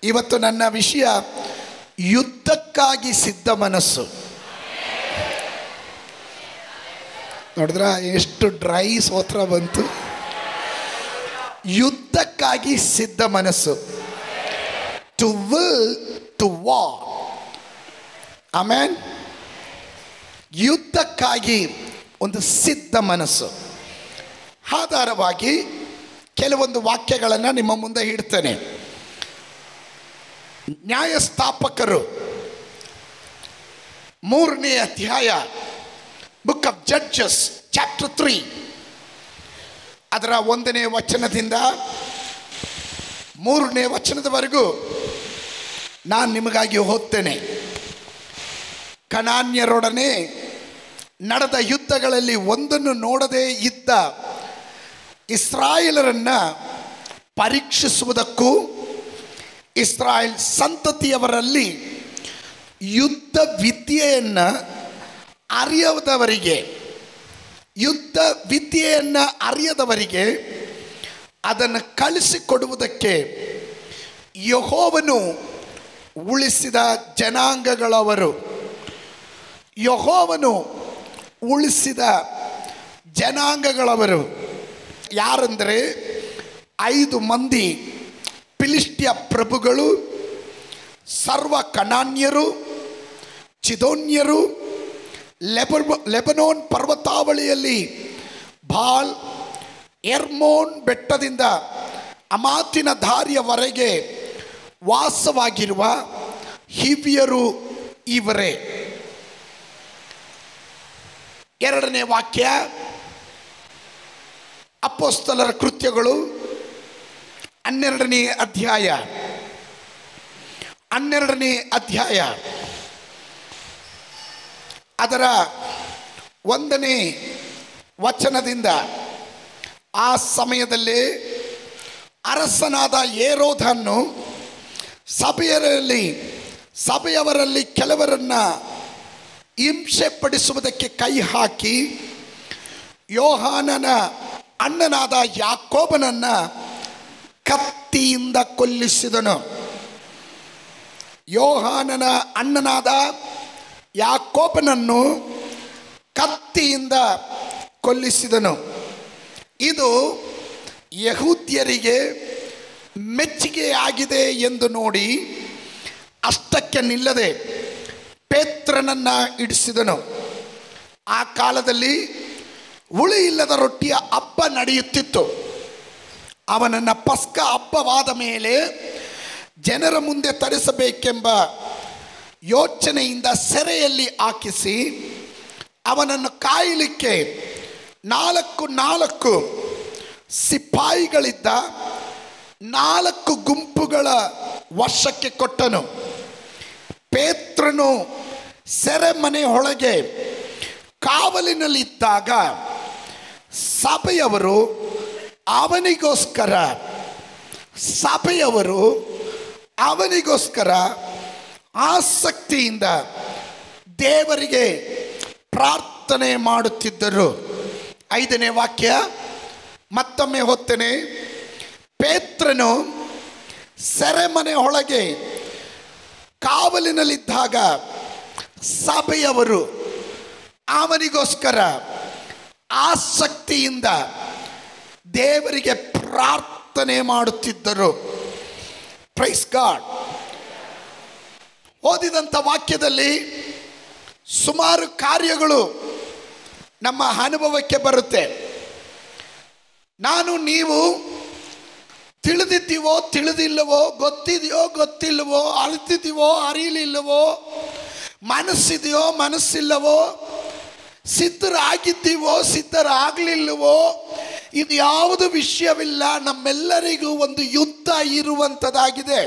ಇವತ್ತು ನನ್ನ ವಿಷಯ ಯುದ್ಧಕ್ಕಾಗಿ ಸಿದ್ಧ ಮನಸ್ಸು. ನೋಡಿದ್ರ ಎಷ್ಟು ಡ್ರೈ ಸ್ತೋತ್ರ ಬಂತು. ಯುದ್ಧಕ್ಕಾಗಿ ಸಿದ್ಧ ಮನಸ್ಸು. To will to war. Amen. ಯುದ್ಧಕ್ಕಾಗಿ ಒಂದು ಸಿದ್ಧ ಮನಸ್ಸು. ಆಧಾರವಾಗಿ ಕೆಲವೊಂದು ವಾಕ್ಯಗಳನ್ನು ನಿಮ್ಮ ಮುಂದೆ ಇಡ್ತೇನೆ. ನ್ಯಾಯಸ್ಥಾಪಕರು 3ನೇ ಅಧ್ಯಾಯ, ಬುಕ್ ಆಫ್ ಜಡ್ಜಸ್ ಚಾಪ್ಟರ್ 3, ಅದರ 1ನೇ ವಚನದಿಂದ 3ನೇ ವಚನದವರೆಗೂ ನಾನು ನಿಮಗಾಗಿ ಓದ್ತೇನೆ. ಕನಾನ್ಯರೊಡನೆ ನಡೆದ ಯುದ್ಧಗಳಲ್ಲಿ ಒಂದನ್ನು ನೋಡದೇ ಇದ್ದ ಇಸ್ರಾಯೇಲರನ್ನು ಪರೀಕ್ಷಿಸುವುದಕ್ಕೂ ಇಸ್ರಾಯೇಲ್ ಸಂತತಿಯವರಲ್ಲಿ ಯುದ್ಧ ವಿದ್ಯೆಯನ್ನು ಅರಿಯದವರಿಗೆ ಅದನ್ನು ಕಳಿಸಿಕೊಡುವುದಕ್ಕೆ ಯೆಹೋವನು ಉಳಿಸಿದ ಜನಾಂಗಗಳವರು. ಯೆಹೋವನು ಉಳಿಸಿದ ಜನಾಂಗಗಳವರು ಯಾರೆಂದರೆ 5 ಮಂದಿ ಫಿಲಿಷ್ಟಿಯ ಪ್ರಭುಗಳು, ಸರ್ವ ಕನಾನ್ಯರು, ಚಿದೋನ್ಯರು, ಲೆಬನೋನ್ ಪರ್ವತಾವಳಿಯಲ್ಲಿ ಬಾಲ್ ಎರ್ಮೋನ್ ಬೆಟ್ಟದಿಂದ ಅಮಾತಿನ ದಾರಿಯವರೆಗೆ ವಾಸವಾಗಿರುವ ಹಿವ್ಯರು ಇವರೇ. 2ನೇ ವಾಕ್ಯ, ಅಪೊಸ್ತಲರ ಕೃತ್ಯಗಳು 12ನೇ ಅಧ್ಯಾಯ 12ನೇ ಅಧ್ಯಾಯ ಅದರ 1ನೇ ವಚನದಿಂದ, ಆ ಸಮಯದಲ್ಲಿ ಅರಸನಾದ ಹೇರೋದನು ಸಭೆಯವರಲ್ಲಿ ಕೆಲವರನ್ನು ಹಿಂಸೆ ಪಡಿಸುವುದಕ್ಕೆ ಕೈ ಹಾಕಿ ಯೋಹಾನನ ಅಣ್ಣನಾದ ಯಾಕೋಬನನ್ನು ಕತ್ತಿಯಿಂದ ಕೊಲ್ಲಿಸಿದನು. ಯೋಹಾನನ ಅಣ್ಣನಾದ ಯಾಕೋಬನನ್ನು ಕತ್ತಿಯಿಂದ ಕೊಲ್ಲಿಸಿದನು. ಇದು ಯಹೂದ್ಯರಿಗೆ ಮೆಚ್ಚುಗೆಯಾಗಿದೆ ಎಂದು ನೋಡಿ ಅಷ್ಟಕ್ಕೆ ನಿಲ್ಲದೆ ಪೇತ್ರನನ್ನು ಇಡಿಸಿದನು. ಆ ಕಾಲದಲ್ಲಿ ಹುಳಿ ಇಲ್ಲದ ರೊಟ್ಟಿಯ ಹಬ್ಬ ನಡೆಯುತ್ತಿತ್ತು. ಅವನನ್ನು ಪಸ್ಕ ಹಬ್ಬವಾದ ಮೇಲೆ ಜನರ ಮುಂದೆ ತರಿಸಬೇಕೆಂಬ ಯೋಚನೆಯಿಂದ ಸೆರೆಯಲ್ಲಿ ಹಾಕಿಸಿ ಅವನನ್ನು ಕಾಯಲಿಕ್ಕೆ 4 ಸಿಪಾಯಿಗಳಿದ್ದ 4 ಗುಂಪುಗಳ ವಶಕ್ಕೆ ಕೊಟ್ಟನು. ಪೇತ್ರನು ಸೆರೆಮನೆಯೊಳಗೆ ಕಾವಲಿನಲ್ಲಿದ್ದಾಗ ಸಭೆಯವರು ಅವನಿಗೋಸ್ಕರ ಆಸಕ್ತಿಯಿಂದ ದೇವರಿಗೆ ಪ್ರಾರ್ಥನೆ ಮಾಡುತ್ತಿದ್ದರು. 5ನೇ ವಾಕ್ಯ ಮತ್ತೊಮ್ಮೆ ಓದ್ತೇನೆ. ಪೇತ್ರನು ಸೆರೆಮನೆಯೊಳಗೆ ಕಾವಲಿನಲ್ಲಿದ್ದಾಗ ಸಭೆಯವರು ಅವನಿಗೋಸ್ಕರ ಆಸಕ್ತಿಯಿಂದ ದೇವರಿಗೆ ಪ್ರಾರ್ಥನೆ ಮಾಡುತ್ತಿದ್ದರು. Praise God. ಓದಿದಂಥ ವಾಕ್ಯದಲ್ಲಿ ಸುಮಾರು ಕಾರ್ಯಗಳು ನಮ್ಮ ಅನುಭವಕ್ಕೆ ಬರುತ್ತೆ. ನಾನು ನೀವು ತಿಳಿದಿದ್ದೀವೋ ತಿಳಿದಿಲ್ಲವೋ, ಗೊತ್ತಿದೆಯೋ ಗೊತ್ತಿಲ್ಲವೋ, ಅರಿತಿದ್ದೀವೋ ಅರಿಯಲಿಲ್ಲವೋ, ಮನಸ್ಸಿದೆಯೋ ಮನಸ್ಸಿಲ್ಲವೋ, ಸಿದ್ಧರಾಗಿದ್ದೀವೋ ಸಿದ್ಧರಾಗಲಿಲ್ಲವೋ, ಇದು ಯಾವುದು ವಿಷಯವಿಲ್ಲ. ನಮ್ಮೆಲ್ಲರಿಗೂ ಒಂದು ಯುದ್ಧ ಇರುವಂಥದ್ದಾಗಿದೆ.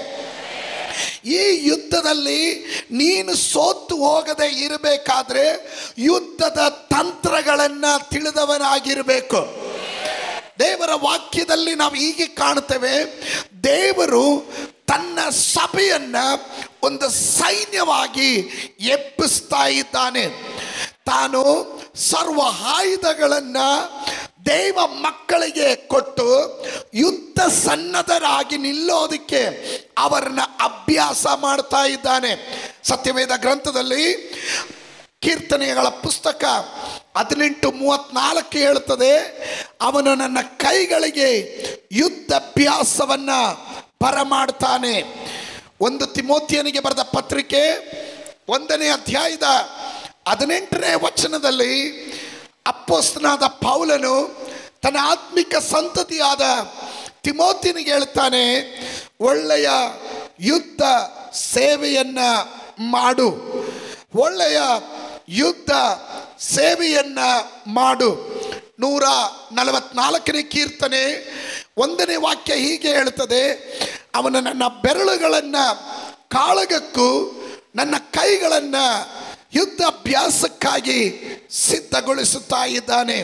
ಈ ಯುದ್ಧದಲ್ಲಿ ನೀನು ಸೋತು ಹೋಗದೆ ಇರಬೇಕಾದ್ರೆ ಯುದ್ಧದ ತಂತ್ರಗಳನ್ನು ತಿಳಿದವನಾಗಿರಬೇಕು. ದೇವರ ವಾಕ್ಯದಲ್ಲಿ ನಾವು ಹೀಗೆ ಕಾಣುತ್ತೇವೆ. ದೇವರು ತನ್ನ ಸಭೆಯನ್ನು ಒಂದು ಸೈನ್ಯವಾಗಿ ಎಬ್ಬಿಸ್ತಾ ಇದ್ದಾನೆ. ತಾನು ಸರ್ವ ಆಯುಧಗಳನ್ನು ದೇವ ಮಕ್ಕಳಿಗೆ ಕೊಟ್ಟು ಯುದ್ಧ ಸನ್ನದ್ಧರಾಗಿ ನಿಲ್ಲೋದಕ್ಕೆ ಅವರನ್ನ ಅಭ್ಯಾಸ ಮಾಡ್ತಾ ಇದ್ದಾನೆ. ಸತ್ಯವೇದ ಗ್ರಂಥದಲ್ಲಿ ಕೀರ್ತನೆಗಳ ಪುಸ್ತಕ 18:34 ಹೇಳುತ್ತದೆ, ಅವನು ನನ್ನ ಕೈಗಳಿಗೆ ಯುದ್ಧಾಭ್ಯಾಸವನ್ನ ಬರಮಾಡ್ತಾನೆ. 1 ತಿಮೋಥಿಯನಿಗೆ ಬರೆದ ಪತ್ರಿಕೆ 1ನೇ ಅಧ್ಯಾಯದ 18ನೇ ವಚನದಲ್ಲಿ ಅಪೊಸ್ತಲನಾದ ಪೌಲನು ತನ್ನ ಆತ್ಮಿಕ ಸಂತತಿಯಾದ ತಿಮೋಥಿಯನಿಗೆ ಹೇಳ್ತಾನೆ, ಒಳ್ಳೆಯ ಯುದ್ಧ ಸೇವೆಯನ್ನ ಮಾಡು, ಒಳ್ಳೆಯ ಯುದ್ಧ ಸೇವೆಯನ್ನ ಮಾಡು. 144ನೇ ಕೀರ್ತನೆ 1ನೇ ವಾಕ್ಯ ಹೀಗೆ ಹೇಳ್ತದೆ, ಅವನು ನನ್ನ ಬೆರಳುಗಳನ್ನು ಕಾಳಗಕ್ಕೂ ನನ್ನ ಕೈಗಳನ್ನು ಯುದ್ಧಾಭ್ಯಾಸಕ್ಕಾಗಿ ಸಿದ್ಧಗೊಳಿಸುತ್ತಾ ಇದ್ದಾನೆ.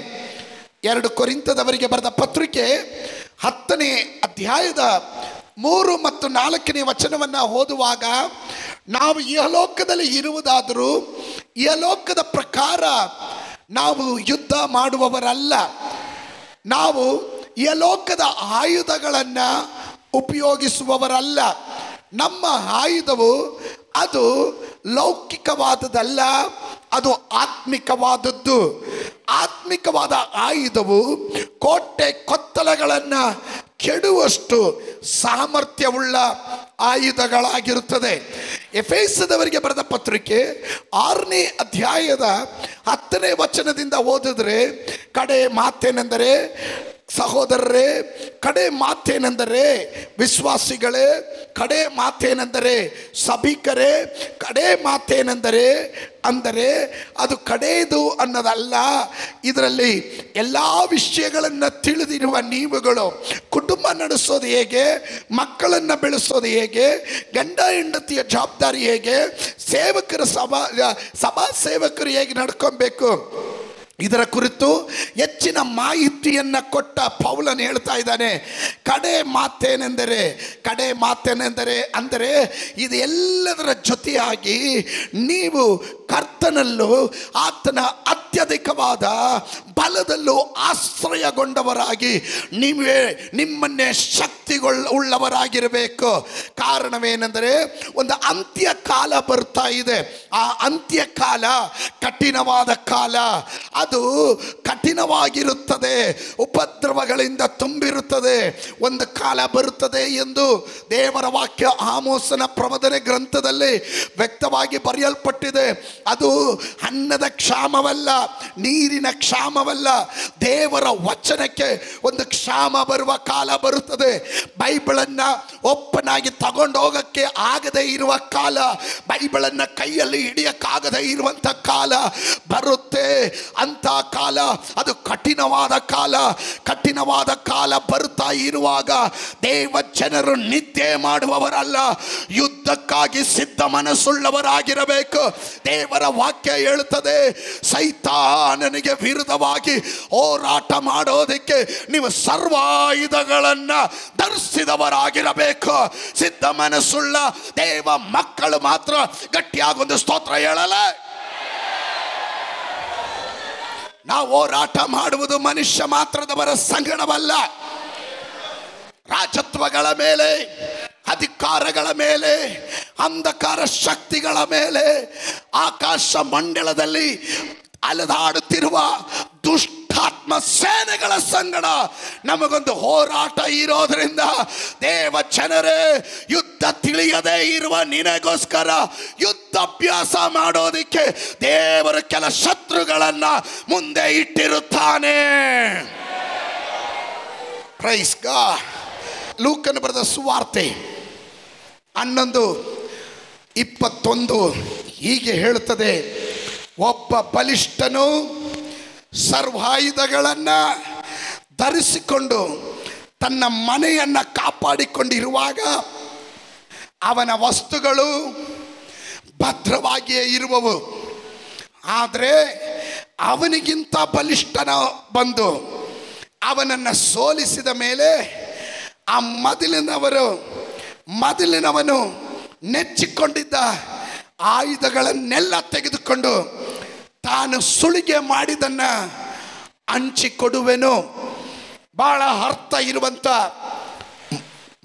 2 ಕೊರಿಂಥದವರಿಗೆ ಬರೆದ ಪತ್ರಿಕೆ 10ನೇ ಅಧ್ಯಾಯದ 3 ಮತ್ತು 4ನೇ ವಚನವನ್ನು ಓದುವಾಗ, ನಾವು ಇಹಲೋಕದಲ್ಲಿ ಇರುವುದಾದರೂ ಇಹಲೋಕದ ಪ್ರಕಾರ ನಾವು ಯುದ್ಧ ಮಾಡುವವರಲ್ಲ. ನಾವು ಇಹಲೋಕದ ಆಯುಧಗಳನ್ನು ಉಪಯೋಗಿಸುವವರಲ್ಲ. ನಮ್ಮ ಆಯುಧವು ಅದು ಲೌಕಿಕವಾದದ್ದಲ್ಲ, ಅದು ಆತ್ಮಿಕವಾದದ್ದು. ಆತ್ಮಿಕವಾದ ಆಯುಧವು ಕೋಟೆ ಕೊತ್ತಲಗಳನ್ನು ಕೆಡುವಷ್ಟು ಸಾಮರ್ಥ್ಯವುಳ್ಳ ಆಯುಧಗಳಾಗಿರುತ್ತದೆ. ಎಫೆಸದವರಿಗೆ ಬರೆದ ಪತ್ರಿಕೆ 6ನೇ ಅಧ್ಯಾಯದ 10ನೇ ವಚನದಿಂದ ಓದಿದ್ರೆ, ಕಡೆ ಮಾತೇನೆಂದರೆ ಸಹೋದರರೇ, ಕಡೆ ಮಾತೇನೆಂದರೆ ವಿಶ್ವಾಸಿಗಳೇ, ಕಡೆ ಮಾತೇನೆಂದರೆ ಸಭಿಕರೇ, ಕಡೆ ಮಾತೇನೆಂದರೆ ಅಂದರೆ ಅದು ಕಡೆಯದು ಅನ್ನೋದಲ್ಲ. ಇದರಲ್ಲಿ ಎಲ್ಲ ವಿಷಯಗಳನ್ನು ತಿಳಿದಿರುವ ನೀವುಗಳು ಕುಟುಂಬ ನಡೆಸೋದು ಹೇಗೆ, ಮಕ್ಕಳನ್ನು ಬೆಳೆಸೋದು ಹೇಗೆ, ಗಂಡ ಹೆಂಡತಿಯ ಜವಾಬ್ದಾರಿ ಹೇಗೆ, ಸೇವಕರ ಸಭಾ ಸೇವಕರು ಹೇಗೆ ನಡ್ಕೊಬೇಕು, ಇದರ ಕುರಿತು ಹೆಚ್ಚಿನ ಮಾಹಿತಿಯನ್ನು ಕೊಟ್ಟ ಪೌಲನು ಹೇಳ್ತಾ ಇದ್ದಾನೆ. ಕಡೆ ಮಾತೇನೆಂದರೆ ಅಂದರೆ ಇದೆಲ್ಲದರ ಜೊತೆಯಾಗಿ ನೀವು ಕರ್ತನಲ್ಲೂ ಆತನ ಅತ್ಯಧಿಕವಾದ ಬಲದಲ್ಲೂ ಆಶ್ರಯಗೊಂಡವರಾಗಿ ನಿಮ್ಮನ್ನೇ ಶಕ್ತಿಯುಳ್ಳವರಾಗಿರಬೇಕು. ಕಾರಣವೇನೆಂದರೆ ಒಂದು ಅಂತ್ಯಕಾಲ ಬರ್ತಾ ಇದೆ. ಆ ಅಂತ್ಯಕಾಲ ಕಠಿಣವಾದ ಕಾಲ, ಅದು ಕಠಿಣವಾಗಿರುತ್ತದೆ, ಉಪದ್ರವಗಳಿಂದ ತುಂಬಿರುತ್ತದೆ. ಒಂದು ಕಾಲ ಬರುತ್ತದೆ ಎಂದು ದೇವರ ವಾಕ್ಯ ಆಮೋಸನ ಪ್ರವದನೆ ಗ್ರಂಥದಲ್ಲಿ ವ್ಯಕ್ತವಾಗಿ ಬರೆಯಲ್ಪಟ್ಟಿದೆ. ಅದು ಅನ್ನದ ಕ್ಷಾಮವಲ್ಲ, ನೀರಿನ ಕ್ಷಾಮವಲ್ಲ, ದೇವರ ವಚನಕ್ಕೆ ಒಂದು ಕ್ಷಾಮ ಬರುವ ಕಾಲ ಬರುತ್ತದೆ. ಬೈಬಲನ್ನು ಒಪ್ಪನಾಗಿ ತಗೊಂಡು ಹೋಗಕ್ಕೆ ಆಗದೆ ಇರುವ ಕಾಲ, ಬೈಬಲನ್ನು ಕೈಯಲ್ಲಿ ಹಿಡಿಯಕ್ಕಾಗದೆ ಇರುವಂಥ ಕಾಲ ಬರುತ್ತೆ. ಅಂತ ಕಾಲ ಅದು ಕಠಿಣವಾದ ಕಾಲ ಬರ್ತಾ ಇರುವಾಗ ದೇವ ಜನರು ನಿದ್ದೆ ಮಾಡುವವರಲ್ಲ, ಯುದ್ಧಕ್ಕಾಗಿ ಸಿದ್ಧ ಮನಸ್ಸುಳ್ಳವರಾಗಿರಬೇಕು. ದೇವರ ವಾಕ್ಯ ಹೇಳುತ್ತದೆ, ಸೈತಾನನಿಗೆ ವಿರುದ್ಧವಾಗಿ ಹೋರಾಟ ಮಾಡೋದಕ್ಕೆ ನೀವು ಸರ್ವಾಯುಧಗಳನ್ನು ಧರಿಸಿದವರಾಗಿರಬೇಕು. ಸಿದ್ಧ ಮನಸ್ಸುಳ್ಳ ದೇವ ಮಕ್ಕಳು ಮಾತ್ರ ಗಟ್ಟಿಯಾಗೊಂದು ಸ್ತೋತ್ರ ಹೇಳಲ್ಲ. ನಾವು ಹೋರಾಟ ಮಾಡುವುದು ಮನುಷ್ಯ ಮಾತ್ರದವರ ಸಂಗಡವಲ್ಲ. ರಾಜತ್ವಗಳ ಮೇಲೆ, ಅಧಿಕಾರಗಳ ಮೇಲೆ, ಅಂಧಕಾರ ಶಕ್ತಿಗಳ ಮೇಲೆ, ಆಕಾಶ ಮಂಡಲದಲ್ಲಿ ಅಲೆದಾಡುತ್ತಿರುವ ದುಷ್ಟಾತ್ಮ ಸೇನೆಗಳ ಸಂಗಡ ನಮಗೊಂದು ಹೋರಾಟ ಇರೋದ್ರಿಂದ ದೇವ ಜನರೇ, ಯುದ್ಧ ತಿಳಿಯದೇ ಇರುವ ನಿನಗೋಸ್ಕರ ಯುದ್ಧಾಭ್ಯಾಸ ಮಾಡೋದಕ್ಕೆ ದೇವರು ಕೆಲ ಶತ್ರುಗಳನ್ನ ಮುಂದೆ ಇಟ್ಟಿರುತ್ತಾನೆ. Praise God. ಲೂಕನ ಬರೆದ ಸುವಾರ್ತೆ 11:21 ಹೀಗೆ ಹೇಳುತ್ತದೆ, ಒಬ್ಬ ಬಲಿಷ್ಠನು ಸರ್ವಾಯುಧಗಳನ್ನು ಧರಿಸಿಕೊಂಡು ತನ್ನ ಮನೆಯನ್ನು ಕಾಪಾಡಿಕೊಂಡಿರುವಾಗ ಅವನ ವಸ್ತುಗಳು ಭದ್ರವಾಗಿಯೇ ಇರುವವು. ಆದರೆ ಅವನಿಗಿಂತ ಬಲಿಷ್ಠನ ಬಂದು ಅವನನ್ನು ಸೋಲಿಸಿದ ಮೇಲೆ ಆ ಮೊದಲಿನವನು ನೆಚ್ಚಿಕೊಂಡಿದ್ದ ಆಯುಧಗಳನ್ನೆಲ್ಲ ತೆಗೆದುಕೊಂಡು ತಾನು ಸುಲಿಗೆ ಮಾಡಿದನ್ನ ಹಂಚಿಕೊಡುವೆನು. ಬಹಳ ಅರ್ಥ ಇರುವಂಥ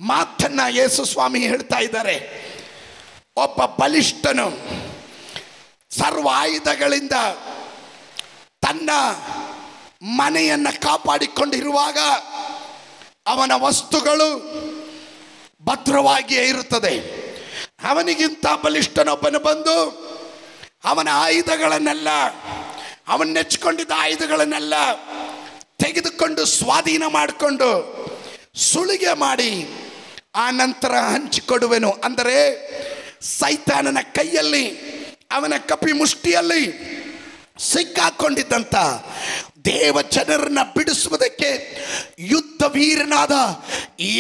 ಮಾತನ್ನ ಯೇಸು ಸ್ವಾಮಿ ಹೇಳ್ತಾ ಇದ್ದಾರೆ. ಒಬ್ಬ ಬಲಿಷ್ಠನು ಸರ್ವ ಆಯುಧಗಳಿಂದ ತನ್ನ ಮನೆಯನ್ನು ಕಾಪಾಡಿಕೊಂಡಿರುವಾಗ ಅವನ ವಸ್ತುಗಳು ಭದ್ರವಾಗಿಯೇ ಇರುತ್ತದೆ. ಅವನಿಗಿಂತ ಬಲಿಷ್ಠನೊಬ್ಬನು ಬಂದು ಅವನ ಆಯುಧಗಳನ್ನೆಲ್ಲ, ಅವನು ನೆಚ್ಚಿಕೊಂಡಿದ್ದ ಆಯುಧಗಳನ್ನೆಲ್ಲ ತೆಗೆದುಕೊಂಡು ಸ್ವಾಧೀನ ಮಾಡಿಕೊಂಡು ಸುಲಿಗೆ ಮಾಡಿ ಆ ನಂತರ ಹಂಚಿಕೊಡುವೆನು. ಅಂದರೆ ಸೈತಾನನ ಕೈಯಲ್ಲಿ, ಅವನ ಕಪಿ ಮುಷ್ಟಿಯಲ್ಲಿ ಸಿಕ್ಕಾಕೊಂಡಿದ್ದಂಥ ದೇವ ಜನರನ್ನ ಬಿಡಿಸುವುದಕ್ಕೆ ಯುದ್ಧ ವೀರನಾದ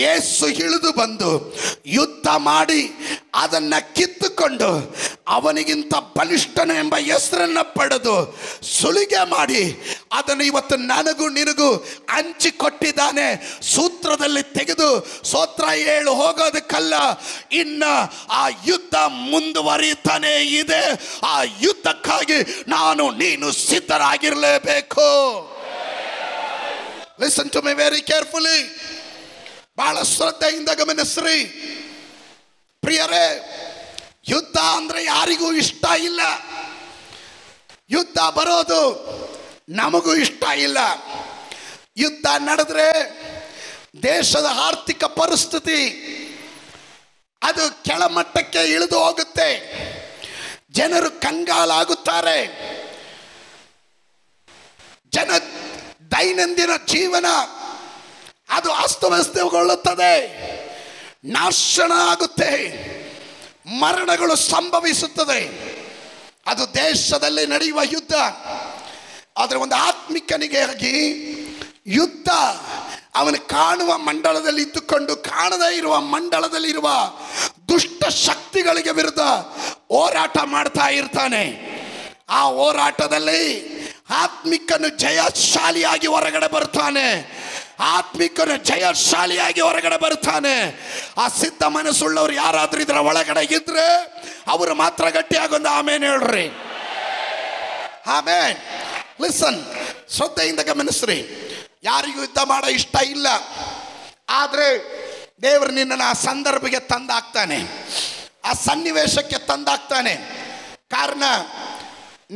ಯೇಸು ಇಳಿದು ಬಂದು ಯುದ್ಧ ಮಾಡಿ ಅದನ್ನು ಕಿತ್ತುಕೊಂಡು ಅವನಿಗಿಂತ ಬಲಿಷ್ಠನು ಎಂಬ ಹೆಸರನ್ನು ಪಡೆದು ಸುಲಿಗೆ ಮಾಡಿ ಅದನ್ನು ಇವತ್ತು ನನಗೂ ನಿನಗೂ ಹಂಚಿಕೊಟ್ಟಿದ್ದಾನೆ. ಸೂತ್ರದಲ್ಲಿ ತೆಗೆದು ಸ್ತೋತ್ರ ಹೇಳು ಹೋಗೋದಕ್ಕಲ್ಲ, ಇನ್ನ ಆ ಯುದ್ಧ ಮುಂದುವರಿತಾನೆ ಇದೆ. ಆ ಯುದ್ಧಕ್ಕಾಗಿ ನಾನು ನೀನು ಸಿದ್ಧರಾಗಿರಲೇಬೇಕು. Listen to me very carefully. ಬಹಳ ಶ್ರದ್ಧೆಯಿಂದ ಗಮನಿಸ್ರಿ ಪ್ರಿಯರೇ. ಯುದ್ಧ ಅಂದ್ರೆ ಯಾರಿಗೂ ಇಷ್ಟ ಇಲ್ಲ. ಯುದ್ಧ ಬರೋದು ನಮಗೂ ಇಷ್ಟ ಇಲ್ಲ. ಯುದ್ಧ ನಡೆದ್ರೆ ದೇಶದ ಆರ್ಥಿಕ ಪರಿಸ್ಥಿತಿ ಅದು ಕೆಳಮಟ್ಟಕ್ಕೆ ಇಳಿದು ಹೋಗುತ್ತೆ. ಜನರು ಕಂಗಾಲಾಗುತ್ತಾರೆ. ಜನ ದೈನಂದಿನ ಜೀವನ ಅದು ಅಸ್ತವ್ಯಸ್ತಗೊಳ್ಳುತ್ತದೆ, ನಾಶನ ಆಗುತ್ತೆ, ಮರಣಗಳು ಸಂಭವಿಸುತ್ತದೆ. ಅದು ದೇಶದಲ್ಲಿ ನಡೆಯುವ ಯುದ್ಧ. ಆದರೆ ಒಂದು ಆತ್ಮಿಕನಿಗಾಗಿ ಯುದ್ಧ ಅವನು ಕಾಣುವ ಮಂಡಲದಲ್ಲಿ ಇದ್ದುಕೊಂಡು ಕಾಣದೇ ಇರುವ ಮಂಡಲದಲ್ಲಿರುವ ದುಷ್ಟ ಶಕ್ತಿಗಳಿಗೆ ವಿರುದ್ಧ ಹೋರಾಟ ಮಾಡ್ತಾ ಇರ್ತಾನೆ. ಆ ಹೋರಾಟದಲ್ಲಿ ಆತ್ಮಿಕನು ಜಯಶಾಲಿಯಾಗಿ ಹೊರಗಡೆ ಬರ್ತಾನೆ. ಆತ್ಮಿಕನು ಜಯಶಾಲಿಯಾಗಿ ಹೊರಗಡೆ ಬರ್ತಾನೆ. ಆ ಸಿದ್ಧ ಮನಸ್ಸುಳ್ಳವ್ರು ಯಾರಾದ್ರೂ ಇದರ ಒಳಗಡೆ ಇದ್ರೆ ಅವರು ಮಾತ್ರ ಗಟ್ಟಿಯಾಗೊಂದು ಆಮೇನ್ ಹೇಳ್ರಿ. ಆಮೇನ್. ಲಿಸನ್, ಶ್ರದ್ಧೆಯಿಂದ ಗಮನಿಸ್ರಿ. ಯಾರಿಗೂ ಯುದ್ಧ ಮಾಡೋ ಇಷ್ಟ ಇಲ್ಲ. ಆದರೆ ದೇವರು ನಿನ್ನನ್ನು ಆ ಸಂದರ್ಭಕ್ಕೆ ತಂದಾಕ್ತಾನೆ, ಆ ಸನ್ನಿವೇಶಕ್ಕೆ ತಂದಾಕ್ತಾನೆ. ಕಾರಣ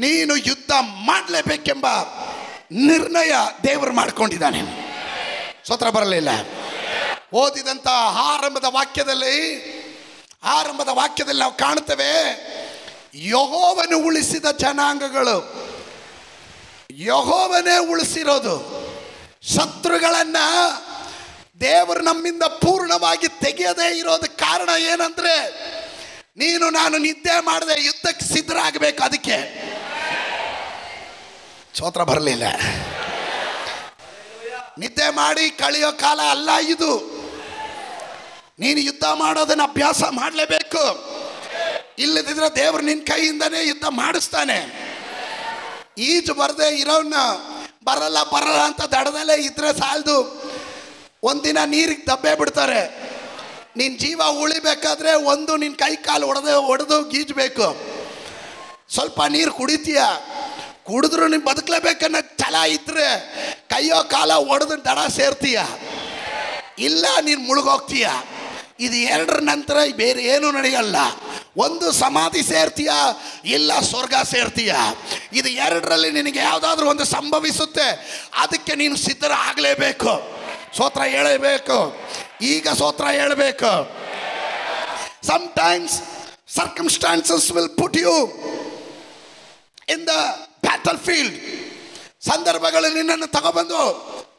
ನೀನು ಯುದ್ಧ ಮಾಡಲೇಬೇಕೆಂಬ ನಿರ್ಣಯ ದೇವರು ಮಾಡಿಕೊಂಡಿದ್ದಾನೆ. ಸ್ತೋತ್ರ ಬರಲಿಲ್ಲ. ಓದಿದಂಥ ಆರಂಭದ ವಾಕ್ಯದಲ್ಲಿ ನಾವು ಕಾಣುತ್ತೇವೆ, ಯೆಹೋವನು ಉಳಿಸಿದ ಜನಾಂಗಗಳು, ಯೆಹೋವನೇ ಉಳಿಸಿರೋದು. ಶತ್ರುಗಳನ್ನ ದೇವರು ನಮ್ಮಿಂದ ಪೂರ್ಣವಾಗಿ ತೆಗೆಯದೇ ಇರೋದಕ್ಕೆ ಕಾರಣ ಏನಂದ್ರೆ ನೀನು ನಾನು ನಿದ್ದೆ ಮಾಡದೆ ಯುದ್ಧಕ್ಕೆ ಸಿದ್ಧರಾಗಬೇಕು. ಅದಕ್ಕೆ ಸ್ತೋತ್ರ ಬರಲಿಲ್ಲ. ನಿದ್ದೆ ಮಾಡಿ ಕಳೆಯೋ ಕಾಲ ಅಲ್ಲ ಇದು. ನೀನು ಯುದ್ಧ ಮಾಡೋದನ್ನ ಅಭ್ಯಾಸ ಮಾಡಲೇಬೇಕು. ಇಲ್ಲದಿದ್ರೆ ದೇವರು ನಿನ್ನ ಕೈಯಿಂದನೇ ಯುದ್ಧ ಮಾಡಿಸ್ತಾನೆ. ಈಜು ಬರದೆ ಇರೋನ್ನ ಬರಲ್ಲ ಅಂತ ದಡದಲ್ಲೇ ಇದ್ರೆ ಸಾಲದು. ಒಂದಿನ ನೀರಿಗೆ ದಬ್ಬೆ ಬಿಡ್ತಾರೆ. ನಿನ್ನ ಜೀವ ಉಳಿಬೇಕಾದ್ರೆ ಒಂದು ನಿನ್ನ ಕೈ ಕಾಲು ಒಡೆದು ಗೀಜಬೇಕು. ಸ್ವಲ್ಪ ನೀರು ಕುಡಿತೀಯ, ಕುಡಿದ್ರು ನೀನು ಬದುಕಲೇಬೇಕನ್ನೋ ಛಲ ಇದ್ರೆ ಕೈಯೋ ಕಾಲ ಒಡೆದು ದಡ ಸೇರ್ತೀಯ, ಇಲ್ಲ ನೀನು ಮುಳುಗೋಗ್ತೀಯ. ಇದು ಎರಡರ ನಂತರ ಬೇರೆ ಏನೂ ನಡೆಯಲ್ಲ. ಒಂದು ಸಮಾಧಿ ಸೇರ್ತೀಯ, ಇಲ್ಲ ಸ್ವರ್ಗ ಸೇರ್ತೀಯ. ಇದು ಎರಡರಲ್ಲಿ ನಿನಗೆ ಯಾವುದಾದ್ರೂ ಒಂದು ಸಂಭವಿಸುತ್ತೆ. ಅದಕ್ಕೆ ನೀನು ಸಿದ್ಧರಾಗಲೇಬೇಕು. ಸ್ತೋತ್ರ ಹೇಳಬೇಕು. ಈಗ ಸ್ತೋತ್ರ ಹೇಳಬೇಕು. Sometimes circumstances will put you in the battlefield. ಸಂದರ್ಭಗಳು ನಿನ್ನನ್ನು ತಗೊಬಂದು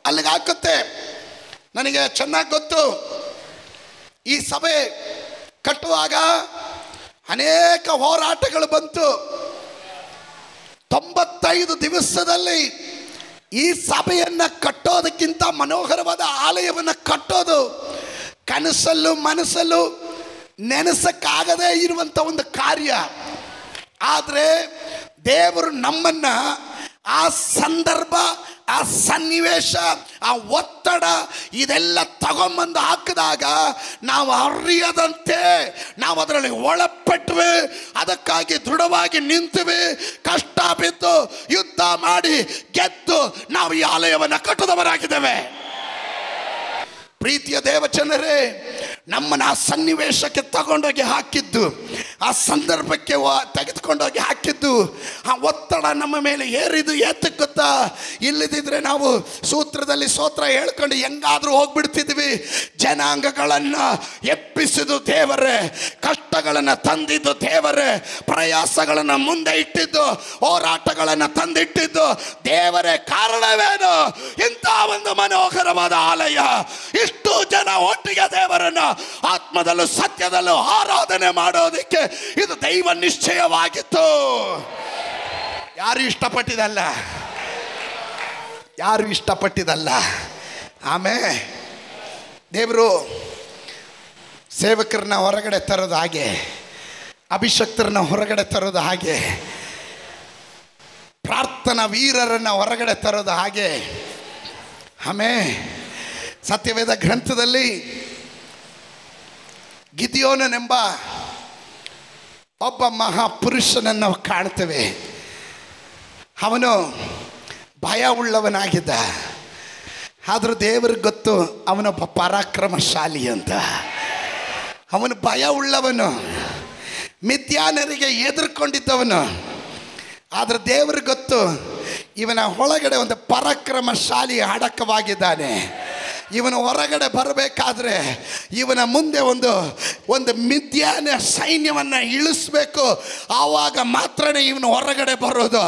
ಅಲ್ಲಿಗೆ ಹಾಕುತ್ತೆ. ನನಗೆ ಚೆನ್ನಾಗಿ ಗೊತ್ತು, ಈ ಸಭೆ ಕಟ್ಟುವಾಗ ಅನೇಕ ಹೋರಾಟಗಳು ಬಂತು. 95 ದಿವಸದಲ್ಲಿ ಈ ಸಭೆಯನ್ನು ಕಟ್ಟೋದಕ್ಕಿಂತ ಮನೋಹರವಾದ ಆಲಯವನ್ನು ಕಟ್ಟೋದು ಕನಸಲ್ಲೂ ಮನಸ್ಸಲ್ಲೂ ನೆನೆಸಕ್ಕಾಗದೇ ಇರುವಂಥ ಒಂದು ಕಾರ್ಯ. ಆದರೆ ದೇವರು ನಮ್ಮನ್ನು ಆ ಸಂದರ್ಭ, ಆ ಸನ್ನಿವೇಶ, ಆ ಒತ್ತಡ ಇದೆಲ್ಲ ತಗೊಂಬಂದು ಹಾಕಿದಾಗ ನಾವು ಅರಿಯದಂತೆ ನಾವು ಅದರಲ್ಲಿ ಒಳಪಟ್ವಿ. ಅದಕ್ಕಾಗಿ ದೃಢವಾಗಿ ನಿಂತೀವಿ. ಕಷ್ಟ ಬಿದ್ದು ಯುದ್ಧ ಮಾಡಿ ಗೆದ್ದು ನಾವು ಈ ಆಲಯವನ್ನು ಕಟ್ಟುದವರಾಗಿದ್ದೇವೆ. ಪ್ರೀತಿಯ ದೇವಜನರೇ, ನಮ್ಮನ್ನು ಆ ಸನ್ನಿವೇಶಕ್ಕೆ ತಗೊಂಡೋಗಿ ಹಾಕಿದ್ದು, ಆ ಸಂದರ್ಭಕ್ಕೆ ತೆಗೆದುಕೊಂಡೋಗಿ ಹಾಕಿದ್ದು, ಆ ಒತ್ತಡ ನಮ್ಮ ಮೇಲೆ ಏರಿದು ಏತಕ್ಕೆ ಗೊತ್ತಾ? ಇಲ್ಲದಿದ್ದರೆ ನಾವು ಸೂತ್ರದಲ್ಲಿ ಸ್ತೋತ್ರ ಹೇಳ್ಕೊಂಡು ಹೆಂಗಾದ್ರೂ ಹೋಗ್ಬಿಡ್ತಿದ್ವಿ. ಜನಾಂಗಗಳನ್ನು ಎಪ್ಪಿಸಿದ್ದು ದೇವರೇ, ಕಷ್ಟಗಳನ್ನು ತಂದಿದ್ದು ದೇವರೇ, ಪ್ರಯಾಸಗಳನ್ನು ಮುಂದೆ ಇಟ್ಟಿದ್ದು, ಹೋರಾಟಗಳನ್ನು ತಂದಿಟ್ಟಿದ್ದು ದೇವರೇ. ಕಾರಣವೇನು? ಇಂಥ ಒಂದು ಮನೋಹರವಾದ ಆಲಯ, ಇಷ್ಟು ಜನ ಒಟ್ಟಿಗೆ ದೇವರನ್ನು ಆತ್ಮದಲ್ಲೂ ಸತ್ಯದಲ್ಲೂ ಆರಾಧನೆ ಮಾಡೋದಕ್ಕೆ ಇದು ದೈವ ನಿಶ್ಚಯವಾಗಿತ್ತು. ಯಾರು ಇಷ್ಟಪಟ್ಟಿದ್ದಲ್ಲ, ಯಾರು ಇಷ್ಟಪಟ್ಟಿದ್ದಲ್ಲ. ಆಮೇಲೆ ದೇವರು ಸೇವಕರನ್ನ ಹೊರಗಡೆ ತರೋದು ಹಾಗೆ, ಅಭಿಷಕ್ತರನ್ನ ಹೊರಗಡೆ ತರೋದು ಹಾಗೆ, ಪ್ರಾರ್ಥನಾ ವೀರರನ್ನು ಹೊರಗಡೆ ತರೋದು ಹಾಗೆ. ಆಮೇಲೆ ಸತ್ಯವೇದ ಗ್ರಂಥದಲ್ಲಿ ಗಿದಿಯೋನನೆಂಬ ಒಬ್ಬ ಮಹಾಪುರುಷನನ್ನು ನಾವು ಕಾಣ್ತೇವೆ. ಅವನು ಭಯ ಉಳ್ಳವನಾಗಿದ್ದ, ಆದರೂ ದೇವರಿಗೆ ಗೊತ್ತು ಅವನೊಬ್ಬ ಪರಾಕ್ರಮಶಾಲಿ ಅಂತ. ಅವನು ಭಯ ಉಳ್ಳವನು, ಮಿದ್ಯಾನರಿಗೆ ಎದುರ್ಕೊಂಡಿದ್ದವನು, ಆದರೆ ದೇವ್ರಿಗೆ ಗೊತ್ತು ಇವನ ಒಳಗಡೆ ಒಂದು ಪರಾಕ್ರಮಶಾಲಿ ಅಡಕವಾಗಿದ್ದಾನೆ. ಇವನು ಹೊರಗಡೆ ಬರಬೇಕಾದ್ರೆ ಇವನ ಮುಂದೆ ಒಂದು ಮಿದ್ಯಾನ ಸೈನ್ಯವನ್ನು ಇಳಿಸ್ಬೇಕು. ಆವಾಗ ಮಾತ್ರನೇ ಇವನು ಹೊರಗಡೆ ಬರೋದು.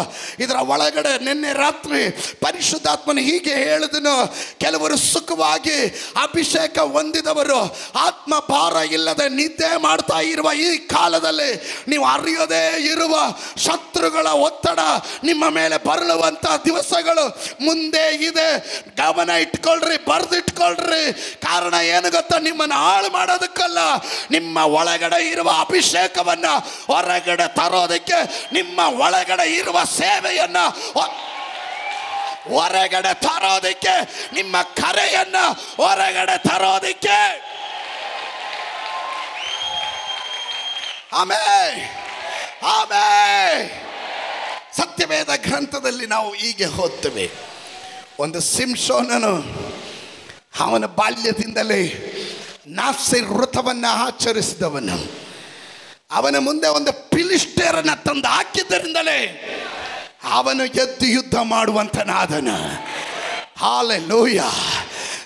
ಇದರ ಒಳಗಡೆ ನಿನ್ನೆ ರಾತ್ರಿ ಪರಿಶುದ್ಧಾತ್ಮನು ಹೀಗೆ ಹೇಳಿದನು, ಕೆಲವರು ಸುಖವಾಗಿ ಅಭಿಷೇಕ ಹೊಂದಿದವರು ಆತ್ಮ ಭಾರ ಇಲ್ಲದೆ ನಿದ್ದೆ ಮಾಡ್ತಾ ಇರುವ ಈ ಕಾಲದಲ್ಲಿ ನೀವು ಅರಿಯೋದೇ ಇರುವ ಶತ್ರುಗಳ ಒತ್ತಡ ನಿಮ್ಮ ಮೇಲೆ ಬರಲುವಂಥ ದಿವಸಗಳು ಮುಂದೆ ಇದೆ. ಗಮನ ಇಟ್ಕೊಳ್ರಿ, ಬರೆದಿಟ್ಕೊಳ್ರಿ. ಕಾರಣ ಏನು ಗೊತ್ತಾ? ನಿಮ್ಮನ್ನು ಹಾಳು ಮಾಡೋದಕ್ಕಲ್ಲ, ನಿಮ್ಮ ಒಳಗಡೆ ಇರುವ ಅಭಿಷೇಕವನ್ನು ಹೊರಗಡೆ ತರೋದಕ್ಕೆ, ನಿಮ್ಮ ಒಳಗಡೆ ಇರುವ ಸೇವೆಯನ್ನು ಹೊರಗಡೆ ತರೋದಕ್ಕೆ, ನಿಮ್ಮ ಕರೆಯನ್ನು ಹೊರಗಡೆ ತರೋದಕ್ಕೆ. ಆಮೇಲೆ ಆಮೇಲೆ ಸತ್ಯವೇದ ಗ್ರಂಥದಲ್ಲಿ ನಾವು ಹೀಗೆ ಓದ್ತೇವೆ, ಒಂದು ಸಿಂಸೋನನು ಅವನ ಬಾಲ್ಯದಿಂದಲೇ ನಾಫ್ಸಿ ವೃತವನ್ನು ಆಚರಿಸಿದವನು. ಅವನ ಮುಂದೆ ಒಂದು ಫಿಲಿಷ್ಟಿಯರನ್ನು ತಂದು ಹಾಕಿದ್ದರಿಂದಲೇ ಅವನು ಎದ್ದು ಯುದ್ಧ ಮಾಡುವಂತನಾದನು. ಹಾಲೆಲೂಯಾ.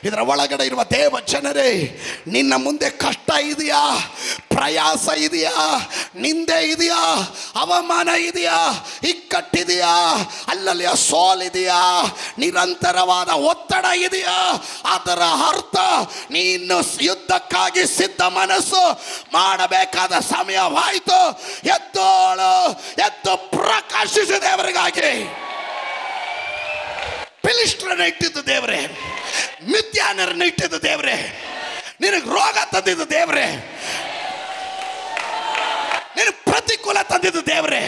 ಇದರ ಒಳಗಡೆ ಇರುವ ದೇವ ಜನರೇ, ನಿನ್ನ ಮುಂದೆ ಕಷ್ಟ ಇದೆಯಾ, ಪ್ರಯಾಸ ಇದೆಯಾ, ನಿಂದೆ ಇದೆಯಾ, ಅವಮಾನ ಇದೆಯಾ, ಇಕ್ಕಟ್ಟಿದೆಯಾ, ಅಲ್ಲಲ್ಲಿ ಸೋಲಿದೆಯಾ, ನಿರಂತರವಾದ ಒತ್ತಡ ಇದೆಯಾ, ಅದರ ಅರ್ಥ ನೀನು ಯುದ್ಧಕ್ಕಾಗಿ ಸಿದ್ಧ ಮನಸ್ಸು ಮಾಡಬೇಕಾದ ಸಮಯವಾಯಿತು. ಎದ್ದೋಳು, ಎದ್ದು ಪ್ರಕಾಶಿಸಿ ದೇವರಿಗಾಗಿ. ಫಿಲಿಷ್ಟಿಯರನ್ನು ಇಟ್ಟಿದ್ದು ದೇವರೇ, ಮಿದ್ಯಾನರನ್ನು ಇಟ್ಟಿದ್ದು ದೇವರೇ, ನಿನಗೆ ರೋಗ ತಂದಿದ್ದು ದೇವರೇ, ನಿನಗೆ ಪ್ರತಿಕೂಲ ತಂದಿದ್ದು ದೇವರೇ,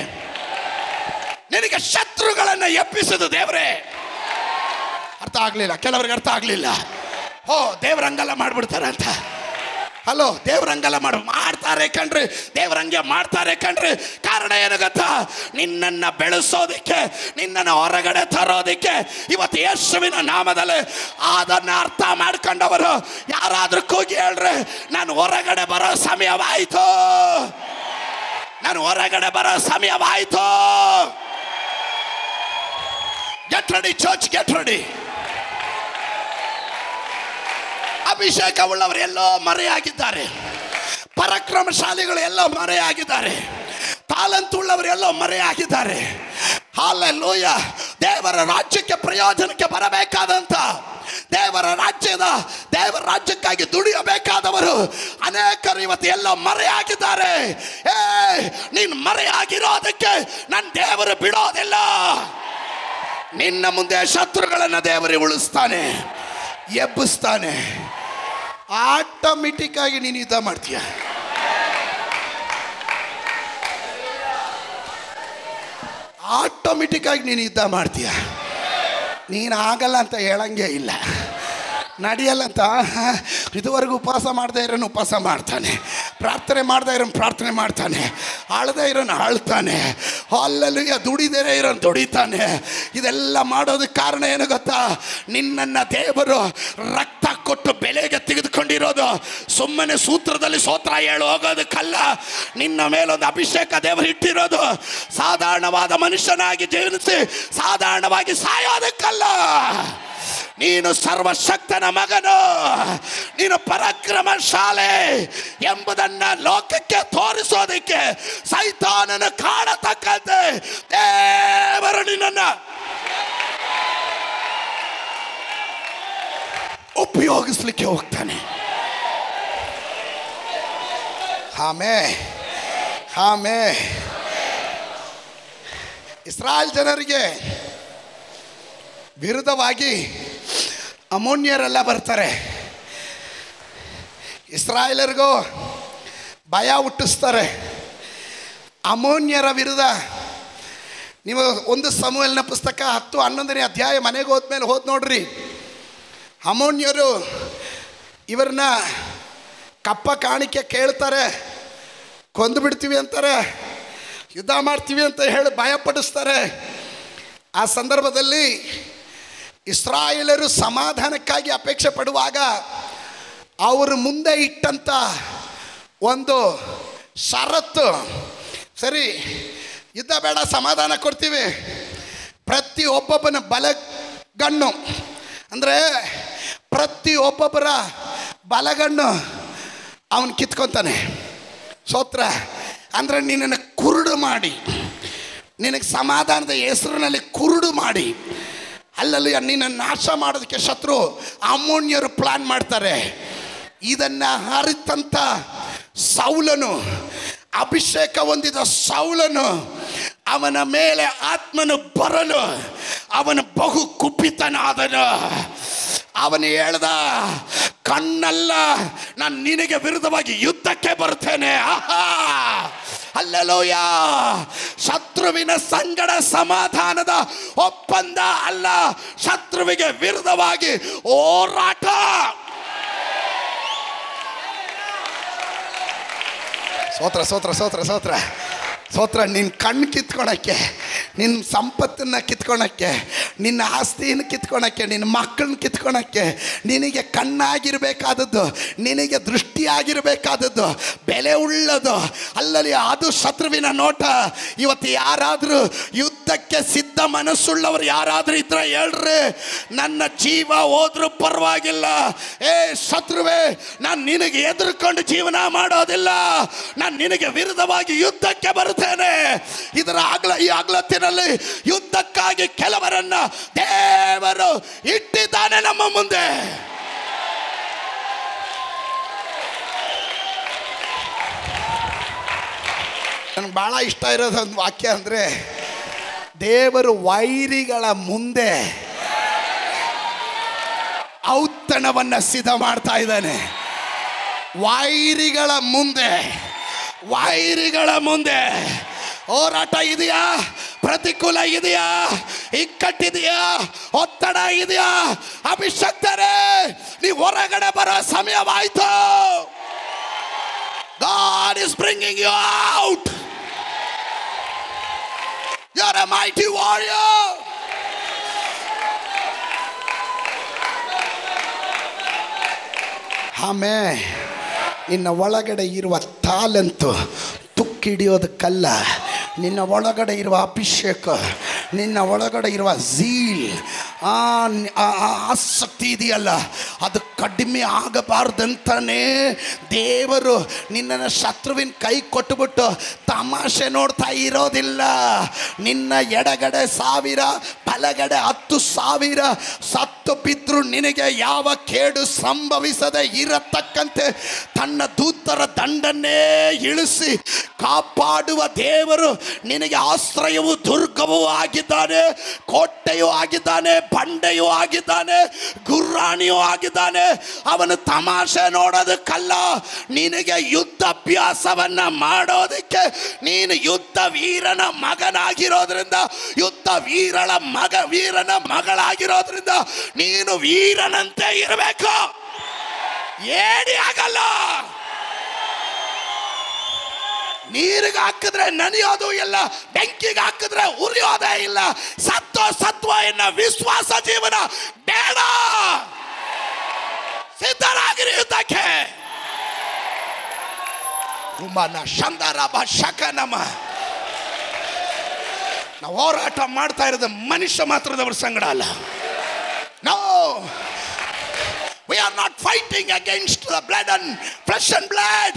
ನಿನಗೆ ಶತ್ರುಗಳನ್ನು ಎಪ್ಪಿಸಿದ್ದು ದೇವರೇ. ಅರ್ಥ ಆಗಲಿಲ್ಲ, ಕೆಲವರಿಗೆ ಅರ್ಥ ಆಗಲಿಲ್ಲ. ಓ, ದೇವರಂಗೆಲ್ಲ ಮಾಡಿಬಿಡ್ತಾರೆ ಅಂತ. ಹಲೋ, ದೇವ್ರಂಗೆಲ್ಲ ಮಾಡ್ತಾರೆ ಕಣ್ರಿ, ದೇವ್ರಂಗೆ ಮಾಡ್ತಾರೆ ಕಣ್ರಿ. ಕಾರಣ ಏನು ಗೊತ್ತಾ? ನಿನ್ನನ್ನು ಬೆಳೆಸೋದಕ್ಕೆ, ನಿನ್ನನ್ನು ಹೊರಗಡೆ ತರೋದಕ್ಕೆ. ಇವತ್ತು ಯೇಸುವಿನ ನಾಮದಲ್ಲಿ ಅದನ್ನು ಅರ್ಥ ಮಾಡ್ಕೊಂಡವರು ಯಾರಾದ್ರೂ ಕೂಗಿ ಹೇಳ್ರಿ, ನಾನು ಹೊರಗಡೆ ಬರೋ ಸಮಯವಾಯಿತು, ನಾನು ಹೊರಗಡೆ ಬರೋ ಸಮಯವಾಯಿತು. Get ready church, get ready. ಅಭಿಷೇಕ ಉಳ್ಳವರು ಎಲ್ಲೋ ಮರೆಯಾಗಿದ್ದಾರೆ, ಪರಾಕ್ರಮಶಾಲಿಗಳು ಎಲ್ಲೋ ಮರೆಯಾಗಿದ್ದಾರೆ, ತಾಲಂತುಳ್ಳವರು ಎಲ್ಲೋ ಮರೆಯಾಗಿದ್ದಾರೆ. ಹಲ್ಲೆಲೂಯಾ. ದೇವರ ರಾಜ್ಯಕ್ಕೆ ಪ್ರಯೋಜನಕ್ಕೆ ಬರಬೇಕಾದಂತ, ದೇವರ ರಾಜ್ಯಕ್ಕಾಗಿ ದುಡಿಯಬೇಕಾದವರು ಅನೇಕರು ಇವತ್ತು ಎಲ್ಲ ಮರೆಯಾಗಿದ್ದಾರೆ. ನೀನು ಮರೆಯಾಗಿರೋದಕ್ಕೆ ನನ್ನ ದೇವರು ಬಿಡೋದಿಲ್ಲ. ನಿನ್ನ ಮುಂದೆ ಶತ್ರುಗಳನ್ನು ದೇವರೇ ಉಳಿಸ್ತಾನೆ, ಎಬ್ಬಿಸ್ತಾನೆ. ಆಟೋಮೆಟಿಕ್ ಆಗಿ ನೀನು ಯುದ್ಧ ಮಾಡ್ತೀಯ. ಆಟೋಮೆಟಿಕ್ ಆಗಿ ನೀನು ಯುದ್ಧ ಮಾಡ್ತೀಯ. ನೀನು ಆಗಲ್ಲ ಅಂತ ಹೇಳಂಗೆ ಇಲ್ಲ, ನಡೆಯಲ್ಲ ಅಂತ. ಇದುವರೆಗೂ ಉಪವಾಸ ಮಾಡದೇ ಇರೋನು ಉಪವಾಸ ಮಾಡ್ತಾನೆ, ಪ್ರಾರ್ಥನೆ ಮಾಡದೇ ಇರೋನು ಪ್ರಾರ್ಥನೆ ಮಾಡ್ತಾನೆ, ಆಳದೇ ಇರೋನು ಆಳ್ತಾನೆ, ಅಲ್ಲಲ್ಲಿಯ ದುಡಿದೇ ಇರೋನು ದುಡಿತಾನೆ. ಇದೆಲ್ಲ ಮಾಡೋದಕ್ಕೆ ಕಾರಣ ಏನು ಗೊತ್ತಾ? ನಿನ್ನನ್ನು ದೇವರು ರಕ್ತ ಕೊಟ್ಟು ಬೆಲೆಗೆ ತೆಗೆದುಕೊಂಡಿರೋದು. ಸುಮ್ಮನೆ ಸೂತ್ರದಲ್ಲಿ ಸ್ತೋತ್ರ ಹೇಳು ಹೋಗೋದಕ್ಕಲ್ಲ. ನಿನ್ನ ಮೇಲೊಂದು ಅಭಿಷೇಕ ದೇವರು ಇಟ್ಟಿರೋದು. ಸಾಧಾರಣವಾದ ಮನುಷ್ಯನಾಗಿ ಜೀವಿಸಿ ಸಾಧಾರಣವಾಗಿ ಸಾಯೋದಕ್ಕಲ್ಲ. ನೀನು ಸರ್ವಶಕ್ತನ ಮಗನು, ನೀನು ಪರಾಕ್ರಮಶಾಲೆ ಎಂಬುದನ್ನ ಲೋಕಕ್ಕೆ ತೋರಿಸೋದಕ್ಕೆ ಸೈತಾನನ ಕಾಣತಕ್ಕಂತೆ ದೇವರು ನಿನ್ನನ್ನು ಉಪಯೋಗಿಸ್ಲಿಕ್ಕೆ ಹೋಗ್ತಾನೆ. ಆಮೇನ್. ಇಸ್ರಾಯೇಲ್ ಜನರಿಗೆ ವಿರುದ್ಧವಾಗಿ ಅಮೋನ್ಯರೆಲ್ಲ ಬರ್ತಾರೆ. ಇಸ್ರಾಯೇಲರಿಗೂ ಭಯ ಹುಟ್ಟಿಸ್ತಾರೆ. ಅಮೋನ್ಯರ ವಿರುದ್ಧ ನೀವು 1 ಸಮುವೇಲನ ಪುಸ್ತಕ 10-11ನೇ ಅಧ್ಯಾಯ ಮನೆಗೆ ಹೋದ್ಮೇಲೆ ನೋಡ್ರಿ. ಅಮೋನ್ಯರು ಇವ್ರನ್ನ ಕಪ್ಪ ಕಾಣಿಕೆ ಕೇಳ್ತಾರೆ, ಕೊಂದು ಬಿಡ್ತೀವಿ ಅಂತಾರೆ, ಯುದ್ಧ ಮಾಡ್ತೀವಿ ಅಂತ ಹೇಳಿ ಭಯಪಡಿಸ್ತಾರೆ. ಆ ಸಂದರ್ಭದಲ್ಲಿ ಇಸ್ರಾಯೇಲರು ಸಮಾಧಾನಕ್ಕಾಗಿ ಅಪೇಕ್ಷೆ ಪಡುವಾಗ ಅವರು ಮುಂದೆ ಇಟ್ಟಂಥ ಒಂದು ಷರತ್ತು, ಸರಿ ಯುದ್ಧ ಬೇಡ ಸಮಾಧಾನ ಕೊಡ್ತೀವಿ, ಪ್ರತಿಯೊಬ್ಬೊಬ್ಬನ ಬಲಗಣ್ಣು ಅಂದರೆ ಪ್ರತಿಯೊಬ್ಬೊಬ್ಬರ ಬಲಗಣ್ಣು ಅವನು ಕಿತ್ಕೊತಾನೆ. ಸ್ತೋತ್ರ. ಅಂದರೆ ನಿನ್ನನ್ನು ಕುರುಡು ಮಾಡಿ, ನಿನಗೆ ಸಮಾಧಾನದ ಹೆಸರಿನಲ್ಲಿ ಕುರುಡು ಮಾಡಿ ಅಲ್ಲಲ್ಲಿ ನಿನ್ನ ನಾಶ ಮಾಡೋದಕ್ಕೆ ಶತ್ರು ಅಮೋನ್ಯರು ಪ್ಲಾನ್ ಮಾಡ್ತಾರೆ. ಇದನ್ನು ಅರಿತಂಥ ಸೌಲನು, ಅಭಿಷೇಕ ಹೊಂದಿದ ಸೌಲನು, ಅವನ ಮೇಲೆ ಆತ್ಮನು ಬರಲು ಅವನು ಬಹು ಕುಪಿತನಾದನು. ಅವನು ಹೇಳ್ದ, ಕಣ್ಣಲ್ಲ, ನಾನು ನಿನಗೆ ವಿರುದ್ಧವಾಗಿ ಯುದ್ಧಕ್ಕೆ ಬರ್ತೇನೆ. ಹಲ್ಲೆಲೂಯಾ. ಶತ್ರುವಿನ ಸಂಗಡ ಸಮಾಧಾನದ ಒಪ್ಪಂದ ಅಲ್ಲ, ಶತ್ರುವಿಗೆ ವಿರುದ್ಧವಾಗಿ ಹೋರಾಟ. ಸ್ತೋತ್ರ ಸ್ತೋತ್ರ ಸ್ತೋತ್ರ ಸ್ತೋತ್ರ ಸ್ತೋತ್ರ. ನಿನ್ನ ಕಣ್ಣು ಕಿತ್ಕೊಳಕ್ಕೆ, ನಿನ್ನ ಸಂಪತ್ತನ್ನು ಕಿತ್ಕೊಳಕ್ಕೆ, ನಿನ್ನ ಆಸ್ತಿಯನ್ನು ಕಿತ್ಕೊಳಕ್ಕೆ, ನಿನ್ನ ಮಕ್ಕಳನ್ನ ಕಿತ್ಕೊಳಕ್ಕೆ, ನಿನಗೆ ಕಣ್ಣಾಗಿರಬೇಕಾದದ್ದು, ನಿನಗೆ ದೃಷ್ಟಿಯಾಗಿರಬೇಕಾದದ್ದು, ಬೆಲೆ ಉಳ್ಳದು ಅಲ್ಲಲ್ಲಿ ಅದು ಶತ್ರುವಿನ ನೋಟ. ಇವತ್ತು ಯಾರಾದರೂ ಯುದ್ಧಕ್ಕೆ ಸಿದ್ಧ ಮನಸ್ಸುಳ್ಳವರು ಯಾರಾದರೂ ಇದ್ರೆ ಹೇಳ್ರಿ, ನನ್ನ ಜೀವ ಹೋದ್ರೂ ಪರವಾಗಿಲ್ಲ, ಶತ್ರುವೇ ನಾನು ನಿನಗೆ ಎದುರುಕೊಂಡು ಜೀವನ ಮಾಡೋದಿಲ್ಲ, ನಾನು ನಿನಗೆ ವಿರುದ್ಧವಾಗಿ ಯುದ್ಧಕ್ಕೆ ಬರುತ್ತೆ. ಇದರ ಈ ಅಗಲತ್ತಿನಲ್ಲಿ ಯುದ್ಧಕ್ಕಾಗಿ ಕೆಲವರನ್ನ ದೇವರು ಇಟ್ಟಿದ್ದಾನೆ ನಮ್ಮ ಮುಂದೆ. ನನಗೆ ಬಹಳ ಇಷ್ಟ ಇರೋದು ಒಂದು ವಾಕ್ಯ ಅಂದರೆ, ದೇವರು ವೈರಿಗಳ ಮುಂದೆ ಔತಣವನ್ನು ಸಿದ್ಧ ಮಾಡ್ತಾ ಇದ್ದಾನೆ. ವೈರಿಗಳ ಮುಂದೆ ಹೋರಾಟ ಇದೆಯಾ, ಪ್ರತಿಕೂಲ ಇದೆಯಾ, ಇಕ್ಕಟ್ಟಿದೆಯಾ, ಒತ್ತಡ ಇದೆಯಾ, ಅಭಿಷಕ್ತರೇ ನೀವು ಹೊರಗಡೆ ಬರೋ ಸಮಯವಾಯ್ತು. God is bringing you out. You are a mighty warrior. ಆಮೇಲೆ ನಿನ್ನ ಒಳಗಡೆ ಇರುವ ತಾಲಂತು ತುಕ್ಕಿಡಿಯೋದಕ್ಕಲ್ಲ, ನಿನ್ನ ಒಳಗಡೆ ಇರುವ ಅಭಿಷೇಕ, ನಿನ್ನ ಒಳಗಡೆ ಇರುವ ಝೀಲ್, ಆಸಕ್ತಿ ಇದೆಯಲ್ಲ, ಅದು ಕಡಿಮೆ ಆಗಬಾರ್ದಂತಾನೆ ದೇವರು ನಿನ್ನನ್ನು ಶತ್ರುವಿನ ಕೈ ಕೊಟ್ಟುಬಿಟ್ಟು ತಮಾಷೆ ನೋಡ್ತಾ ಇರೋದಿಲ್ಲ. ನಿನ್ನ ಎಡಗಡೆ 1000, ಬಲಗಡೆ 10,000 ಸತ್ತು ಬಿದ್ದರೂ ನಿನಗೆ ಯಾವ ಕೇಡು ಸಂಭವಿಸದೆ ಇರತಕ್ಕಂತೆ ತನ್ನ ದೂತರ ದಂಡನ್ನೇ ಇಳಿಸಿ ಕಾಪಾಡುವ ದೇವರು ನಿನಗೆ ಆಶ್ರಯವೂ ದುರ್ಗವೂ ಆಗಿದ್ದಾನೆ, ಕೋಟೆಯೂ ಆಗಿದ್ದಾನೆ, ಬಂಡೆಯೂ ಆಗಿದ್ದಾನೆ, ಗುರ್ರಾಣಿಯೂ ಆಗಿದ್ದಾನೆ. ಅವನು ತಮಾಷೆ ನೋಡೋದಕ್ಕಲ್ಲ, ನಿನಗೆ ಯುದ್ಧಾಭ್ಯಾಸವನ್ನ ಮಾಡೋದಕ್ಕೆ. ನೀನು ಯುದ್ಧ ವೀರನ ಮಗನಾಗಿರೋದ್ರಿಂದ, ಯುದ್ಧ ವೀರನ ಮಗಳಾಗಿರೋದ್ರಿಂದ ನೀನು ವೀರನಂತೆ ಇರಬೇಕು. ಏಡಿ ಆಗಲ್ಲ. ನೀರಿಗೆ ಹಾಕಿದ್ರೆ ನೆನೆಯೋದು ಇಲ್ಲ, ಬೆಂಕಿಗೆ ಹಾಕಿದ್ರೆ ಉರಿಯೋದೇ ಇಲ್ಲ. ಸತ್ವ ಎನ್ನ ವಿಶ್ವಾಸ ಜೀವನ ಬೇಡ. ಕುಮಾನ ಶಂದರಬ ಶಕನಮ. ನಾವು ಹೋರಾಟ ಮಾಡ್ತಾ ಇರೋದು ಮನುಷ್ಯ ಮಾತ್ರದವ್ರ ಸಂಗಡ ಅಲ್ಲ. No, we are not fighting against the blood and flesh and blood.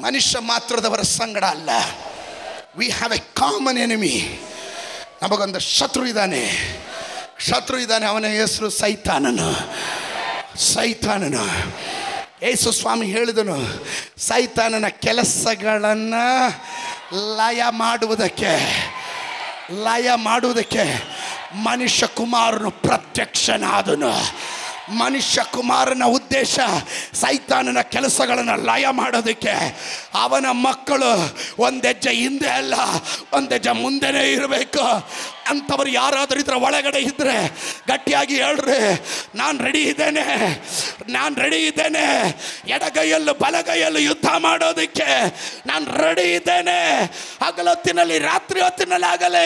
ಮನುಷ್ಯ ಮಾತ್ರದವರ ಸಂಗಡ ಅಲ್ಲ. We have a common enemy. ನಮಗೊಂದು ಶತ್ರು ಇದ್ದಾನೆ. ಅವನ ಹೆಸರು ಸೈತಾನನು. ಯೇಸು ಸ್ವಾಮಿ ಹೇಳಿದನು, ಸೈತಾನನ ಕೆಲಸಗಳನ್ನು ಲಯ ಮಾಡುವುದಕ್ಕೆ ಮನುಷ್ಯ ಕುಮಾರನು ಪ್ರತ್ಯಕ್ಷನಾದನು. ಮನುಷ್ಯ ಕುಮಾರನ ಉದ್ದೇಶ ಸೈತಾನನ ಕೆಲಸಗಳನ್ನು ಲಯ ಮಾಡೋದಕ್ಕೆ. ಅವನ ಮಕ್ಕಳು ಒಂದೆಜ್ಜೆ ಹಿಂದೆ ಅಲ್ಲ, ಒಂದೆಜ್ಜೆ ಮುಂದೆನೇ ಇರಬೇಕು. ಅಂಥವ್ರು ಯಾರಾದರೂ ಇದ್ರೆ ಒಳಗಡೆ ಇದ್ದರೆ ಗಟ್ಟಿಯಾಗಿ ಹೇಳ್ರಿ, ನಾನು ರೆಡಿ ಇದ್ದೇನೆ. ಎಡಗೈಯಲ್ಲೂ ಬಲಗೈಯಲ್ಲೂ ಯುದ್ಧ ಮಾಡೋದಕ್ಕೆ ನಾನು ರೆಡಿ ಇದ್ದೇನೆ. ಹಗಲೊತ್ತಿನಲ್ಲಿ ರಾತ್ರಿ ಹೊತ್ತಿನಲ್ಲಿ ಆಗಲೇ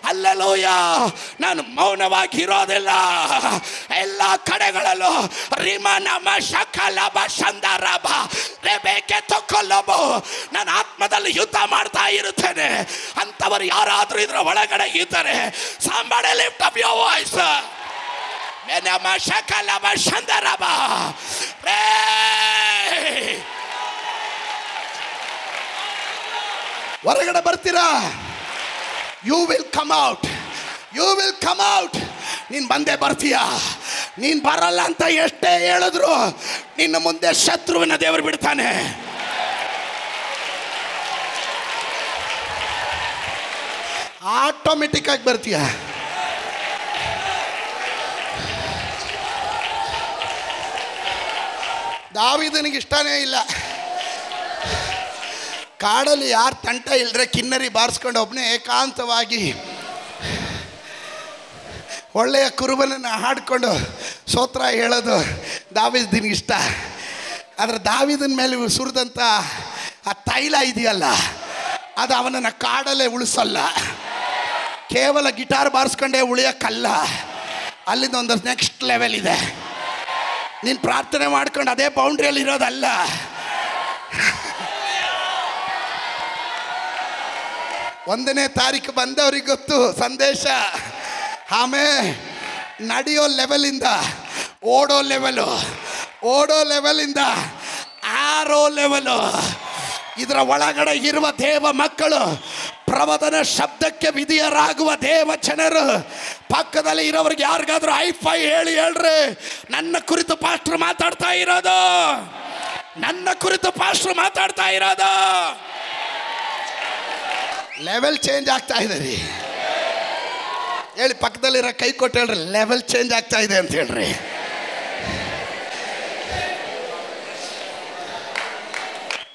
ಹಲ್ಲೆಲೂಯ, ನಾನು ಮೌನವಾಗಿ ಇರೋದಿಲ್ಲ. ಎಲ್ಲ ಕಡೆಗಳಲ್ಲೂ ರಿಮನಮ ಶಕಲಬ ಶಂದರಬ ರೆಬೆಕೆ ತೊಕೊಲಬು, ನಾನು ಆತ್ಮದಲ್ಲಿ ಯುದ್ಧ ಮಾಡ್ತಾ ಇರುತ್ತೇನೆ. ಅಂಥವರು ಯಾರಾದರೂ ಇದ್ರೆ ಒಳಗಡೆ ಇದ್ದಾರೆ. Somebody lift up your voice. Menama shakalaba shandaraba. ಹೊರಗಡೆ ಬರ್ತೀರಾ? You will come out. ನೀನು ಬಂದೇ ಬರ್ತೀಯಾ? ನೀನು ಬರಲ್ಲ ಅಂತ ಎಷ್ಟೇ ಹೇಳಿದ್ರು ನಿನ್ನ ಮುಂದೆ ಶತ್ರುವಿನ ದೇವರು ಬಿಡ್ತಾನೆ. ಆಟೋಮೆಟಿಕ್ ಆಗಿ ಬರ್ತೀಯ. ದಾವೀದನಿಗೆ ಇಷ್ಟನೇ ಇಲ್ಲ. ಕಾಡಲ್ಲಿ ಯಾರು ತಂಟ ಇಲ್ಲರೆ ಕಿನ್ನರಿ ಬಾರಿಸ್ಕೊಂಡು ಒಬ್ಬನೇ ಏಕಾಂತವಾಗಿ ಒಳ್ಳೆಯ ಕುರುಬನನ್ನು ಹಾಡಿಕೊಂಡು ಸ್ತೋತ್ರ ಹೇಳೋದು ದಾವೀದನಿಗೆ ಇಷ್ಟ. ಆದರೆ ದಾವೀದನ ಮೇಲೆ ಸುರಿದಂಥ ಆ ತೈಲ ಇದೆಯಲ್ಲ, ಅದು ಅವನನ್ನು ಕಾಡಲ್ಲೇ ಉಳಿಸಲ್ಲ. ಕೇವಲ ಗಿಟಾರ್ ಬಾರಿಸ್ಕೊಂಡೇ ಉಳಿಯೋಕ್ಕಲ್ಲ, ಅಲ್ಲಿಂದ ಒಂದು ನೆಕ್ಸ್ಟ್ ಲೆವೆಲ್ ಇದೆ. ನೀನು ಪ್ರಾರ್ಥನೆ ಮಾಡ್ಕೊಂಡು ಅದೇ ಬೌಂಡ್ರಿಯಲ್ಲಿ ಇರೋದಲ್ಲ. ಒಂದನೇ ತಾರೀಕು ಬಂದವ್ರಿಗೆ ಗೊತ್ತು ಸಂದೇಶ. ಆಮೇಲೆ ನಡೆಯೋ ಲೆವೆಲಿಂದ ಓಡೋ ಲೆವೆಲಿಂದ ಆರೋ ಲೆವೆಲು. ಇದರ ಒಳಗಡೆ ಇರುವ ದೇವ ಮಕ್ಕಳು, ಪ್ರವಚನ ಶಬ್ದಕ್ಕೆ ವಿಧಿಯರಾಗುವ ದೇವ ಜನರು, ಪಕ್ಕದಲ್ಲಿ ಇರೋರಿಗೆ ಯಾರಿಗಾದ್ರೂ ಐಫೈ ಹೇಳ್ರಿ, ನನ್ನ ಕುರಿತು ಪಾಸ್ಟರ್ ಮಾತಾಡ್ತಾ ಇರೋದು. ಲೆವೆಲ್ ಚೇಂಜ್ ಆಗ್ತಾ ಇದೆ ರೀ ಹೇಳಿ. ಪಕ್ಕದಲ್ಲಿರೋ ಕೈ ಕೊಟ್ಟು ಹೇಳ್ರಿ, ಲೆವೆಲ್ ಚೇಂಜ್ ಆಗ್ತಾ ಇದೆ ಅಂತ ಹೇಳ್ರಿ.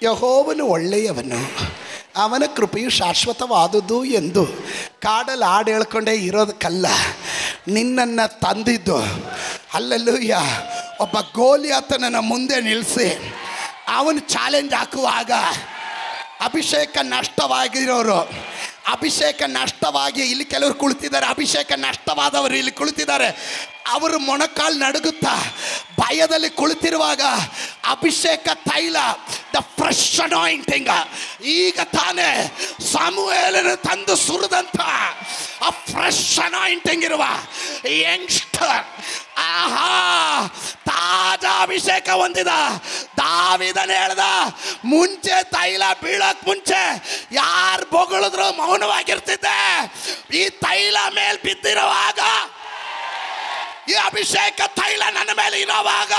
ಯೆಹೋವನು ಒಳ್ಳೆಯವನು, ಅವನ ಕೃಪೆಯು ಶಾಶ್ವತವಾದುದು ಎಂದು ಕಾಡಲ್ಲಿ ಹಾಡು ಹೇಳ್ಕೊಂಡೇ ಇರೋದಕ್ಕಲ್ಲ ನಿನ್ನನ್ನು ತಂದಿದ್ದು. ಹಲ್ಲೆಲೂಯ. ಒಬ್ಬ ಗೋಲಿಯಾತನನ್ನು ಮುಂದೆ ನಿಲ್ಲಿಸಿ ಅವನು ಚಾಲೆಂಜ್ ಹಾಕುವಾಗ ಅಭಿಷೇಕ ನಷ್ಟವಾಗಿ ಇಲ್ಲಿ ಕೆಲವರು ಕುಳಿತಿದ್ದಾರೆ. ಅಭಿಷೇಕ ನಷ್ಟವಾದವರು ಇಲ್ಲಿ ಕುಳಿತಿದ್ದಾರೆ. ಅವರು ಮೊಣಕಾಲು ನಡುಗುತ್ತಾ ಭಯದಲ್ಲಿ ಕುಳಿತಿರುವಾಗ ಅಭಿಷೇಕ ತೈಲ, ದ ಫ್ರೆಶ್ ಅನಾಯಿಂಟಿಂಗ್, ಈಗ ತಾನೇ ಸಮುವೇಲನು ತಂದು ಸುರಿದಂಥ ಆ ಫ್ರೆಶ್ ಅನಾಯಿಂಟಿಂಗ್ ಇರುವ ಯಂಗ್ಸ್ಟರ್, ಆಹಾ, ತಾಜಾ ಅಭಿಷೇಕ ಹೊಂದಿದ ದಾವೀದನು ಹೇಳ್ದ, ಮುಂಚೆ ತೈಲ ಬೀಳಕ್ ಮುಂಚೆ ಯಾರು ಬೊಗಳಿದ್ರು ಮೌನವಾಗಿರ್ತಿದ್ದೆ. ಈ ತೈಲ ಮೇಲೆ ಬಿದ್ದಿರುವಾಗ, ಈ ಅಭಿಷೇಕ ತೈಲ ನನ್ನ ಮೇಲೆ ಇರುವಾಗ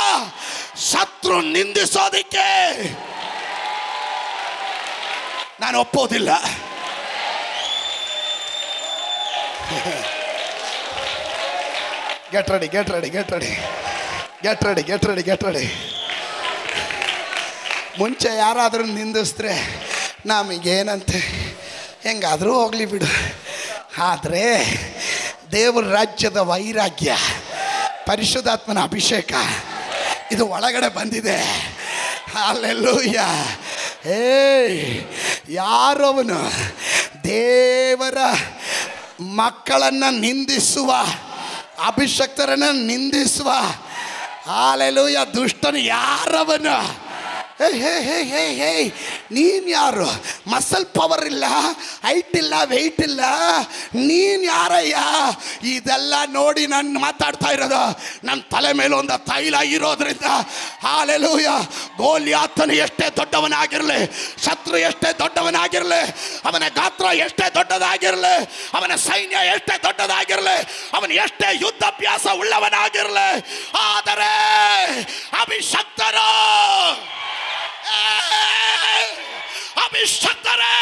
ಶತ್ರು ನಿಂದಿಸೋದಿಕ್ಕೆ ನಾನು ಒಪ್ಪೋದಿಲ್ಲ. Get ready. ಮುಂಚೆ ಯಾರಾದರೂ ನಿಂದಿಸಿದ್ರೆ ನಮಗೇನಂತೆ, ಹೆಂಗಾದರೂ ಹೋಗಲಿ ಬಿಡು. ಆದರೆ ದೇವರ ರಾಜ್ಯದ ವೈರಾಗ್ಯ, ಪರಿಶುದ್ಧಾತ್ಮನ ಅಭಿಷೇಕ ಇದು ಒಳಗಡೆ ಬಂದಿದೆ. ಹಲ್ಲೆಲೂಯ. ಯಾರವನು ದೇವರ ಮಕ್ಕಳನ್ನು ನಿಂದಿಸುವ, ಅಭಿಷಕ್ತರನ್ನು ನಿಂದಿಸುವ, ಹಲ್ಲೆಲೂಯ, ದುಷ್ಟನು ಯಾರವನು ನೀನ್ ಯಾರು? ಮಸಲ್ ಪವರ್ ಇಲ್ಲ, ಹೈಟ್ ಇಲ್ಲ, ವೆಯ್ಟ್ ಇಲ್ಲ, ನೀನ್ ಯಾರಯ್ಯ? ಇದೆಲ್ಲ ನೋಡಿ ನಾನು ಮಾತಾಡ್ತಾ ಇರೋದು. ನನ್ನ ತಲೆ ಮೇಲೆ ಒಂದು ತೈಲ ಇರೋದ್ರಿಂದ ಹಾಲೆಲೂಯ. ಗೋಲಿಯಾತನು ಎಷ್ಟೇ ದೊಡ್ಡವನಾಗಿರಲಿ, ಶತ್ರು ಎಷ್ಟೇ ದೊಡ್ಡವನಾಗಿರಲಿ, ಅವನ ಗಾತ್ರ ಎಷ್ಟೇ ದೊಡ್ಡದಾಗಿರಲಿ, ಅವನ ಸೈನ್ಯ ಎಷ್ಟೇ ದೊಡ್ಡದಾಗಿರಲಿ, ಅವನು ಎಷ್ಟೇ ಯುದ್ಧಾಭ್ಯಾಸ ಉಳ್ಳವನಾಗಿರಲಿ, ಆದರೆ ಅಭಿಷಕ್ತರು ಅಭಿಷಕ್ತರೇ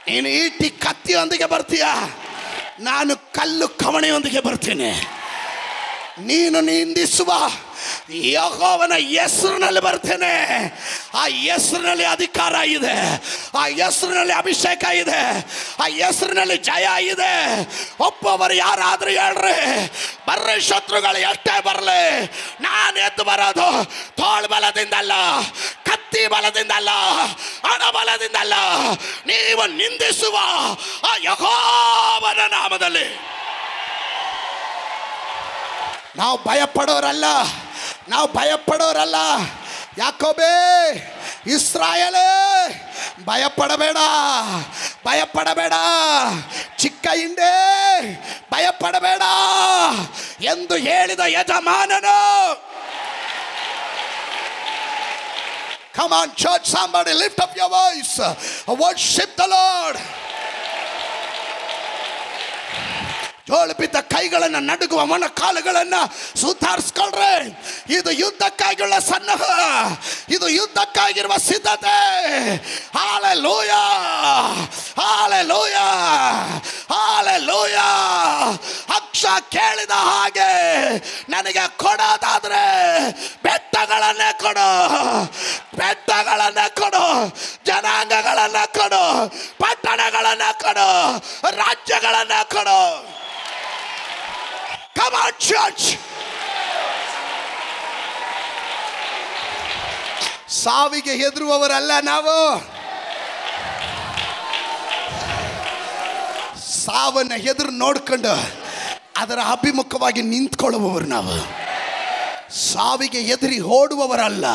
ನೀನು ಈಟಿ ಕತ್ತಿಯೊಂದಿಗೆ ಬರ್ತೀಯ, ನಾನು ಕಲ್ಲು ಕವಣೆಯೊಂದಿಗೆ ಬರ್ತೀನಿ. ನೀನು ನಿಂದಿಸುವ ಯೆಹೋವನ ಹೆಸರಿನಲ್ಲಿ ಬರ್ತೇನೆ. ಆ ಹೆಸರಿನಲ್ಲಿ ಅಧಿಕಾರ ಇದೆ, ಆ ಹೆಸರಿನಲ್ಲಿ ಅಭಿಷೇಕ ಇದೆ, ಆ ಹೆಸರಿನಲ್ಲಿ ಜಯ ಇದೆ. ಒಬ್ಬೊಬ್ಬರು ಯಾರಾದ್ರೂ ಹೇಳ್ರಿ, ಬರ್ರಿ ಶತ್ರುಗಳು ಎಷ್ಟೇ ಬರಲಿ, ನಾನು ಎದ್ದು ಬರೋದು ತೋಳು ಬಲದಿಂದಲ್ಲ, ಕತ್ತಿ ಬಲದಿಂದಲ್ಲ, ಹಣ ಬಲದಿಂದಲ್ಲ, ನೀವು ನಿಂದಿಸುವ ಆ ಯೆಹೋವನ ನಾಮದಲ್ಲಿ. ನಾವು ಭಯಪಡೋರಲ್ಲ, ನಾವು ಭಯಪಡೋರಲ್ಲ. ಯಾಕೋಬೇ, ಇಸ್ರಾಯೇಲೇ, ಭಯಪಡಬೇಡ, ಭಯಪಡಬೇಡ. ಚಿಕ್ಕ ಹಿಂಡೆ, ಭಯಪಡಬೇಡ ಎಂದು ಹೇಳಿದ ಯಜಮಾನನು. Come on church, somebody lift up your voice, worship the Lord. ಜೋಳು ಬಿದ್ದ ಕೈಗಳನ್ನು, ನಡುಗುವ ಮೊಣಕಾಲುಗಳನ್ನು ಸುಧಾರಿಸ್ಕೊಳ್ರೆ. ಇದು ಯುದ್ಧಕ್ಕಾಗಿರುವ ಸನ್ನಹ, ಇದು ಯುದ್ಧಕ್ಕಾಗಿರುವ ಸಿದ್ಧತೆ. Hallelujah, hallelujah, hallelujah. ಅಕ್ಷ ಕೇಳಿದ ಹಾಗೆ ನನಗೆ ಕೊಡೋದಾದ್ರೆ ಬೆಟ್ಟಗಳನ್ನೇ ಕೊಡು, ಬೆಟ್ಟಗಳನ್ನೇ ಕೊಡು, ಜನಾಂಗಗಳನ್ನ ಕೊಡು, ಪಟ್ಟಣಗಳನ್ನ ಕೊಡು, ರಾಜ್ಯಗಳನ್ನ ಕೊಡು. Come on church. ಸಾವಿಗೆ ಹೆದರುವವರಲ್ಲ ನಾವು, ಸಾವನ್ನ ಎದುರು ನೋಡ್ಕೊಂಡು ಅದರ ಅಭಿಮುಖವಾಗಿ ನಿಂತ್ಕೊಳ್ಳುವವರು ನಾವು. ಸಾವಿಗೆ ಎದುರಿ ಓಡುವವರಲ್ಲ.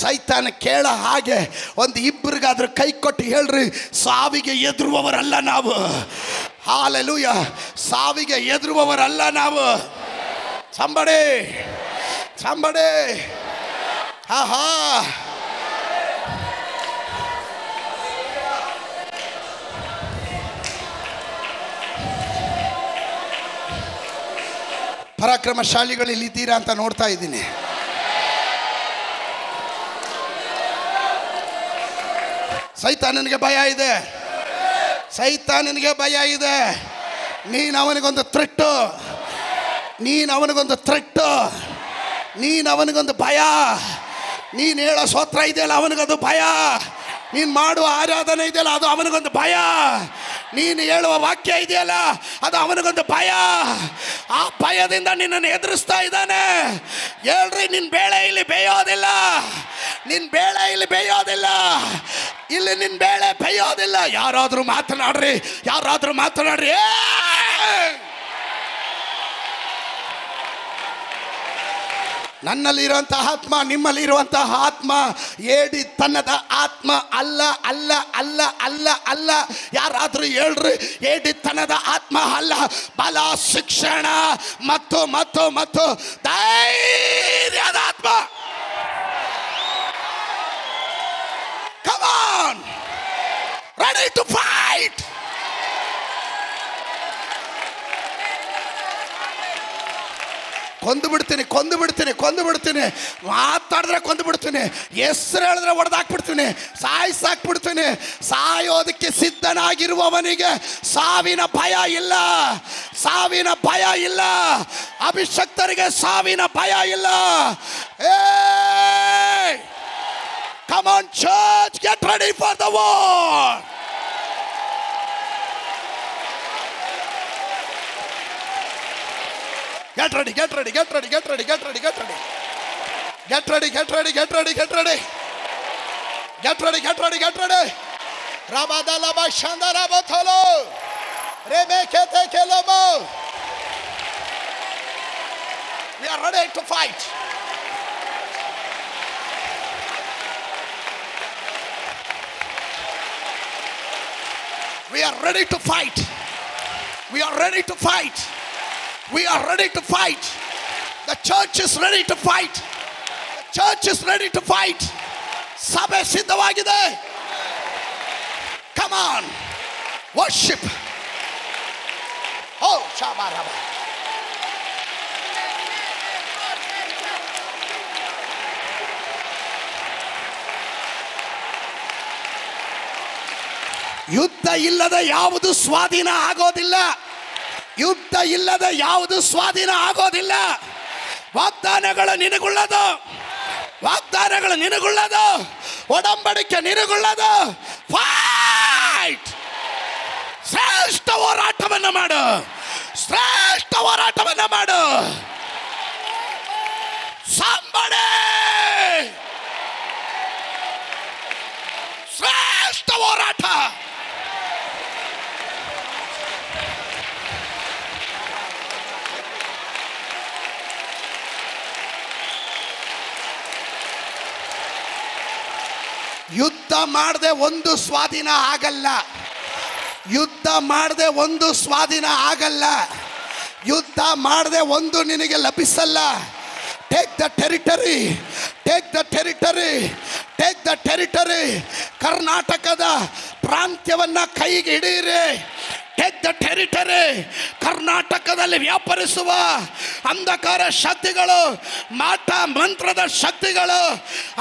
ಸೈತಾನ ಕೇಳ ಹಾಗೆ ಒಂದು ಇಬ್ಬರಿಗಾದ್ರೂ ಕೈ ಕೊಟ್ಟು ಹೇಳ್ರಿ, ಸಾವಿಗೆ ಎದುರುವವರಲ್ಲ ನಾವು. ಹಾಲೆಲೂಯ, ಸಾವಿಗೆ ಎದುರುವವರಲ್ಲ ನಾವು. ಸಂಬಡೆ ಸಂಬಡೆ, ಆಹಾ. ಪರಾಕ್ರಮಶಾಲಿಗಳು ಇಲ್ಲಿದ್ದೀರಾ ಅಂತ ನೋಡ್ತಾ ಇದ್ದೀನಿ. ಸೈತಾನನಿಗೆ ಭಯ ಇದೆ, ಸೈತಾನನಿಗೆ ಭಯ ಇದೆ. ನೀನು ಅವನಿಗೊಂದು ಥ್ರೆಟ್ಟು, ನೀನು ಅವನಿಗೊಂದು ಥ್ರೆಟ್ಟು, ನೀನು ಅವನಿಗೊಂದು ಭಯ. ನೀನು ಹೇಳೋ ಸ್ತೋತ್ರ ಇದೆಯಲ್ಲ, ಅವನಿಗೊಂದು ಭಯ. ನೀನು ಮಾಡುವ ಆರಾಧನೆ ಇದೆಯಲ್ಲ, ಅದು ಅವನಿಗೊಂದು ಭಯ. ನೀನು ಹೇಳುವ ವಾಕ್ಯ ಇದೆಯಲ್ಲ, ಅದು ಅವನಿಗೊಂದು ಭಯ. ಆ ಭಯದಿಂದ ನಿನ್ನನ್ನು ಎದುರಿಸ್ತಾ ಇದ್ದಾನೆ. ಹೇಳ್ರಿ, ನಿನ್ನ ಬೇಳೆ ಇಲ್ಲಿ ಬೇಯೋದಿಲ್ಲ, ನಿನ್ನ ಬೇಳೆ ಇಲ್ಲಿ ಬೇಯೋದಿಲ್ಲ, ಇಲ್ಲಿ ನಿನ್ನ ಬೇಳೆ ಬೇಯೋದಿಲ್ಲ. ಯಾರಾದರೂ ಮಾತನಾಡ್ರಿ, ಯಾರಾದರೂ ಮಾತನಾಡ್ರಿ. ನನ್ನಲ್ಲಿರುವಂತಹ ಆತ್ಮ, ನಿಮ್ಮಲ್ಲಿರುವಂತಹ ಆತ್ಮ ಏಡಿ ತನ್ನದ ಆತ್ಮ ಅಲ್ಲ, ಅಲ್ಲ, ಅಲ್ಲ, ಅಲ್ಲ, ಅಲ್ಲ. ಯಾರಾದರೂ ಹೇಳ್ರಿ, ಏಡಿತನದ ಆತ್ಮ ಅಲ್ಲ, ಬಲ, ಶಿಕ್ಷಣ ಮತ್ತು ಮತ್ತು ಮತ್ತು ಧೈರ್ಯದ ಆತ್ಮ. Come on, ready to fight. ಕೊಂದು ಬಿಡ್ತೀನಿ, ಕೊಂದು ಬಿಡ್ತೀನಿ, ಕೊಂದು ಬಿಡ್ತೀನಿ. ಮಾತಾಡಿದ್ರೆ ಕೊಂದು ಬಿಡ್ತೀನಿ, ಹೆಸರು ಹೇಳಿದ್ರೆ ಹೊಡೆದಾಕ್ಬಿಡ್ತೀನಿ, ಸಾಯಿಸಾಕ್ಬಿಡ್ತೀನಿ. ಸಾಯೋದಕ್ಕೆ ಸಿದ್ಧನಾಗಿರುವವನಿಗೆ ಸಾವಿನ ಭಯ ಇಲ್ಲ, ಸಾವಿನ ಭಯ ಇಲ್ಲ. ಅಭಿಷಕ್ತರಿಗೆ ಸಾವಿನ ಭಯ ಇಲ್ಲ. Come on church, get ready for the war. Get ready, get ready, get ready, get ready, get ready, get ready. Get ready, get ready, get ready, get ready. Get ready, get ready, get ready. Rabadalaba Shandarabatolo. Rebekete Kelobo. We are ready to fight. We are ready to fight. We are ready to fight. We are ready to fight. The church is ready to fight. The church is ready to fight. ಸಭೆ ಸಿದ್ಧವಾಗಿದೆ. Come on. Worship. Oh, Shabaraba. ಯುದ್ಧ ಇಲ್ಲದ ಯಾವುದು ಸ್ವಾಧೀನ ಆಗೋದಿಲ್ಲ. ಯುದ್ಧ ಇಲ್ಲದ ಯಾವುದು ಸ್ವಾಧೀನ ಆಗೋದಿಲ್ಲ. ವಾಗ್ದಾನಗಳು ನಿನಗುಳ್ಳದು. ವಾಗ್ದಾನಗಳು ನಿನಗುಳ್ಳದು. ಒಡಂಬಡಿಕೆ ನಿನಗುಳ್ಳದು. ಫೈಟ್. ಶ್ರೇಷ್ಠ ಹೋರಾಟವನ್ನು ಮಾಡು. ಶ್ರೇಷ್ಠ ಹೋರಾಟವನ್ನು ಮಾಡು. ಸಂಬಡೆ ಶ್ರೇಷ್ಠ ಹೋರಾಟ. ಯುದ್ಧ ಮಾಡದೆ ಒಂದು ಸ್ವಾಧೀನ ಆಗಲ್ಲ. ಯುದ್ಧ ಮಾಡದೆ ಒಂದು ಸ್ವಾಧೀನ ಆಗಲ್ಲ. ಯುದ್ಧ ಮಾಡದೆ ಒಂದು ನಿನಗೆ ಲಭಿಸಲ್ಲ. Take the territory. Take the territory. Take the territory. ಕರ್ನಾಟಕದ ಪ್ರಾಂತ್ಯವನ್ನ ಕೈಗೆ ಹಿಡಿಯಿರಿ. Take the territory. ಕರ್ನಾಟಕದಲ್ಲಿ ವ್ಯಾಪರಿಸುವ ಅಂಧಕಾರ ಶಕ್ತಿಗಳು, ಮಾಟ ಮಂತ್ರದ ಶಕ್ತಿಗಳು,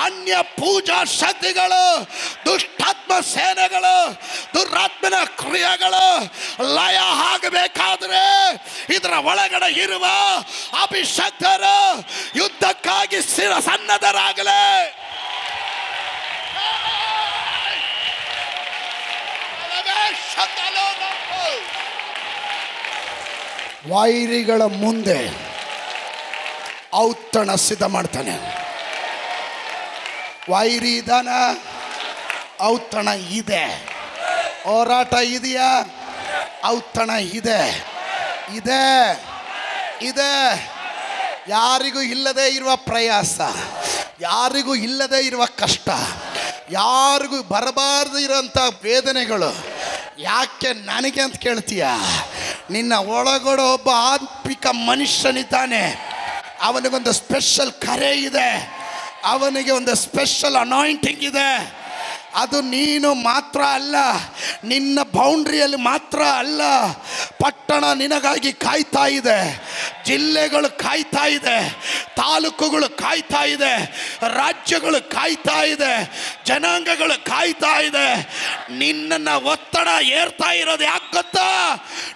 ಅನ್ಯ ಪೂಜಾ ಶಕ್ತಿಗಳು, ದುಷ್ಟಾತ್ಮ ಸೇನೆಗಳು, ದುರಾತ್ಮನ ಕ್ರಿಯೆಗಳು ಲಯ ಆಗಬೇಕಾದ್ರೆ ಇದರ ಒಳಗಡೆ ಇರುವ ಅಭಿಷಕ್ತರು ಯುದ್ಧಕ್ಕಾಗಿ ಸನ್ನದ್ಧರಾಗಲೇ. ವೈರಿಗಳ ಮುಂದೆ ಔತಣ ಸಿದ್ಧ ಮಾಡ್ತಾನೆ. ವೈರಿ ಇದಾನ, ಔತಣ ಇದೆ. ಹೋರಾಟ ಇದೆಯಾ? ಔತಣ ಇದೆ. ಇದೆ ಇದೆ. ಯಾರಿಗೂ ಇಲ್ಲದೆ ಇರುವ ಪ್ರಯಾಸ, ಯಾರಿಗೂ ಇಲ್ಲದೆ ಇರುವ ಕಷ್ಟ, ಯಾರಿಗೂ ಬರಬಾರ್ದು ಇರೋಂಥ ವೇದನೆಗಳು ಯಾಕೆ ನನಗೆ ಅಂತ ಕೇಳ್ತೀಯ? ನಿನ್ನ ಒಳಗಡೆ ಒಬ್ಬ ಆತ್ಮಿಕ ಮನುಷ್ಯನಿದ್ದಾನೆ. ಅವನಿಗೊಂದು ಸ್ಪೆಷಲ್ ಕರೆ ಇದೆ. ಅವನಿಗೆ ಒಂದು ಸ್ಪೆಷಲ್ ಅನಾಯಿಂಟಿಂಗ್ ಇದೆ. ಅದು ನೀನು ಮಾತ್ರ ಅಲ್ಲ, ನಿನ್ನ ಬೌಂಡ್ರಿಯಲ್ಲಿ ಮಾತ್ರ ಅಲ್ಲ. ಪಟ್ಟಣ ನಿನಗಾಗಿ ಕಾಯ್ತಾ ಇದೆ. ಜಿಲ್ಲೆಗಳು ಕಾಯ್ತಾ ಇದೆ. ತಾಲೂಕುಗಳು ಕಾಯ್ತಾ ಇದೆ. ರಾಜ್ಯಗಳು ಕಾಯ್ತಾ ಇದೆ. ಜನಾಂಗಗಳು ಕಾಯ್ತಾ ಇದೆ. ನಿನ್ನನ್ನು ಒತ್ತಡ ಏರ್ತಾ ಇರೋದು ಯಾಕೆ ಗೊತ್ತಾ?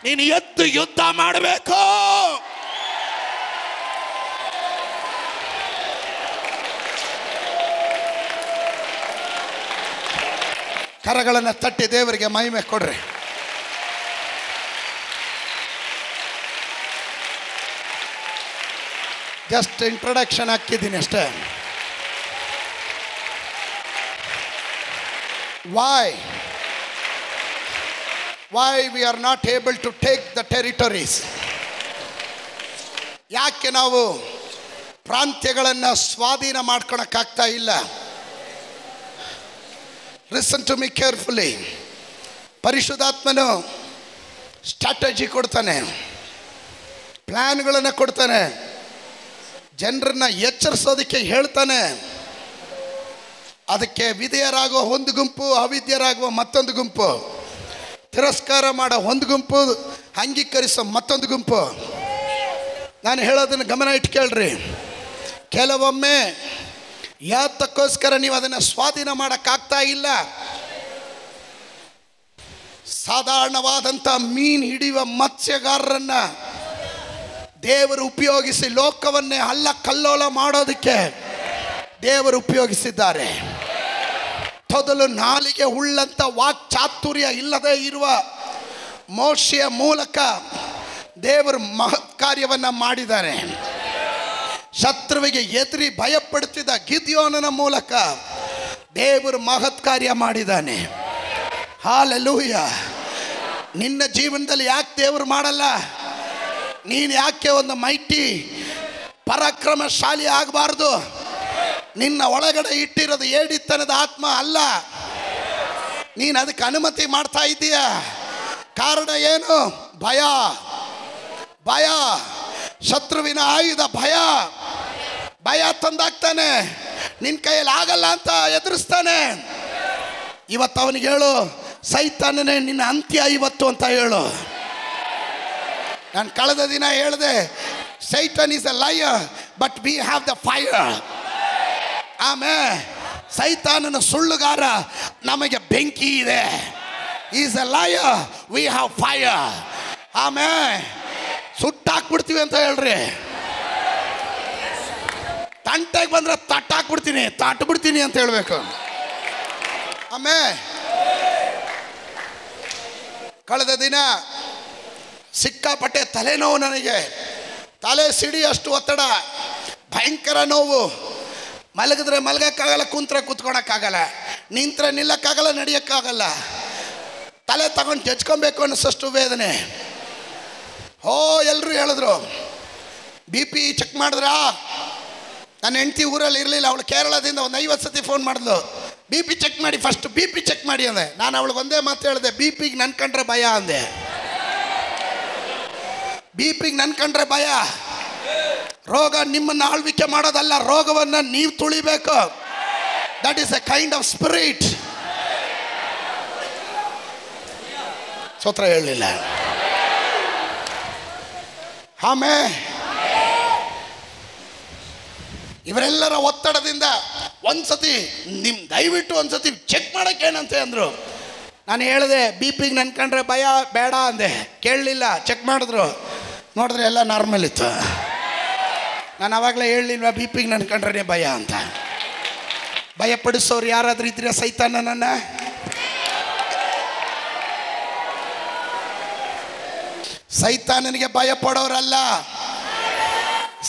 ನೀನು ಎದ್ದು ಯುದ್ಧ ಮಾಡಬೇಕು. ಕರಗಳನ್ನು ತಟ್ಟಿ ದೇವರಿಗೆ ಮಹಿಮೆ ಕೊಡ್ರಿ. ಜಸ್ಟ್ ಇಂಟ್ರೊಡಕ್ಷನ್ ಹಾಕಿದ್ದೀನಿ ಅಷ್ಟೇ. why we are not able to take the territories? ಯಾಕೆ ನಾವು ಪ್ರಾಂತ್ಯಗಳನ್ನು ಸ್ವಾಧೀನ ಮಾಡ್ಕೊಳಕ್ಕಾಗ್ತಾ ಇಲ್ಲ? Listen to me carefully. ಪರಿಶುದ್ಧಾತ್ಮನು ಸ್ಟ್ರಾಟಜಿ ಕೊಡ್ತಾನೆ, ಪ್ಲ್ಯಾನ್ಗಳನ್ನು ಕೊಡ್ತಾನೆ, ಜನರನ್ನ ಎಚ್ಚರಿಸೋದಕ್ಕೆ ಹೇಳ್ತಾನೆ. ಅದಕ್ಕೆ ವಿಧೇಯರಾಗುವ ಒಂದು ಗುಂಪು, ಅವಿಧೇಯರಾಗುವ ಮತ್ತೊಂದು ಗುಂಪು, ತಿರಸ್ಕಾರ ಮಾಡೋ ಒಂದು ಗುಂಪು, ಅಂಗೀಕರಿಸೋ ಮತ್ತೊಂದು ಗುಂಪು. ನಾನು ಹೇಳೋದನ್ನು ಗಮನ ಇಟ್ಟು ಕೇಳ್ರಿ. ಕೆಲವೊಮ್ಮೆ ಯಾತಕ್ಕೋಸ್ಕರ ನೀವು ಅದನ್ನು ಸ್ವಾಧೀನ ಮಾಡೋಕ್ಕಾಗ್ತಾ ಇಲ್ಲ? ಸಾಧಾರಣವಾದಂಥ ಮೀನು ಹಿಡಿಯುವ ಮತ್ಸ್ಯಗಾರರನ್ನ ದೇವರು ಉಪಯೋಗಿಸಿ ಲೋಕವನ್ನೇ ಹಲ್ಲ ಕಲ್ಲೋಲ ಮಾಡೋದಕ್ಕೆ ದೇವರು ಉಪಯೋಗಿಸಿದ್ದಾರೆ. ತೊದಲು ನಾಲಿಗೆ ಉಳ್ಳಂಥ ವಾಕ್ಚಾತುರ್ಯ ಇಲ್ಲದೆ ಇರುವ ಮೋಶೆಯ ಮೂಲಕ ದೇವರು ಮಹತ್ ಕಾರ್ಯವನ್ನು ಮಾಡಿದ್ದಾರೆ. ಶತ್ರುವಿಗೆ ಎದುರಿ ಭಯಪಡುತ್ತಿದ್ದ ಗಿದ್ಯೋನನ ಮೂಲಕ ದೇವರು ಮಹತ್ ಕಾರ್ಯ ಮಾಡಿದ್ದಾನೆ. ಹಾಲೆಲೂಯ. ನಿನ್ನ ಜೀವನದಲ್ಲಿ ಯಾಕೆ ದೇವರು ಮಾಡಲ್ಲ? ನೀನು ಯಾಕೆ ಒಂದು ಮೈಟಿ ಪರಾಕ್ರಮಶಾಲಿ ಆಗಬಾರ್ದು. ನಿನ್ನ ಒಳಗಡೆ ಇಟ್ಟಿರೋದು ಏಡಿತನದ ಆತ್ಮ ಅಲ್ಲ. ನೀನು ಅದಕ್ಕೆ ಅನುಮತಿ ಮಾಡ್ತಾ ಇದ್ದೀಯ. ಕಾರಣ ಏನು? ಭಯ. ಭಯ ಶತ್ರುವಿನ ಆಯುಧ. ಭಯ. ಭಯ ತಂದಾಗ್ತಾನೆ. ನಿನ್ನ ಕೈಯಲ್ಲಿ ಆಗಲ್ಲ ಅಂತ ಎದುರಿಸ್ತಾನೆ. ಇವತ್ತು ಅವನಿಗೆ ಹೇಳು, ಸೈತಾನನೇ ನಿನ್ನ ಅಂತ್ಯ ಇವತ್ತು ಅಂತ ಹೇಳು. ನಾನು ಕಳೆದ ದಿನ ಹೇಳಿದೆ, ಸೈತಾನ್ is a liar but we have the fire. ಆಮೇಲೆ ಸೈತಾನನ ಸುಳ್ಳುಗಾರ, ನಮಗೆ ಬೆಂಕಿ ಇದೆ. Is a liar, we have fire. ಆಮೇಲೆ ಸುಟ್ಟಾಕ್ಬಿಡ್ತೀವಿ ಅಂತ ಹೇಳ್ರಿ. ತಂಟೆಗೆ ಬಂದ್ರೆ ತಟ್ಟಾಕ್ಬಿಡ್ತೀನಿ, ತಟ್ಬಿಡ್ತೀನಿ ಅಂತ ಹೇಳ್ಬೇಕು. ಆಮೇಲೆ ಕಳೆದ ದಿನ ಸಿಕ್ಕಾಪಟ್ಟೆ ತಲೆನೋವು. ನನಗೆ ತಲೆ ಸಿಡಿ ಅಷ್ಟು ಒತ್ತಡ, ಭಯಂಕರ ನೋವು. ಮಲಗಿದ್ರೆ ಮಲಗಕ್ಕಾಗಲ್ಲ, ಕುಂತ್ರೆ ಕೂತ್ಕೊಳಕ್ಕಾಗಲ್ಲ, ನಿಂತ್ರೆ ನಿಲ್ಲಕ್ಕಾಗಲ್ಲ, ನಡೆಯೋಕ್ಕಾಗಲ್ಲ. ತಲೆ ತಗೊಂಡು ಜಜ್ಕೊಬೇಕು ಅನ್ನಿಸಷ್ಟು ವೇದನೆ. ಎಲ್ಲರೂ ಹೇಳಿದ್ರು ಬಿ ಪಿ ಚೆಕ್ ಮಾಡಿದ್ರಾ? ನನ್ನ ಹೆಂಡತಿ ಊರಲ್ಲಿ ಇರಲಿಲ್ಲ, ಅವಳು ಕೇರಳದಿಂದ ಒಂದು 50 ಸತಿ ಫೋನ್ ಮಾಡಿದ್ಲು, ಬಿ ಪಿ ಚೆಕ್ ಮಾಡಿ, ಫಸ್ಟ್ ಬಿ ಪಿ ಚೆಕ್ ಮಾಡಿ ಅಂದೆ. ನಾನು ಅವಳಿಗೆ ಒಂದೇ ಮಾತು ಹೇಳಿದೆ, ಬಿ ಪಿಗೆ ನನ್ನ ಕಂಡ್ರೆ ಭಯ ಅಂದೆ. ಬಿ ಪಿಗೆ ನನ್ನ ಕಂಡ್ರೆ ಭಯ. ರೋಗ ನಿಮ್ಮನ್ನು ಆಳ್ವಿಕೆ ಮಾಡೋದಲ್ಲ, ರೋಗವನ್ನು ನೀವು ತುಳಿಬೇಕು. That is a kind of spirit. ಸ್ತೋತ್ರ ಹೇಳಲಿಲ್ಲ. ಆಮೇಲೆ ಇವರೆಲ್ಲರ ಒತ್ತಡದಿಂದ ಒಂದ್ಸತಿ ದಯವಿಟ್ಟು ಒಂದ್ಸತಿ ಚೆಕ್ ಮಾಡೋಕ್ಕೇನಂತೆ ಅಂದರು. ನಾನು ಹೇಳಿದೆ, ಬಿ ಪಿಗೆ ನನ್ನ ಕಂಡ್ರೆ ಭಯ ಬೇಡ ಅಂದೆ. ಕೇಳಲಿಲ್ಲ, ಚೆಕ್ ಮಾಡಿದ್ರು, ನೋಡಿದ್ರೆ ಎಲ್ಲ ನಾರ್ಮಲ್ ಇತ್ತು. ನಾನು ಆವಾಗಲೇ ಹೇಳಲಿಲ್ವಾ ಬಿ ಪಿಗೆ ನನ್ನ ಕಂಡ್ರೆ ಭಯ ಅಂತ? ಭಯಪಡಿಸೋರು ಯಾರಾದ್ರೂ ಇದ್ರೆ ಸೈತಾನನನ್ನ. ಸೈತಾನನಿಗೆ ಭಯ ಪಡೋರಲ್ಲ,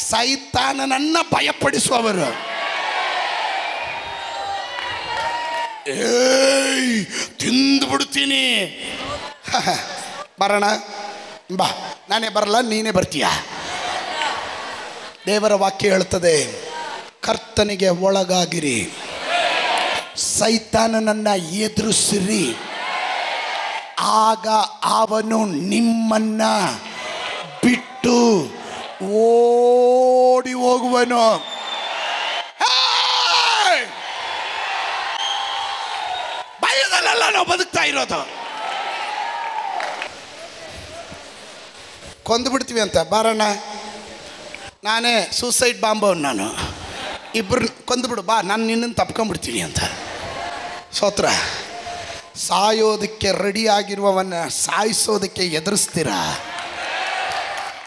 ಸೈತಾನನನ್ನ ಭಯಪಡಿಸುವವರು. ತಿಂದು ಬಿಡ್ತೀನಿ, ಬರೋಣ ಬಾ, ನಾನೇ ಬರಲ್ಲ, ನೀನೇ ಬರ್ತೀಯ. ದೇವರ ವಾಕ್ಯ ಹೇಳ್ತದೆ, ಕರ್ತನಿಗೆ ಒಳಗಾಗಿರಿ, ಸೈತಾನನನ್ನ ಎದುರಿಸಿರಿ, ಆಗ ಅವನು ನಿಮ್ಮನ್ನ ಬಿಟ್ಟು ಓಡಿ ಹೋಗುವನು. ಭಯದಲ್ಲ ನಾವು ಬದುಕ್ತಾ ಇರೋದು. ಕೊಂದು ಬಿಡ್ತೀವಿ ಅಂತ, ಬಾರಣ್ಣ, ನಾನೇ ಸೂಸೈಡ್ ಬಾಂಬವನು, ನಾನು ಇಬ್ಬರು ಕೊಂದುಬಿಡು ಬಾ, ನಾನು ನಿನ್ನನ್ನು ತಪ್ಕೊಂಡ್ಬಿಡ್ತೀನಿ ಅಂತ. ಸ್ತೋತ್ರ. ಸಾಯೋದಕ್ಕೆ ರೆಡಿ ಆಗಿರುವವನ್ನ ಸಾಯಿಸೋದಕ್ಕೆ ಎದುರಿಸ್ತೀರ.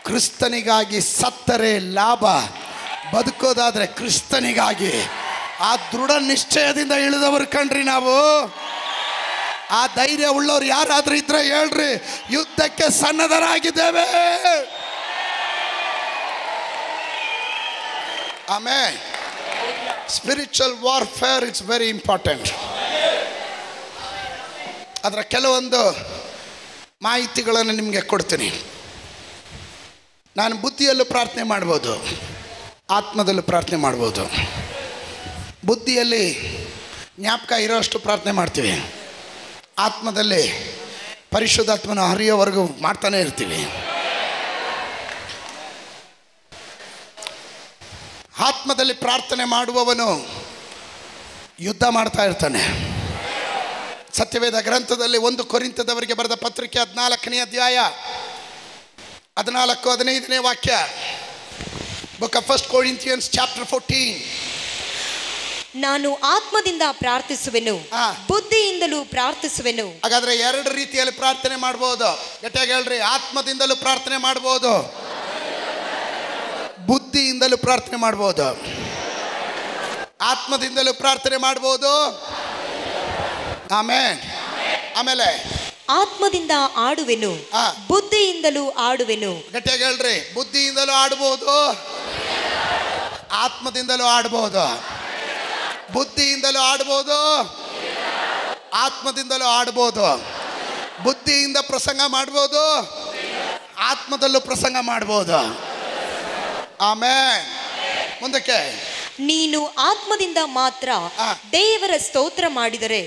ಕ್ರಿಸ್ತನಿಗಾಗಿ ಸತ್ತರೆ ಲಾಭ, ಬದುಕೋದಾದರೆ ಕ್ರಿಸ್ತನಿಗಾಗಿ. ಆ ದೃಢ ನಿಶ್ಚಯದಿಂದ ಇಳಿದವರು ಕಣ್ರಿ ನಾವು. ಆ ಧೈರ್ಯ ಉಳ್ಳವ್ರು ಯಾರಾದ್ರೂ ಇದ್ರೆ ಹೇಳ್ರಿ, ಯುದ್ಧಕ್ಕೆ ಸನ್ನದ್ಧರಾಗಿದ್ದೇವೆ. ಆಮೇಲೆ spiritual warfare it's very important. ಅದರ ಕೆಲವೊಂದು ಮಾಹಿತಿಗಳನ್ನು ನಿಮಗೆ ಕೊಡ್ತೀನಿ. ನಾನು ಬುದ್ಧಿಯಲ್ಲೂ ಪ್ರಾರ್ಥನೆ ಮಾಡ್ಬೋದು, ಆತ್ಮದಲ್ಲೂ ಪ್ರಾರ್ಥನೆ ಮಾಡ್ಬೋದು. ಬುದ್ಧಿಯಲ್ಲಿ ಜ್ಞಾಪಕ ಇರೋಷ್ಟು ಪ್ರಾರ್ಥನೆ ಮಾಡ್ತೀವಿ, ಆತ್ಮದಲ್ಲಿ ಪರಿಶುದ್ಧಾತ್ಮನ ಹರಿಯೋವರೆಗೂ ಮಾಡ್ತಾನೆ ಇರ್ತೀವಿ. ಆತ್ಮದಲ್ಲಿ ಪ್ರಾರ್ಥನೆ ಮಾಡುವವನು ಯುದ್ಧ ಮಾಡ್ತಾ ಇರ್ತಾನೆ. ಸತ್ಯವೇದ ಗ್ರಂಥದಲ್ಲಿ 1 ಕೊರಿಂಥದವರಿಗೆ ಬರೆದ ಪತ್ರಿಕೆ 14ನೇ ಅಧ್ಯಾಯ 14-15ನೇ ವಾಕ್ಯ. Book of 1 Corinthians chapter 14. ನಾನು ಆತ್ಮದಿಂದ ಪ್ರಾರ್ಥಿಸುವೆನು, ಬುದ್ಧಿಯಿಂದಲೂ ಪ್ರಾರ್ಥಿಸುವೆನು. ಹಾಗಾದ್ರೆ 2 ರೀತಿಯಲ್ಲಿ ಪ್ರಾರ್ಥನೆ ಮಾಡಬಹುದು. ಗಟ್ಟಿಯಾಗಿ ಹೇಳ್ರಿ, ಆತ್ಮದಿಂದಲೂ ಪ್ರಾರ್ಥನೆ ಮಾಡಬಹುದು, ಬುದ್ಧಿಯಿಂದಲೂ ಪ್ರಾರ್ಥನೆ ಮಾಡಬಹುದು. ಆತ್ಮದಿಂದಲೂ ಪ್ರಾರ್ಥನೆ ಮಾಡಬಹುದು. ಆಮೇಲೆ ಆತ್ಮದಿಂದ ಆಡುವೆನು, ಬುದ್ಧಿಯಿಂದಲೂ ಆಡುವೆನು. ಗಟ್ಟಿಯಾಗಿ ಹೇಳ್ರಿ, ಬುದ್ಧಿಯಿಂದಲೂ ಆಡಬಹುದು, ಆತ್ಮದಿಂದಲೂ ಆಡಬಹುದು. ಬುದ್ಧಿಯಿಂದಲೂ ಆಡಬಹುದು, ಆತ್ಮದಿಂದಲೂ ಆಡಬಹುದು. ಬುದ್ಧಿಯಿಂದ ಪ್ರಸಂಗ ಮಾಡಬಹುದು, ಆತ್ಮದಲ್ಲೂ ಪ್ರಸಂಗ ಮಾಡಬಹುದು. ಆಮೇಲೆ ಮುಂದಕ್ಕೆ ನೀನು ಆತ್ಮದಿಂದ ಮಾತ್ರ ದೇವರ ಸ್ತೋತ್ರ ಮಾಡಿದರೆ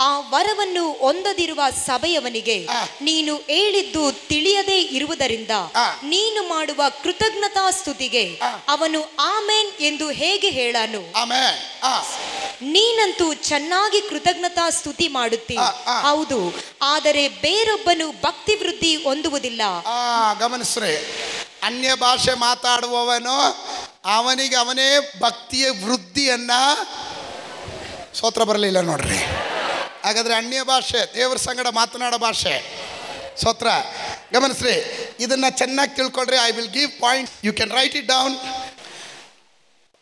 ಆ ವರವನ್ನು ಹೊಂದದಿರುವ ಸಭೆಯವನಿಗೆ ನೀನು ಹೇಳಿದ್ದು ತಿಳಿಯದೇ ಇರುವುದರಿಂದ ನೀನು ಮಾಡುವ ಕೃತಜ್ಞತಾ ಸ್ತುತಿಗೆ ಅವನು ಆಮೆನ್ ಎಂದು ಹೇಗೆ ಹೇಳನು? ನೀನಂತೂ ಚೆನ್ನಾಗಿ ಕೃತಜ್ಞತಾ ಸ್ತುತಿ ಮಾಡುತ್ತಿ, ಹೌದು, ಆದರೆ ಬೇರೊಬ್ಬನು ಭಕ್ತಿ ವೃದ್ಧಿ ಹೊಂದುವುದಿಲ್ಲ. ಗಮನಿಸ್ರಿ, ಅನ್ಯ ಭಾಷೆ ಮಾತಾಡುವವನು ಅವನಿಗೆ ಅವನೇ ಭಕ್ತಿಯ ವೃದ್ಧಿಯನ್ನ ಸ್ತೋತ್ರ ಬರಲಿಲ್ಲ ನೋಡ್ರಿ. ಹಾಗಾದ್ರೆ ಅನ್ಯ ಭಾಷೆ ದೇವರ ಸಂಗಡ ಮಾತನಾಡೋ ಭಾಷೆ ಸ್ತೋತ್ರ. ಗಮನಿಸ್ರಿ, ಇದನ್ನ ಚೆನ್ನಾಗಿ ತಿಳ್ಕೊಳ್ರಿ. I will give point, you can write it down.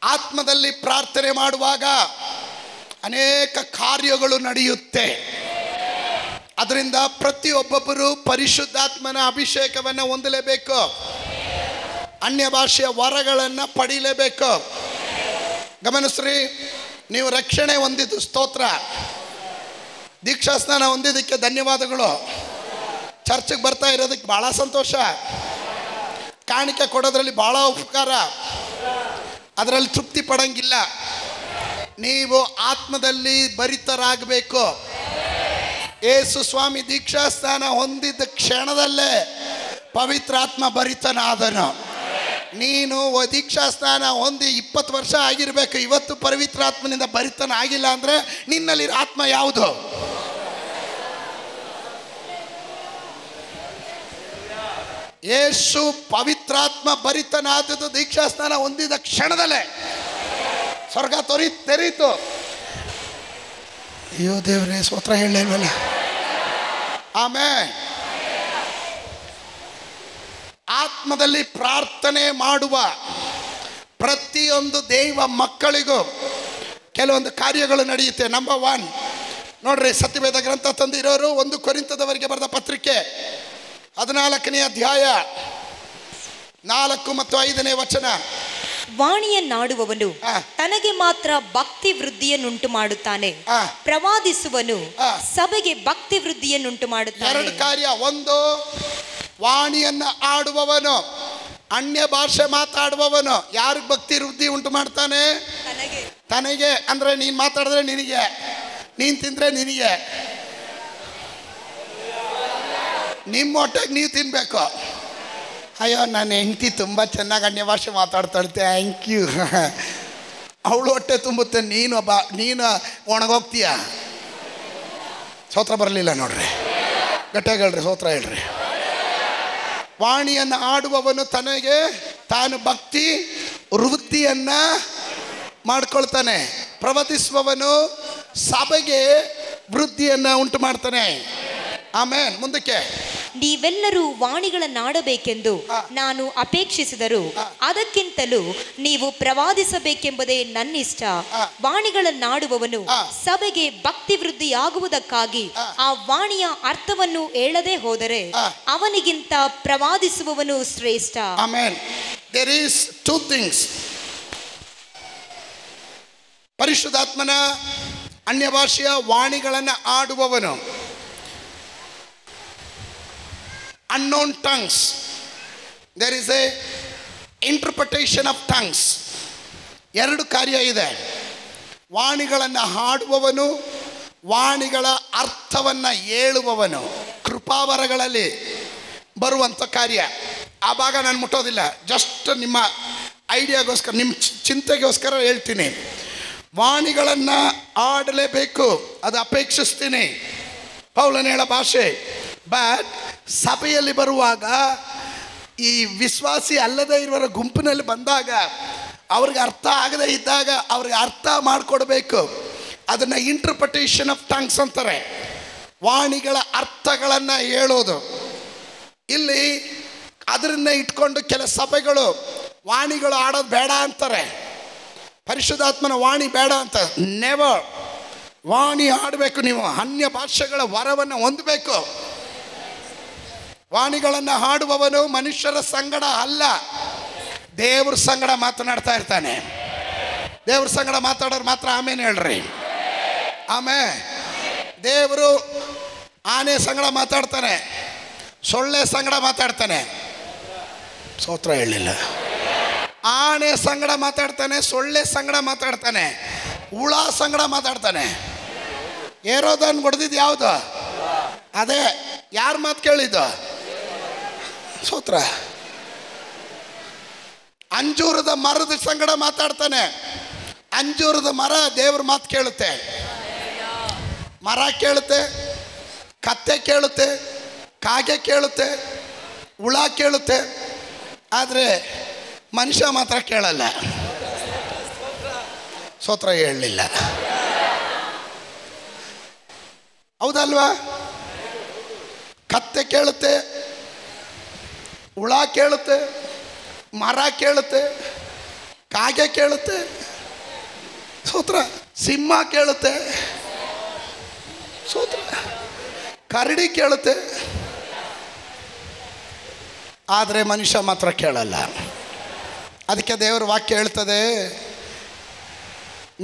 ಆತ್ಮದಲ್ಲಿ ಪ್ರಾರ್ಥನೆ ಮಾಡುವಾಗ ಅನೇಕ ಕಾರ್ಯಗಳು ನಡೆಯುತ್ತೆ. ಅದರಿಂದ ಪ್ರತಿಯೊಬ್ಬೊಬ್ಬರು ಪರಿಶುದ್ಧಾತ್ಮನ ಅಭಿಷೇಕವನ್ನು ಹೊಂದಲೇಬೇಕು, ಅನ್ಯ ಭಾಷೆಯ ವರಗಳನ್ನು ಪಡೀಲೇಬೇಕು. ಗಮನಿಸ್ರಿ, ನೀವು ರಕ್ಷಣೆ ಹೊಂದಿದ್ದು ಸ್ತೋತ್ರ, ದೀಕ್ಷಾಸ್ನಾನ ಹೊಂದಿದ್ದಕ್ಕೆ ಧನ್ಯವಾದಗಳು, ಚರ್ಚ್ಗೆ ಬರ್ತಾ ಇರೋದಕ್ಕೆ ಭಾಳ ಸಂತೋಷ, ಕಾಣಿಕೆ ಕೊಡೋದ್ರಲ್ಲಿ ಭಾಳ ಉಪಕಾರ, ಅದರಲ್ಲಿ ತೃಪ್ತಿ ಪಡಂಗಿಲ್ಲ. ನೀವು ಆತ್ಮದಲ್ಲಿ ಭರಿತರಾಗಬೇಕು. ಯೇಸು ಸ್ವಾಮಿ ದೀಕ್ಷಾಸ್ನಾನ ಹೊಂದಿದ್ದ ಕ್ಷಣದಲ್ಲೇ ಪವಿತ್ರಾತ್ಮ ಭರಿತನಾದನು. ನೀನು ದೀಕ್ಷಾಸ್ನಾನ ಹೊಂದಿ 20 ವರ್ಷ ಆಗಿರಬೇಕು, ಇವತ್ತು ಪವಿತ್ರಾತ್ಮನಿಂದ ಭರಿತನ ಆಗಿಲ್ಲ ಅಂದರೆ ನಿನ್ನಲ್ಲಿ ಆತ್ಮ ಯಾವುದು? ಯೇಸು ಪವಿತ್ರಾತ್ಮ ಭರಿತನಾದದ್ದು ದೀಕ್ಷಾಸ್ನಾನ ಹೊಂದಿದ ಕ್ಷಣದಲ್ಲೇ. ಸ್ವರ್ಗ ತೆರೀತು. ಅಯ್ಯೋ ದೇವರೇ, ಸ್ತೋತ್ರ ಹೇಳಲಿಲ್ವಲ್ಲ. ಆಮೇಲೆ ಆತ್ಮದಲ್ಲಿ ಪ್ರಾರ್ಥನೆ ಮಾಡುವ ಪ್ರತಿಯೊಂದು ದೈವ ಮಕ್ಕಳಿಗೂ ಕೆಲವೊಂದು ಕಾರ್ಯಗಳು ನಡೆಯುತ್ತೆ. ನಂಬರ್ 1 ನೋಡ್ರಿ, ಸತ್ಯವೇದ ಗ್ರಂಥ ತಂದಿರೋರು 1 ಕೊರಿಂಥದವರಿಗೆ ಬರೆದ ಪತ್ರಿಕೆ 14ನೇ ಅಧ್ಯಾಯ 4 ಮತ್ತು 5ನೇ ವಚನ. ವಾಣಿಯನ್ನಾಡುವವನು ತನಗೆ ಮಾತ್ರ ಭಕ್ತಿ ವೃದ್ಧಿಯನ್ನುಂಟು ಮಾಡುತ್ತಾನೆ, ಪ್ರವಾದಿಸುವನು ಸಭೆಗೆ ಭಕ್ತಿ ವೃದ್ಧಿಯನ್ನುಂಟು ಮಾಡುತ್ತಾನೆ. 2 ಕಾರ್ಯ. 1, ವಾಣಿಯನ್ನ ಆಡುವವನು, ಅನ್ಯ ಭಾಷೆ ಮಾತಾಡುವವನು ಯಾರಿಗೆ ಭಕ್ತಿ ವೃದ್ಧಿ ಉಂಟು ಮಾಡ್ತಾನೆ? ತನಗೆ. ಅಂದ್ರೆ ನೀನು ಮಾತಾಡಿದ್ರೆ ನಿನಗೆ, ನೀನು ತಿಂದ್ರೆ ನಿನಗೆ, ನಿಮ್ಮ ಹೊಟ್ಟೆಗೆ ನೀವು ತಿನ್ಬೇಕು. ಅಯ್ಯೋ, ನನ್ನ ಹೆಂಡತಿ ತುಂಬ ಚೆನ್ನಾಗಿ ಅನ್ಯ ಭಾಷೆ ಮಾತಾಡ್ತಾಳೆ, ಥ್ಯಾಂಕ್ ಯು. ಅವಳು ಹೊಟ್ಟೆ ತುಂಬುತ್ತೆ, ನೀನು ಒಣಗೋಗ್ತೀಯ. ಸ್ತೋತ್ರ ಬರಲಿಲ್ಲ ನೋಡ್ರಿ, ಗಟ್ಟಿಯಾಗಿ ಹೇಳ್ರಿ, ಸ್ತೋತ್ರ ಹೇಳ್ರಿ. ವಾಣಿಯನ್ನು ಆಡುವವನು ತನಗೆ ತಾನು ಭಕ್ತಿ ವೃದ್ಧಿಯನ್ನ ಮಾಡ್ಕೊಳ್ತಾನೆ, ಪ್ರವರ್ತಿಸುವವನು ಸಭೆಗೆ ವೃದ್ಧಿಯನ್ನ ಉಂಟು ಮಾಡ್ತಾನೆ. ಆಮೇಲೆ ಮುಂದಕ್ಕೆ, ನೀವೆಲ್ಲರೂ ವಾಣಿಗಳನ್ನಾಡಬೇಕೆಂದು ನಾನು ಅಪೇಕ್ಷಿಸಿದರು, ಅದಕ್ಕಿಂತಲೂ ನೀವು ಪ್ರವಾದಿಸಬೇಕೆಂಬುದೇ ನನ್ನಿಷ್ಟ. ವಾಣಿಗಳನ್ನಾಡುವವನು ಸಭೆಗೆ ಭಕ್ತಿ ವೃದ್ಧಿಯಾಗುವುದಕ್ಕಾಗಿ ಆ ವಾಣಿಯ ಅರ್ಥವನ್ನು ಹೇಳದೆ ಹೋದರೆ ಅವನಿಗಿಂತ ಪ್ರವಾದಿಸುವವನು ಶ್ರೇಷ್ಠ. ಆಮೆನ್. There is 2 things. ಪರಿಶುದ್ಧಾತ್ಮನ ಅನ್ಯ ಭಾಷೆಯ ವಾಣಿಗಳನ್ನು ಆಡುವವನು, unknown tongues, there is a interpretation of tongues. 2 ಕಾರ್ಯ ಇದೆ. ವಾಣಿಗಳನ್ನು ಹಾಡುವವನು, ವಾಣಿಗಳ ಅರ್ಥವನ್ನು ಹೇಳುವವನು, ಕೃಪಾವರಗಳಲ್ಲಿ ಬರುವಂಥ ಕಾರ್ಯ. ಆ ಭಾಗ ನಾನು ಮುಟ್ಟೋದಿಲ್ಲ, ಜಸ್ಟ್ ನಿಮ್ಮ ಐಡಿಯಾಗೋಸ್ಕರ, ನಿಮ್ಮ ಚಿಂತೆಗೋಸ್ಕರ ಹೇಳ್ತೀನಿ. ವಾಣಿಗಳನ್ನು ಆಡಲೇಬೇಕು, ಅದು ಅಪೇಕ್ಷಿಸ್ತೀನಿ, ಪೌಲನ ಹೇಳೋ ಭಾಷೆ. ಬಟ್ ಸಭೆಯಲ್ಲಿ ಬರುವಾಗ, ಈ ವಿಶ್ವಾಸಿ ಅಲ್ಲದೇ ಇರುವರ ಗುಂಪಿನಲ್ಲಿ ಬಂದಾಗ, ಅವ್ರಿಗೆ ಅರ್ಥ ಆಗದೇ ಇದ್ದಾಗ ಅವ್ರಿಗೆ ಅರ್ಥ ಮಾಡಿಕೊಡ್ಬೇಕು. ಅದನ್ನು ಇಂಟರ್ಪ್ರಿಟೇಷನ್ ಆಫ್ ಟಂಗ್ಸ್ ಅಂತಾರೆ, ವಾಣಿಗಳ ಅರ್ಥಗಳನ್ನು ಹೇಳೋದು. ಇಲ್ಲಿ ಅದರಿಂದ ಇಟ್ಕೊಂಡು ಕೆಲ ಸಭೆಗಳು ವಾಣಿಗಳು ಆಡೋದು ಬೇಡ ಅಂತಾರೆ, ಪರಿಶುದ್ಧಾತ್ಮನ ವಾಣಿ ಬೇಡ ಅಂತ. ನೆವರ್. ವಾಣಿ ಆಡಬೇಕು, ನೀವು ಅನ್ಯ ಭಾಷೆಗಳ ವರವನ್ನು ಹೊಂದಬೇಕು. ವಾಣಿಗಳನ್ನು ಹಾಡುವವನು ಮನುಷ್ಯರ ಸಂಗಡ ಅಲ್ಲ, ದೇವ್ರ ಸಂಗಡ ಮಾತನಾಡ್ತಾ ಇರ್ತಾನೆ. ದೇವ್ರ ಸಂಗಡ ಮಾತಾಡೋರು ಮಾತ್ರ ಆಮೇಲೆ ಹೇಳ್ರಿ. ಆಮೇಲೆ ದೇವರು ಆನೆ ಸಂಗಡ ಮಾತಾಡ್ತಾನೆ, ಸೊಳ್ಳೆ ಸಂಗಡ ಮಾತಾಡ್ತಾನೆ. ಸ್ತೋತ್ರ ಹೇಳಲಿಲ್ಲ. ಆನೆ ಸಂಗಡ ಮಾತಾಡ್ತಾನೆ, ಸೊಳ್ಳೆ ಸಂಗಡ ಮಾತಾಡ್ತಾನೆ, ಹುಳ ಸಂಗಡ ಮಾತಾಡ್ತಾನೆ. ಏರೋದನ್ನು ಹೊಡೆದಿದ್ದು ಯಾವುದು? ಅದೇ. ಯಾರ ಮಾತು ಕೇಳಿದ್ದು? ಸ್ತೋತ್ರ. ಅಂಜೂರದ ಮರದ ಸಂಗಡ ಮಾತಾಡ್ತಾನೆ. ಅಂಜೂರದ ಮರ ದೇವ್ರ ಮಾತು ಕೇಳುತ್ತೆ, ಮರ ಕೇಳುತ್ತೆ, ಕತ್ತೆ ಕೇಳುತ್ತೆ, ಕಾಗೆ ಕೇಳುತ್ತೆ, ಹುಳ ಕೇಳುತ್ತೆ. ಆದರೆ ಮನುಷ್ಯ ಮಾತ್ರ ಕೇಳಲ್ಲ. ಸ್ತೋತ್ರ ಹೇಳಲಿಲ್ಲ, ಹೌದಲ್ವಾ? ಕತ್ತೆ ಕೇಳುತ್ತೆ, ಹುಳ ಕೇಳುತ್ತೆ, ಮರ ಕೇಳುತ್ತೆ, ಕಾಗೆ ಕೇಳುತ್ತೆ, ಸ್ತೋತ್ರ, ಸಿಂಹ ಕೇಳುತ್ತೆ, ಸ್ತೋತ್ರ, ಕರಡಿ ಕೇಳುತ್ತೆ. ಆದರೆ ಮನುಷ್ಯ ಮಾತ್ರ ಕೇಳಲ್ಲ. ಅದಕ್ಕೆ ದೇವರ ವಾಕ್ಯ ಹೇಳ್ತದೆ,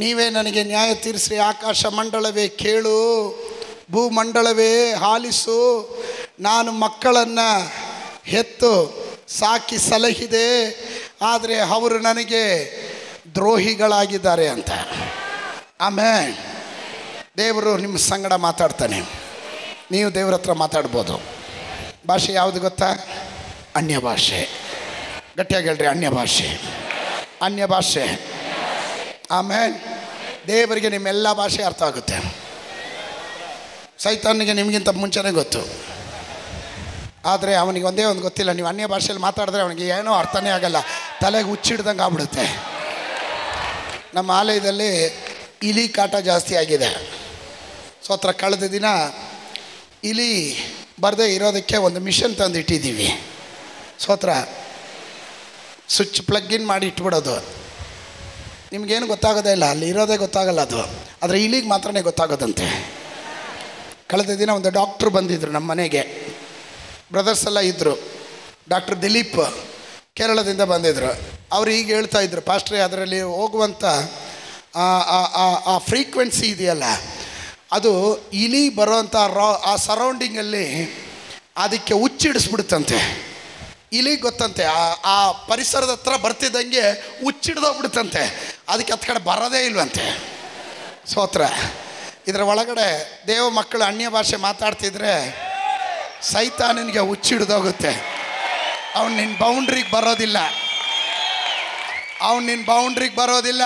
ನೀವೇ ನನಗೆ ನ್ಯಾಯ ತೀರಿಸಿ, ಆಕಾಶ ಮಂಡಲವೇ ಕೇಳು, ಭೂಮಂಡಲವೇ ಆಲಿಸು. ನಾನು ಮಕ್ಕಳನ್ನು ಹೆತ್ತು ಸಾಕಿ ಸಲಹಿದೆ, ಆದರೆ ಅವರು ನನಗೆ ದ್ರೋಹಿಗಳಾಗಿದ್ದಾರೆ ಅಂತ. ಆಮೇಲೆ ದೇವರು ನಿಮ್ಮ ಸಂಗಡ ಮಾತಾಡ್ತಾನೆ. ನೀವು ದೇವ್ರ ಹತ್ರ ಮಾತಾಡ್ಬೋದು. ಭಾಷೆ ಯಾವುದು ಗೊತ್ತಾ? ಅನ್ಯ ಭಾಷೆ. ಗಟ್ಟಿಯಾಗಿ ಹೇಳ್ರಿ, ಅನ್ಯ ಭಾಷೆ, ಅನ್ಯ ಭಾಷೆ. ಆಮೇಲೆ ದೇವರಿಗೆ ನಿಮ್ಮೆಲ್ಲ ಭಾಷೆ ಅರ್ಥ ಆಗುತ್ತೆ. ಸೈತಾನಿಗೆ ನಿಮಗಿಂತ ಮುಂಚೆನೇ ಗೊತ್ತು, ಆದರೆ ಅವನಿಗೆ ಒಂದೇ ಒಂದು ಗೊತ್ತಿಲ್ಲ. ನೀವು ಅನ್ಯ ಭಾಷೆಯಲ್ಲಿ ಮಾತಾಡಿದ್ರೆ ಅವನಿಗೆ ಏನೋ ಅರ್ಥನೇ ಆಗಲ್ಲ, ತಲೆಗೆ ಹುಚ್ಚಿಡ್ದಂಗೆ ಆಗ್ಬಿಡುತ್ತೆ. ನಮ್ಮ ಆಲಯದಲ್ಲಿ ಇಲಿ ಕಾಟ ಜಾಸ್ತಿ ಆಗಿದೆ. ಸ್ತೋತ್ರ. ಕಳೆದ ದಿನ ಇಲಿ ಬರದೇ ಇರೋದಕ್ಕೆ ಒಂದು ಮಿಷನ್ ತಂದು ಇಟ್ಟಿದ್ದೀವಿ. ಸ್ತೋತ್ರ. ಸ್ವಿಚ್ ಪ್ಲಗ್ ಇನ್ ಮಾಡಿ ಇಟ್ಬಿಡೋದು. ನಿಮಗೇನು ಗೊತ್ತಾಗೋದೇ ಇಲ್ಲ, ಅಲ್ಲಿ ಇರೋದೇ ಗೊತ್ತಾಗಲ್ಲ ಅದು, ಆದರೆ ಇಲಿಗೆ ಮಾತ್ರನೇ ಗೊತ್ತಾಗೋದಂತೆ. ಕಳೆದ ದಿನ ಒಂದು ಡಾಕ್ಟ್ರು ಬಂದಿದ್ದರು ನಮ್ಮ ಮನೆಗೆ. ಬ್ರದರ್ಸ್ ಎಲ್ಲ ಇದ್ದರು. ಡಾಕ್ಟರ್ ದಿಲೀಪ್ ಕೇರಳದಿಂದ ಬಂದಿದ್ದರು. ಅವರು ಈಗ ಹೇಳ್ತಾಯಿದ್ರು, ಪಾಸ್ಟ್ರೇ ಅದರಲ್ಲಿ ಹೋಗುವಂಥ ಆ ಫ್ರೀಕ್ವೆನ್ಸಿ ಇದೆಯಲ್ಲ, ಅದು ಇಲಿ ಬರೋವಂಥ ಆ ಸರೌಂಡಿಂಗಲ್ಲಿ ಅದಕ್ಕೆ ಹುಚ್ಚಿಡಿಸ್ಬಿಡುತ್ತಂತೆ. ಇಲಿ ಗೊತ್ತಂತೆ, ಆ ಪರಿಸರದ ಹತ್ರ ಬರ್ತಿದ್ದಂಗೆ ಹುಚ್ಚಿಡ್ದೋಗ್ಬಿಡುತ್ತಂತೆ. ಅದಕ್ಕೆ ಹತ್ತು ಕಡೆ ಬರೋದೇ ಇಲ್ವಂತೆ. ಸ್ತೋತ್ರ. ಇದರ ಒಳಗಡೆ ದೇವ ಮಕ್ಕಳು ಅನ್ಯ ಭಾಷೆ ಮಾತಾಡ್ತಿದ್ರೆ ಸೈತಾನನಿಗೆ ಹುಚ್ಚಿಡ್ದೋಗುತ್ತೆ. ಅವನು ನಿನ್ನ ಬೌಂಡ್ರಿಗೆ ಬರೋದಿಲ್ಲ, ಅವನು ನಿನ್ನ ಬೌಂಡ್ರಿಗೆ ಬರೋದಿಲ್ಲ.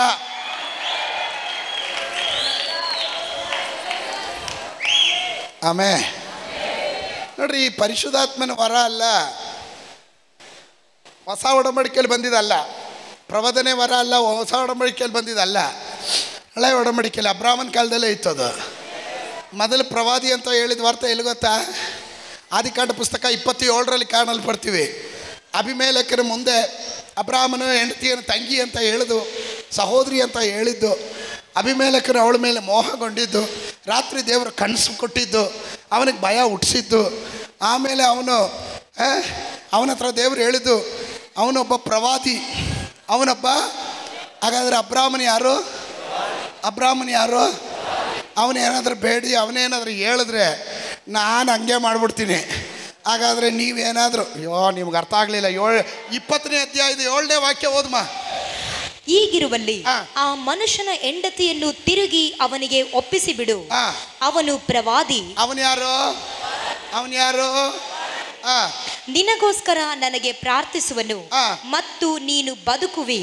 ಆಮೇಲೆ ನೋಡ್ರಿ, ಈ ಪರಿಶುದ್ಧಾತ್ಮನ ವರ ಅಲ್ಲ, ಹೊಸ ಒಡಂಬಡಿಕೆಯಲ್ಲಿ ಬಂದಿದ್ದಲ್ಲ. ಪ್ರವಾದನೆ ವರ ಅಲ್ಲ, ಹೊಸ ಒಡಂಬಡಿಕೆಯಲ್ಲಿ ಬಂದಿದ್ದಲ್ಲ. ಹಳೆ ಒಡಂಬಡಿಕೆಯಲ್ಲಿ ಅಬ್ರಾಹ್ಮನ ಕಾಲದಲ್ಲೇ ಇತ್ತದು. ಮೊದಲು ಪ್ರವಾದಿ ಅಂತ ಹೇಳಿದ ವಾರ್ತೆ ಎಲ್ಲಿ ಗೊತ್ತಾ? ಆದಿಕಾಂಡ ಪುಸ್ತಕ 27ರಲ್ಲಿ ಕಾಣಲ್ಪಡ್ತೀವಿ. ಅಭಿಮೇಲಕನ ಮುಂದೆ ಅಬ್ರಾಹ್ಮನ ಹೆಂಡತಿಯನ್ನು ತಂಗಿ ಅಂತ ಹೇಳಿದ್ದು, ಸಹೋದರಿ ಅಂತ ಹೇಳಿದ್ದು. ಅಭಿಮೇಲಕನು ಅವಳ ಮೇಲೆ ಮೋಹಗೊಂಡಿದ್ದು, ರಾತ್ರಿ ದೇವರು ಕನಸು ಕೊಟ್ಟಿದ್ದು, ಅವನಿಗೆ ಭಯ ಹುಟ್ಟಿಸಿದ್ದು. ಆಮೇಲೆ ಅವನ ಹತ್ರ ದೇವರು ಹೇಳಿದ್ದು, ಅವನೊಬ್ಬ ಪ್ರವಾದಿ, ಅವನೊಬ್ಬ. ಹಾಗಾದರೆ ಅಬ್ರಾಹ್ಮನ ಯಾರು? ಅಬ್ರಾಹ್ಮನ ಯಾರು? ಅವನೇನಾದರೂ ಬೇಡಿ, ಅವನೇನಾದರೂ ಹೇಳಿದ್ರೆ ನಾನು ಹಂಗೆ ಮಾಡಿಬಿಡ್ತೀನಿ. ಹಾಗಾದರೆ ನೀವೇನಾದರೂ, ಅಯ್ಯೋ ನಿಮ್ಗೆ ಅರ್ಥ ಆಗಲಿಲ್ಲ. 20ನೇ ಅಧ್ಯಾಯದ 7ನೇ ವಾಕ್ಯ ಓದಮ್ಮ. ಹೀಗಿರುವಲ್ಲಿ ಆ ಮನುಷ್ಯನ ಹೆಂಡತಿಯನ್ನು ತಿರುಗಿ ಅವನಿಗೆ ಒಪ್ಪಿಸಿಬಿಡು, ಅವನು ಪ್ರವಾದಿ. ಅವನು ಯಾರು? ಅವನು ಯಾರು? ನಿನಗೋಸ್ಕರ ನನಗೆ ಪ್ರಾರ್ಥಿಸುವನು ಮತ್ತು ನೀನು ಬದುಕುವೆ.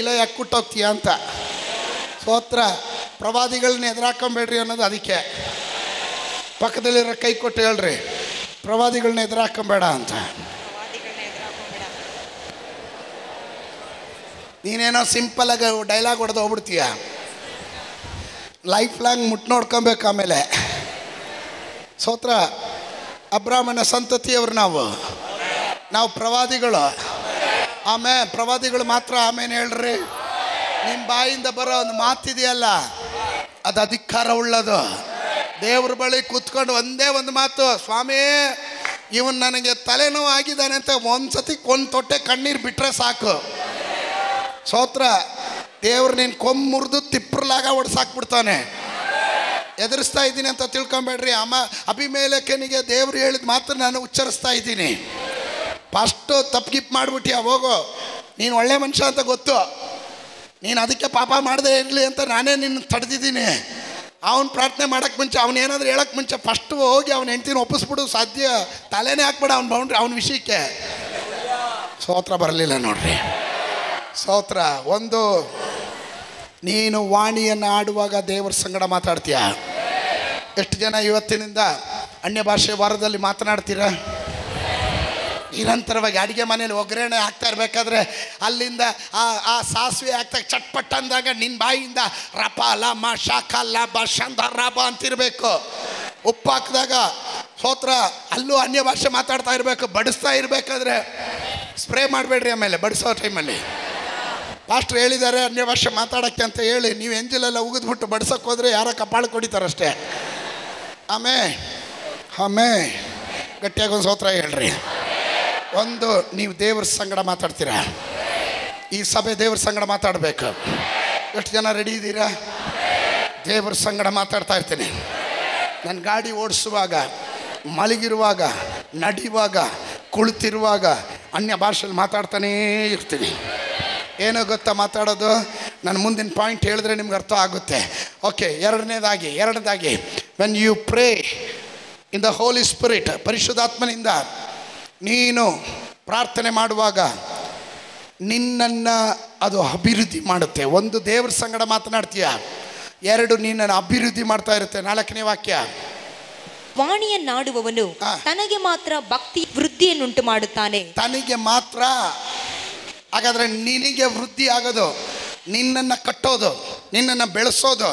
ಇಲ್ಲ ಯಾಕೆ ಕುಟ್ಟೋಗ್ತೀಯ ಅಂತ. ಸ್ತೋತ್ರ. ಪ್ರವಾದಿಗಳನ್ನ ಎದುರಾಕೊಂಬೇಡ್ರಿ ಅನ್ನೋದು ಅದಕ್ಕೆ. ಪಕ್ಕದಲ್ಲಿರೋ ಕೈ ಕೊಟ್ಟು ಹೇಳ್ರಿ, ಪ್ರವಾದಿಗಳನ್ನ ಎದುರಾಕೊಂಬೇಡ ಅಂತ. ನೀನೇನೋ ಸಿಂಪಲಾಗಿ ಡೈಲಾಗ್ ಹೊಡೆದು ಹೋಗ್ಬಿಡ್ತೀಯ, ಲೈಫ್ ಲಾಂಗ್ ಮುಟ್ಟು ನೋಡ್ಕೊಬೇಕು ಆಮೇಲೆ. ಸ್ತೋತ್ರ. ಅಬ್ರಾಹ್ಮನ ಸಂತತಿಯವರು ನಾವು ಪ್ರವಾದಿಗಳು. ಆಮೇಲೆ ಪ್ರವಾದಿಗಳು ಮಾತ್ರ ಆಮೇಲೆ ಹೇಳ್ರಿ. ನಿಮ್ಮ ಬಾಯಿಂದ ಬರೋ ಒಂದು ಮಾತಿದೆಯಲ್ಲ, ಅದು ಅಧಿಕಾರ ಉಳ್ಳದು. ದೇವ್ರ ಬಳಿ ಕೂತ್ಕೊಂಡು ಒಂದೇ ಒಂದು ಮಾತು, ಸ್ವಾಮಿ ಇವನು ನನಗೆ ತಲೆನೋವು ಆಗಿದ್ದಾನೆ ಅಂತ ಒಂದು ಸತಿ ಒಂದು ತೊಟ್ಟೆ ಕಣ್ಣೀರು ಬಿಟ್ಟರೆ ಸಾಕು. ಸ್ತೋತ್ರ. ದೇವ್ರು ನೀನು ಕೊಂಬು ಮುರಿದು ತಿಪ್ಪರ್ಲಾಗ ಹೊಡ್ಸಾಕ್ಬಿಡ್ತಾನೆ. ಎದುರಿಸ್ತಾ ಇದ್ದೀನಿ ಅಂತ ತಿಳ್ಕೊಬೇಡ್ರಿ. ಅಭಿಮೇಲಕನಿಗೆ ದೇವ್ರು ಹೇಳಿದ ಮಾತ್ರ ನಾನು ಉಚ್ಚರಿಸ್ತಾ ಇದ್ದೀನಿ. ಫಸ್ಟು ತಪ್ಪು ಗಿಪ್ ಮಾಡಿಬಿಟ್ಟಿಯ, ಹೋಗೋ ನೀನು ಒಳ್ಳೆ ಮನುಷ್ಯ ಅಂತ ಗೊತ್ತು, ನೀನು ಅದಕ್ಕೆ ಪಾಪ ಮಾಡದೇ ಇರಲಿ ಅಂತ ನಾನೇ ನಿನ್ನ ತಡೆದಿದ್ದೀನಿ. ಅವನು ಪ್ರಾರ್ಥನೆ ಮಾಡೋಕ್ಕೆ ಮುಂಚೆ, ಅವನೇನಾದ್ರೂ ಹೇಳೋಕ್ಕೆ ಮುಂಚೆ ಫಸ್ಟು ಹೋಗಿ ಅವನ ಹೆಂಡ್ತಿನ ಒಪ್ಪಿಸ್ಬಿಡು. ಸಾಧ್ಯ ತಲೆನೇ ಹಾಕ್ಬೇಡ ಅವನ ಬೌಂಡ್ರಿ, ಅವನ ವಿಷಯಕ್ಕೆ. ಸ್ತೋತ್ರ ಬರಲಿಲ್ಲ ನೋಡ್ರಿ. ಸ್ತೋತ್ರ. ಒಂದು, ನೀನು ವಾಣಿಯನ್ನು ಆಡುವಾಗ ದೇವರ ಸಂಗಡ ಮಾತಾಡ್ತೀಯ. ಎಷ್ಟು ಜನ ಇವತ್ತಿನಿಂದ ಅನ್ಯ ಭಾಷೆ ವಾರದಲ್ಲಿ ಮಾತನಾಡ್ತೀರಾ? ನಿರಂತರವಾಗಿ ಅಡುಗೆ ಮನೇಲಿ ಒಗ್ಗರಣೆ ಹಾಕ್ತಾ ಇರಬೇಕಾದ್ರೆ ಅಲ್ಲಿಂದ ಆ ಸಾಸಿವೆ ಹಾಕ್ತಾ ಚಟ್ಪಟ್ ಅಂದಾಗ ನಿನ್ನ ಬಾಯಿಯಿಂದ ರಪ ಲಮ ಶಾಖ ಲಾಭ ಶಂಧ ರಾಬ ಅಂತಿರಬೇಕು. ಉಪ್ಪು ಹಾಕಿದಾಗ ಸ್ತೋತ್ರ ಅಲ್ಲೂ ಅನ್ಯ ಭಾಷೆ ಮಾತಾಡ್ತಾ ಇರಬೇಕು. ಬಡಿಸ್ತಾ ಇರಬೇಕಾದ್ರೆ ಸ್ಪ್ರೇ ಮಾಡಬೇಡ್ರಿ. ಆಮೇಲೆ ಬಡಿಸೋ ಟೈಮಲ್ಲಿ ಪಾಸ್ಟ್ರು ಹೇಳಿದ್ದಾರೆ ಅನ್ಯ ಭಾಷೆ ಮಾತಾಡೋಕ್ಕೆ ಅಂತ ಹೇಳಿ, ನೀವು ಎಂಜಲೆಲ್ಲ ಉಗಿದ್ಬಿಟ್ಟು ಬಡ್ಸೋಕ್ಕೆ ಹೋದರೆ ಯಾರೋ ಕಪಾಳು ಕೊಡಿತಾರಷ್ಟೇ. ಆಮೇ ಗಟ್ಟಿಯಾಗಿ ಒಂದು ಸ್ತೋತ್ರ ಹೇಳ್ರಿ. ಒಂದು, ನೀವು ದೇವ್ರ ಸಂಗಡ ಮಾತಾಡ್ತೀರಾ. ಈ ಸಭೆ ದೇವ್ರ ಸಂಗಡ ಮಾತಾಡಬೇಕು. ಎಷ್ಟು ಜನ ರೆಡಿ ಇದ್ದೀರಾ? ದೇವ್ರ ಸಂಗಡ ಮಾತಾಡ್ತಾ ಇರ್ತೀನಿ. ನನ್ನ ಗಾಡಿ ಓಡಿಸುವಾಗ, ಮಲಗಿರುವಾಗ, ನಡೆಯುವಾಗ, ಕುಳಿತಿರುವಾಗ ಅನ್ಯ ಭಾಷೆಯಲ್ಲಿ ಮಾತಾಡ್ತಾನೇ ಇರ್ತೀನಿ. ಏನೋ ಗೊತ್ತಾ ಮಾತಾಡೋದು? ನಾನು ಮುಂದಿನ ಪಾಯಿಂಟ್ ಹೇಳಿದ್ರೆ ನಿಮ್ಗೆ ಅರ್ಥ ಆಗುತ್ತೆ. ಓಕೆ. ಎರಡನೇದಾಗಿ when you pray in the Holy Spirit, ಪರಿಶುದ್ಧಾತ್ಮನಿಂದ ನೀನು ಪ್ರಾರ್ಥನೆ ಮಾಡುವಾಗ ನಿನ್ನನ್ನು ಅದು ಅಭಿವೃದ್ಧಿ ಮಾಡುತ್ತೆ. ಒಂದು, ದೇವ್ರ ಸಂಗಡ ಮಾತನಾಡ್ತೀಯ. ಎರಡು, ನಿನ್ನನ್ನು ಅಭಿವೃದ್ಧಿ ಮಾಡ್ತಾ ಇರುತ್ತೆ. 4ನೇ ವಾಕ್ಯ, ವಾಣಿಯನ್ನಾಡುವವನು ತನಗೆ ಮಾತ್ರ ಭಕ್ತಿ ವೃದ್ಧಿಯನ್ನುಂಟು ಮಾಡುತ್ತಾನೆ. ತನಗೆ ಮಾತ್ರ. ಹಾಗಾದರೆ ನಿನಗೆ ವೃದ್ಧಿ ಆಗೋದು, ನಿನ್ನನ್ನು ಕಟ್ಟೋದು, ನಿನ್ನನ್ನು ಬೆಳೆಸೋದು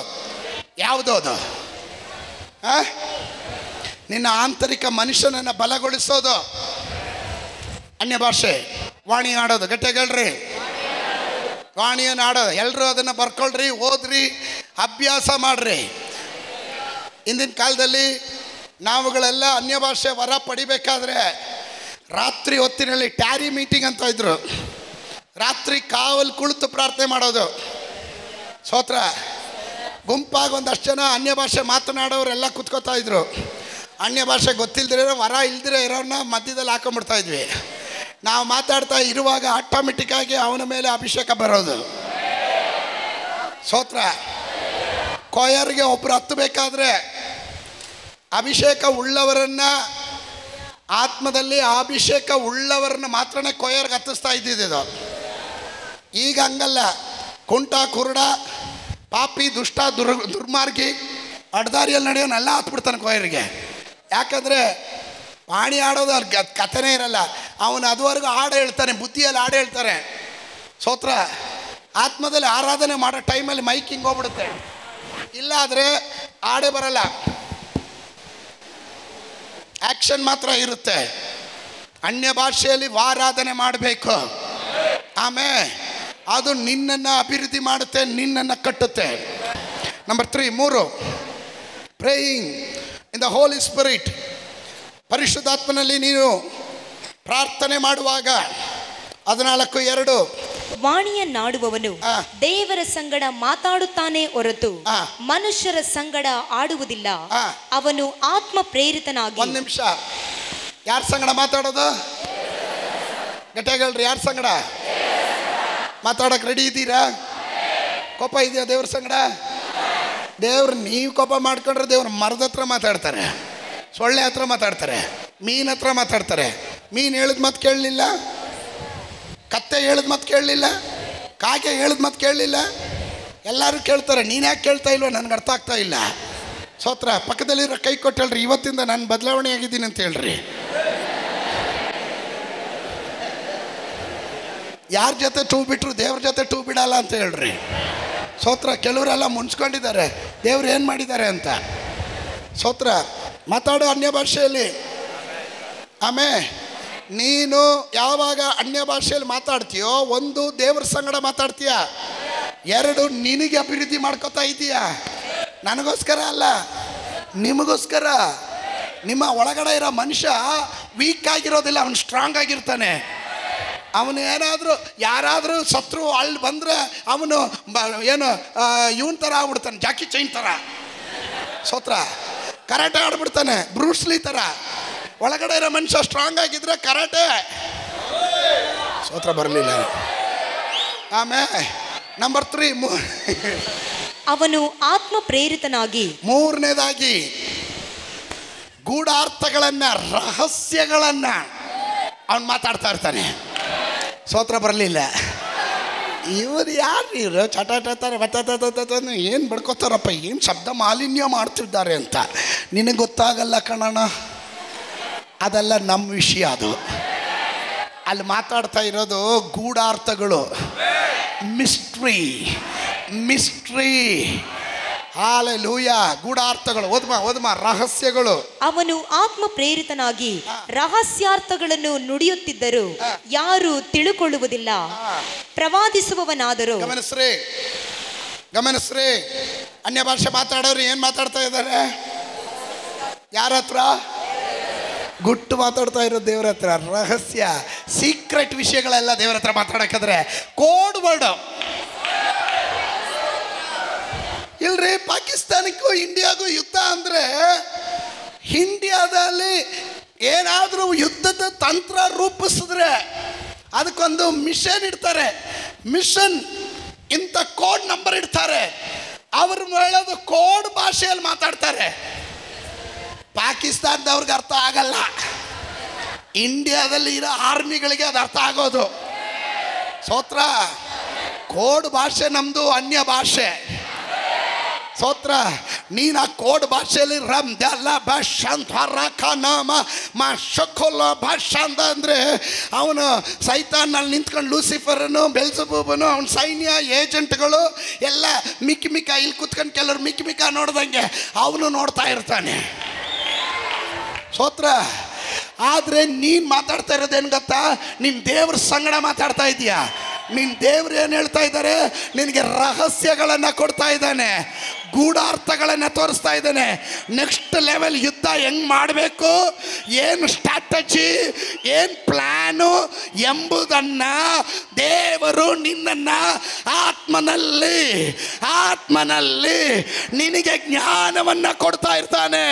ಯಾವುದೋ ಅದು ನಿನ್ನ ಆಂತರಿಕ ಮನುಷ್ಯನನ್ನು ಬಲಗೊಳಿಸೋದು ಅನ್ಯ ಭಾಷೆ, ವಾಣಿ ಆಡೋದು. ಗಟ್ಟಿಯಾಗಿ ಹೇಳ್ರಿ, ವಾಣಿಯನ್ನು ಆಡೋದು. ಎಲ್ಲರೂ ಅದನ್ನು ಬರ್ಕೊಳ್ರಿ, ಓದ್ರಿ, ಅಭ್ಯಾಸ ಮಾಡ್ರಿ. ಇಂದಿನ ಕಾಲದಲ್ಲಿ ನಾವುಗಳೆಲ್ಲ ಅನ್ಯ ಭಾಷೆ ವರ ಪಡಿಬೇಕಾದ್ರೆ ರಾತ್ರಿ ಹೊತ್ತಿನಲ್ಲಿ ಟ್ಯಾರಿ ಮೀಟಿಂಗ್ ಅಂತ ಇದ್ರು. ರಾತ್ರಿ ಕಾವಲು ಕುಳಿತು ಪ್ರಾರ್ಥನೆ ಮಾಡೋದು. ಸ್ತೋತ್ರ. ಗುಂಪಾಗಿ ಒಂದಷ್ಟು ಜನ ಅನ್ಯ ಭಾಷೆ ಮಾತನಾಡೋರೆಲ್ಲ ಕುತ್ಕೋತಾ ಇದ್ರು. ಅನ್ಯ ಭಾಷೆ ಗೊತ್ತಿಲ್ದಿರೋ, ವರ ಇಲ್ದಿರೋ ಇರೋನ್ನ ಮಧ್ಯದಲ್ಲಿ ಹಾಕೊಂಡ್ಬಿಡ್ತಾ ಇದ್ವಿ. ನಾವು ಮಾತಾಡ್ತಾ ಇರುವಾಗ ಆಟೋಮೆಟಿಕ್ಕಾಗಿ ಅವನ ಮೇಲೆ ಅಭಿಷೇಕ ಬರೋದು. ಸ್ತೋತ್ರ. ಕೊಯರ್ಗೆ ಒಬ್ಬರು ಹತ್ತಬೇಕಾದ್ರೆ ಅಭಿಷೇಕ ಉಳ್ಳವರನ್ನು, ಆತ್ಮದಲ್ಲಿ ಅಭಿಷೇಕ ಉಳ್ಳವರನ್ನ ಮಾತ್ರನೇ ಕೊಯರ್ಗೆ ಹತ್ತಿಸ್ತಾ ಇದ್ದಿದ್ದು. ಈಗ ಹಂಗಲ್ಲ. ಕುಂಟ, ಕುರುಡ, ಪಾಪಿ, ದುಷ್ಟ, ದುರ್ಮಾರ್ಗಿ, ಅಡ್ದಾರಿಯಲ್ಲಿ ನಡೆಯೋನೆಲ್ಲ ಹತ್ಬಿಡ್ತಾನೆ ಕೊಯರ್ಗೆ. ಯಾಕಂದರೆ ಪಾಣಿ ಆಡೋದು ಅವ್ರಿಗೆ ಕಥೆನೇ ಇರಲ್ಲ. ಅವನು ಅದುವರೆಗೂ ಹಾಡು ಹೇಳ್ತಾನೆ, ಬುದ್ಧಿಯಲ್ಲಿ ಹಾಡು ಹೇಳ್ತಾರೆ. ಸ್ತೋತ್ರ. ಆತ್ಮದಲ್ಲಿ ಆರಾಧನೆ ಮಾಡೋ ಟೈಮಲ್ಲಿ ಮೈಕ್ ಹಿಂಗೆ ಹೋಗ್ಬಿಡುತ್ತೆ. ಇಲ್ಲಾದರೆ ಹಾಡೇ ಬರಲ್ಲ, ಆ್ಯಕ್ಷನ್ ಮಾತ್ರ ಇರುತ್ತೆ. ಅನ್ಯ ಭಾಷೆಯಲ್ಲಿ ಆರಾಧನೆ ಮಾಡಬೇಕು. ಆಮೇಲೆ ಅದು ನಿನ್ನನ್ನು ಅಭಿವೃದ್ಧಿ ಮಾಡುತ್ತೆ, ನಿನ್ನನ್ನು ಕಟ್ಟುತ್ತೆ. Number 3, praying in the Holy Spirit. ಪರಿಶುದ್ಧಾತ್ಮನಲ್ಲಿ ನೀನು ಪ್ರಾರ್ಥನೆ ಮಾಡುವಾಗ 14:2, ವಾಣಿಯನ್ನಾಡುವವನು ದೇವರ ಸಂಗಡ ಮಾತಾಡುತ್ತಾನೆ ಹೊರತು ಮನುಷ್ಯರ ಸಂಗಡ ಆಡುವುದಿಲ್ಲ. ಅವನು ಆತ್ಮ ಪ್ರೇರಿತನಾಗಿ. ಒಂದು ನಿಮಿಷ, ಯಾರ ಸಂಗಡ ಮಾತಾಡೋದು? ಗಟ್ಟಿಯಾಗಿ ಹೇಳ್ರಿ, ಯಾರ ಸಂಗಡ ಮಾತಾಡೋಕೆ ರೆಡಿ ಇದ್ದೀರಾ? ಕೋಪ ಇದೆಯಾ ದೇವ್ರ ಸಂಗಡ? ದೇವ್ರು ನೀವು ಕೋಪ ಮಾಡ್ಕೊಂಡ್ರೆ ದೇವ್ರು ಮರದ ಹತ್ರ ಮಾತಾಡ್ತಾರೆ, ಸೊಳ್ಳೆ ಹತ್ರ ಮಾತಾಡ್ತಾರೆ, ಮೀನ್ ಹತ್ರ ಮಾತಾಡ್ತಾರೆ. ಮೀನು ಹೇಳಿದ ಮಾತು ಕೇಳಲಿಲ್ಲ, ಕತ್ತೆ ಹೇಳಿದ ಮಾತು ಕೇಳಲಿಲ್ಲ, ಕಾಗೆ ಹೇಳಿದ ಮಾತು ಕೇಳಲಿಲ್ಲ. ಎಲ್ಲರೂ ಕೇಳ್ತಾರೆ, ನೀನು ಯಾಕೆ ಕೇಳ್ತಾ ಇಲ್ವ? ನನಗೆ ಅರ್ಥ ಆಗ್ತಾ ಇಲ್ಲ. ಸ್ತೋತ್ರ. ಪಕ್ಕದಲ್ಲಿರೋ ಕೈ ಕೊಟ್ಟು ಹೇಳ್ರಿ, ಇವತ್ತಿಂದ ನಾನು ಬದಲಾವಣೆ ಆಗಿದ್ದೀನಿ ಅಂತ ಹೇಳ್ರಿ. ಯಾರ ಜೊತೆ ಟೂ ಬಿಟ್ಟರು ದೇವ್ರ ಜೊತೆ ಟೂ ಬಿಡಲ್ಲ ಅಂತ ಹೇಳ್ರಿ. ಸ್ತೋತ್ರ. ಕೆಲವರೆಲ್ಲ ಮುನ್ಸ್ಕೊಂಡಿದ್ದಾರೆ ದೇವ್ರು ಏನು ಮಾಡಿದ್ದಾರೆ ಅಂತ. ಸ್ತೋತ್ರ. ಮಾತಾಡೋ ಅನ್ಯ ಭಾಷೆಯಲ್ಲಿ. ಆಮೇಲೆ ನೀನು ಯಾವಾಗ ಅನ್ಯ ಭಾಷೆಯಲ್ಲಿ ಮಾತಾಡ್ತೀಯೋ, ಒಂದು ದೇವ್ರ ಸಂಗಡ ಮಾತಾಡ್ತೀಯ, ಎರಡು ನಿನಗೆ ಅಭಿವೃದ್ಧಿ ಮಾಡ್ಕೋತಾ ಇದೀಯ. ನನಗೋಸ್ಕರ ಅಲ್ಲ, ನಿಮಗೋಸ್ಕರ. ನಿಮ್ಮ ಒಳಗಡೆ ಇರೋ ಮನುಷ್ಯ ವೀಕ್ ಆಗಿರೋದಿಲ್ಲ, ಅವನು ಸ್ಟ್ರಾಂಗ್ ಆಗಿರ್ತಾನೆ. ಅವನು ಏನಾದರೂ ಯಾರಾದರೂ ಶತ್ರು ಅಲ್ಲಿ ಬಂದರೆ ಅವನು ಏನು ಇವನ್ ಥರ ಆಗ್ಬಿಡ್ತಾನೆ, ಜಾಕಿ ಚೈನ್ ಥರ. ಸ್ತೋತ್ರ. ಕರಾಟೆ ಆಡ್ಬಿಡ್ತಾನೆ, ಬ್ರೂಸ್ಲಿ ಥರ. ಒಳಗಡೆ ಇರೋ ಮನುಷ್ಯ ಸ್ಟ್ರಾಂಗ್ ಆಗಿದ್ರೆ ಕರಾಟೆ. ಸ್ತೋತ್ರ. ಬರಲಿಲ್ಲ. ಆಮೇಲೆ ನಂಬರ್ 3 ಅವನು ಆತ್ಮ ಪ್ರೇರಿತನಾಗಿ. ಮೂರನೇದಾಗಿ ಗೂಢಾರ್ಥಗಳನ್ನ, ರಹಸ್ಯಗಳನ್ನ ಅವನು ಮಾತಾಡ್ತಾ ಇರ್ತಾನೆ. ಸ್ತೋತ್ರ ಬರಲಿಲ್ಲ. ಇವರು ಯಾರು ಇವರು ಚಟಾಟಾರೆ ಏನು ಬಡ್ಕೋತಾರಪ್ಪ, ಏನು ಶಬ್ದ ಮಾಲಿನ್ಯ ಮಾಡ್ತಿದ್ದಾರೆ ಅಂತ ನಿನಗೆ ಗೊತ್ತಾಗಲ್ಲ ಕಣಣ. ಅದೆಲ್ಲ ನಮ್ಮ ವಿಷಯ. ಅದು ಅಲ್ಲಿ ಮಾತಾಡ್ತಾ ಇರೋದು ಗೂಢಾರ್ಥಗಳು, ಮಿಸ್ಟ್ರಿ. ಹಾಲೆಲೂಯಾ. ಗೂಢಾರ್ಥಗಳು, ಓದ್ಮ ರಹಸ್ಯಗಳು. ಅವನು ಆತ್ಮ ಪ್ರೇರಿತನಾಗಿ ರಹಸ್ಯಾರ್ಥಗಳನ್ನು ನುಡಿಯುತ್ತಿದ್ದರು, ಯಾರು ತಿಳುಕೊಳ್ಳುವುದಿಲ್ಲ. ಪ್ರವಾದಿಸುವವನಾದರೂ. ಗಮನಿಸ್ರಿ, ಅನ್ಯ ಭಾಷೆ ಮಾತಾಡೋರು ಏನ್ ಮಾತಾಡ್ತಾ ಇದ್ದಾರೆ? ಯಾರ ಹತ್ರ? ಗುಟ್ಟು ಮಾತಾಡ್ತಾ ಇರೋದು ದೇವ್ರ ಹತ್ರ. ರಹಸ್ಯ, ಸೀಕ್ರೆಟ್ ವಿಷಯಗಳೆಲ್ಲ ದೇವ್ರ ಹತ್ರ ಮಾತಾಡಕ್ಕಾದ್ರೆ ಕೋಡ್ ವರ್ಡ್. ಇಲ್ರಿ, ಪಾಕಿಸ್ತಾನಕ್ಕೂ ಇಂಡಿಯಾಗೂ ಯುದ್ಧ ಅಂದರೆ ಇಂಡಿಯಾದಲ್ಲಿ ಏನಾದರೂ ಯುದ್ಧದ ತಂತ್ರ ರೂಪಿಸಿದ್ರೆ ಅದಕ್ಕೊಂದು ಮಿಷನ್ ಇಡ್ತಾರೆ. ಮಿಷನ್ ಇಂಥ ಕೋಡ್ ನಂಬರ್ ಇಡ್ತಾರೆ. ಅವರು ಹೇಳೋದು ಕೋಡ್ ಭಾಷೆಯಲ್ಲಿ ಮಾತಾಡ್ತಾರೆ. ಪಾಕಿಸ್ತಾನದವ್ರಿಗೆ ಅರ್ಥ ಆಗಲ್ಲ, ಇಂಡಿಯಾದಲ್ಲಿ ಇರೋ ಆರ್ಮಿಗಳಿಗೆ ಅದು ಅರ್ಥ ಆಗೋದು. ಸ್ತೋತ್ರ. ಕೋಡ್ ಭಾಷೆ ನಮ್ಮದು ಅನ್ಯ ಭಾಷೆ. ಸ್ತೋತ್ರ. ನೀನು ಆ ಕೋಡ್ ಭಾಷೆಯಲ್ಲಿ ರಮ್ದಲ್ಲ ಭಾಷಾಂತ ಅಂದರೆ ಅವನು ಸೈತಾನಲ್ಲಿ ನಿಂತ್ಕೊಂಡು ಲೂಸಿಫರನು, ಬೆಲ್ಸಬೂಬನು, ಅವನ ಸೈನ್ಯ ಏಜೆಂಟ್ಗಳು ಎಲ್ಲ ಮಿಕ್ಕ ಇಲ್ಲಿ ಕೂತ್ಕೊಂಡು ಕೆಲವರು ಮಿಕ್ಕ ನೋಡ್ದಂಗೆ ಅವನು ನೋಡ್ತಾ ಇರ್ತಾನೆ. ಸ್ತೋತ್ರ. ಆದರೆ ನೀನು ಮಾತಾಡ್ತಾ ಇರೋದೇನು ಗೊತ್ತಾ? ನಿನ್ನ ದೇವ್ರ ಸಂಗಡ ಮಾತಾಡ್ತಾ ಇದೀಯಾ. ನಿನ್ನ ದೇವ್ರು ಏನು ಹೇಳ್ತಾ ಇದ್ದಾರೆ? ನಿನಗೆ ರಹಸ್ಯಗಳನ್ನು ಕೊಡ್ತಾ ಇದ್ದಾನೆ, ಗೂಢಾರ್ಥಗಳನ್ನು ತೋರಿಸ್ತಾ ಇದ್ದಾನೆ. ನೆಕ್ಸ್ಟ್ ಲೆವೆಲ್ ಯುದ್ಧ ಹೆಂಗೆ ಮಾಡಬೇಕು, ಏನು ಸ್ಟ್ರಾಟಜಿ, ಏನು ಪ್ಲ್ಯಾನು ಎಂಬುದನ್ನು ದೇವರು ನಿನ್ನನ್ನು ಆತ್ಮನಲ್ಲಿ ನಿನಗೆ ಜ್ಞಾನವನ್ನು ಕೊಡ್ತಾ ಇರ್ತಾನೆ.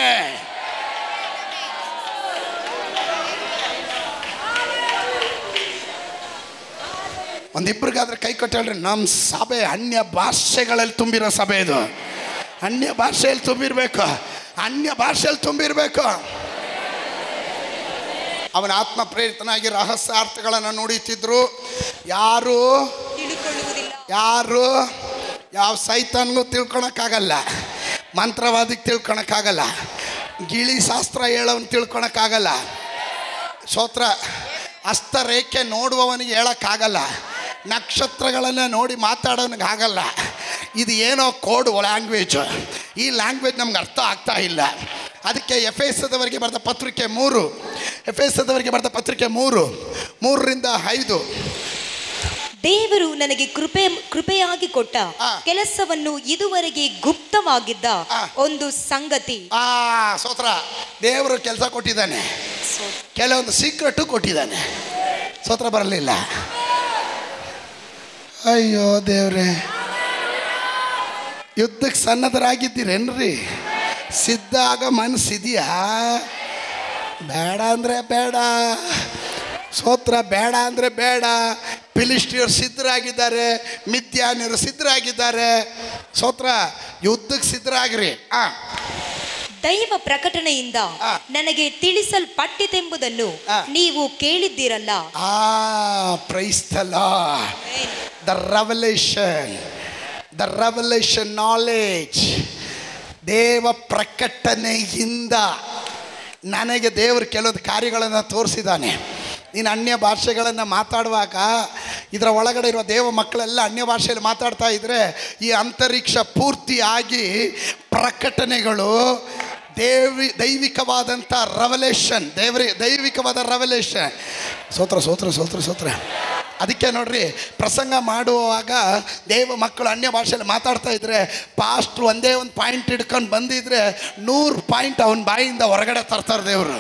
ಒಂದಿಬ್ಬರಿಗಾದ್ರೆ ಕೈ ಕೊಟ್ಟು ಹೇಳ್ರಿ, ನಮ್ಮ ಸಭೆ ಅನ್ಯ ಭಾಷೆಗಳಲ್ಲಿ ತುಂಬಿರೋ ಸಭೆ ಇದು. ಅನ್ಯ ಭಾಷೆಯಲ್ಲಿ ತುಂಬಿರಬೇಕು. ಅವನ ಆತ್ಮ ಪ್ರೇರಿತನಾಗಿ ರಹಸ್ಯಾರ್ಥಗಳನ್ನು ನುಡಿತಿದ್ರು. ಯಾರು ಯಾವ ಸೈತಾನ್ಗೂ ತಿಳ್ಕೊಳಕ್ಕಾಗಲ್ಲ, ಮಂತ್ರವಾದಿಗೆ ತಿಳ್ಕೊಳಕ್ಕಾಗಲ್ಲ, ಗಿಳಿ ಶಾಸ್ತ್ರ ಹೇಳೋನು ತಿಳ್ಕೊಳಕ್ಕಾಗಲ್ಲ. ಸ್ತೋತ್ರ. ಹಸ್ತರೇಖೆ ನೋಡುವವನಿಗೆ ಹೇಳೋಕ್ಕಾಗಲ್ಲ, ನಕ್ಷತ್ರಗಳನ್ನು ನೋಡಿ ಮಾತಾಡೋನಿಗೆ ಆಗಲ್ಲ. ಇದು ಏನೋ ಕೋಡ್ ಲ್ಯಾಂಗ್ವೇಜ್. ಈ ಲ್ಯಾಂಗ್ವೇಜ್ ನಮ್ಗೆ ಅರ್ಥ ಆಗ್ತಾ ಇಲ್ಲ. ಅದಕ್ಕೆ ಎಫೆಸದವರಿಗೆ ಬರೆದ ಪತ್ರಿಕೆ 3:3-5 ದೇವರು ನನಗೆ ಕೃಪೆಯಾಗಿ ಕೊಟ್ಟ ಕೆಲಸವನ್ನು ಇದುವರೆಗೆ ಗುಪ್ತವಾಗಿದ್ದ ಒಂದು ಸಂಗತಿ. ಸ್ತೋತ್ರ. ದೇವರು ಕೆಲಸ ಕೊಟ್ಟಿದ್ದಾನೆ, ಕೆಲವೊಂದು ಸೀಕ್ರೆಟು ಕೊಟ್ಟಿದ್ದಾನೆ. ಸ್ತೋತ್ರ. ಬರಲಿಲ್ಲ. ಅಯ್ಯೋ ದೇವ್ರೆ, ಯುದ್ಧಕ್ಕೆ ಸನ್ನದ್ಧರಾಗಿದ್ದೀರೇನ್ರಿ? ಸಿದ್ಧ ಆಗ ಮನಸ್ಸಿದೆಯಾ? ಬೇಡ ಅಂದರೆ ಬೇಡ. ಸ್ತೋತ್ರ. ಬೇಡ ಅಂದರೆ ಬೇಡ. ಫಿಲಿಸ್ಟಿಯರು ಸಿದ್ಧರಾಗಿದ್ದಾರೆ, ಮಿದ್ಯಾನ್ಯರು ಸಿದ್ಧರಾಗಿದ್ದಾರೆ. ಸ್ತೋತ್ರ. ಯುದ್ಧಕ್ಕೆ ಸಿದ್ಧರಾಗ್ರಿ. ದೈವ ಪ್ರಕಟಣೆಯಿಂದ ನನಗೆ ತಿಳಿಸಲ್ಪಟ್ಟಿತೆಂಬುದನ್ನು ನೀವು ಕೇಳಿದ್ದೀರಲ್ಲ. Praise the Lord. The revelation knowledge. ದೇವ ಪ್ರಕಟಣೆಯಿಂದ ನನಗೆ ದೇವರು ಕೆಲವೊಂದು ಕಾರ್ಯಗಳನ್ನು ತೋರಿಸಿದ್ದಾನೆ. ನೀನು ಅನ್ಯ ಭಾಷೆಗಳನ್ನು ಮಾತಾಡುವಾಗ ಇದರ ಒಳಗಡೆ ಇರುವ ದೇವ ಮಕ್ಕಳೆಲ್ಲ ಅನ್ಯ ಭಾಷೆಯಲ್ಲಿ ಮಾತಾಡ್ತಾ ಇದ್ದರೆ ಈ ಅಂತರಿಕ್ಷ ಪೂರ್ತಿಯಾಗಿ ಪ್ರಕಟಣೆಗಳು, ದೈವಿಕವಾದಂಥ ರೆವಲೇಷನ್, ದೈವಿಕವಾದ ರೆವಲೇಷನ್. ಸ್ತೋತ್ರ. ಅದಕ್ಕೆ ನೋಡ್ರಿ, ಪ್ರಸಂಗ ಮಾಡುವಾಗ ದೇವ ಮಕ್ಕಳು ಅನ್ಯ ಭಾಷೆಯಲ್ಲಿ ಮಾತಾಡ್ತಾ ಇದ್ರೆ ಪಾಸ್ಟ್ರು ಒಂದೇ ಒಂದು ಪಾಯಿಂಟ್ ಹಿಡ್ಕೊಂಡು ಬಂದಿದ್ರೆ 100 ಪಾಯಿಂಟ್ ಅವನ ಬಾಯಿಂದ ಹೊರಗಡೆ ತರ್ತಾರೆ ದೇವರು.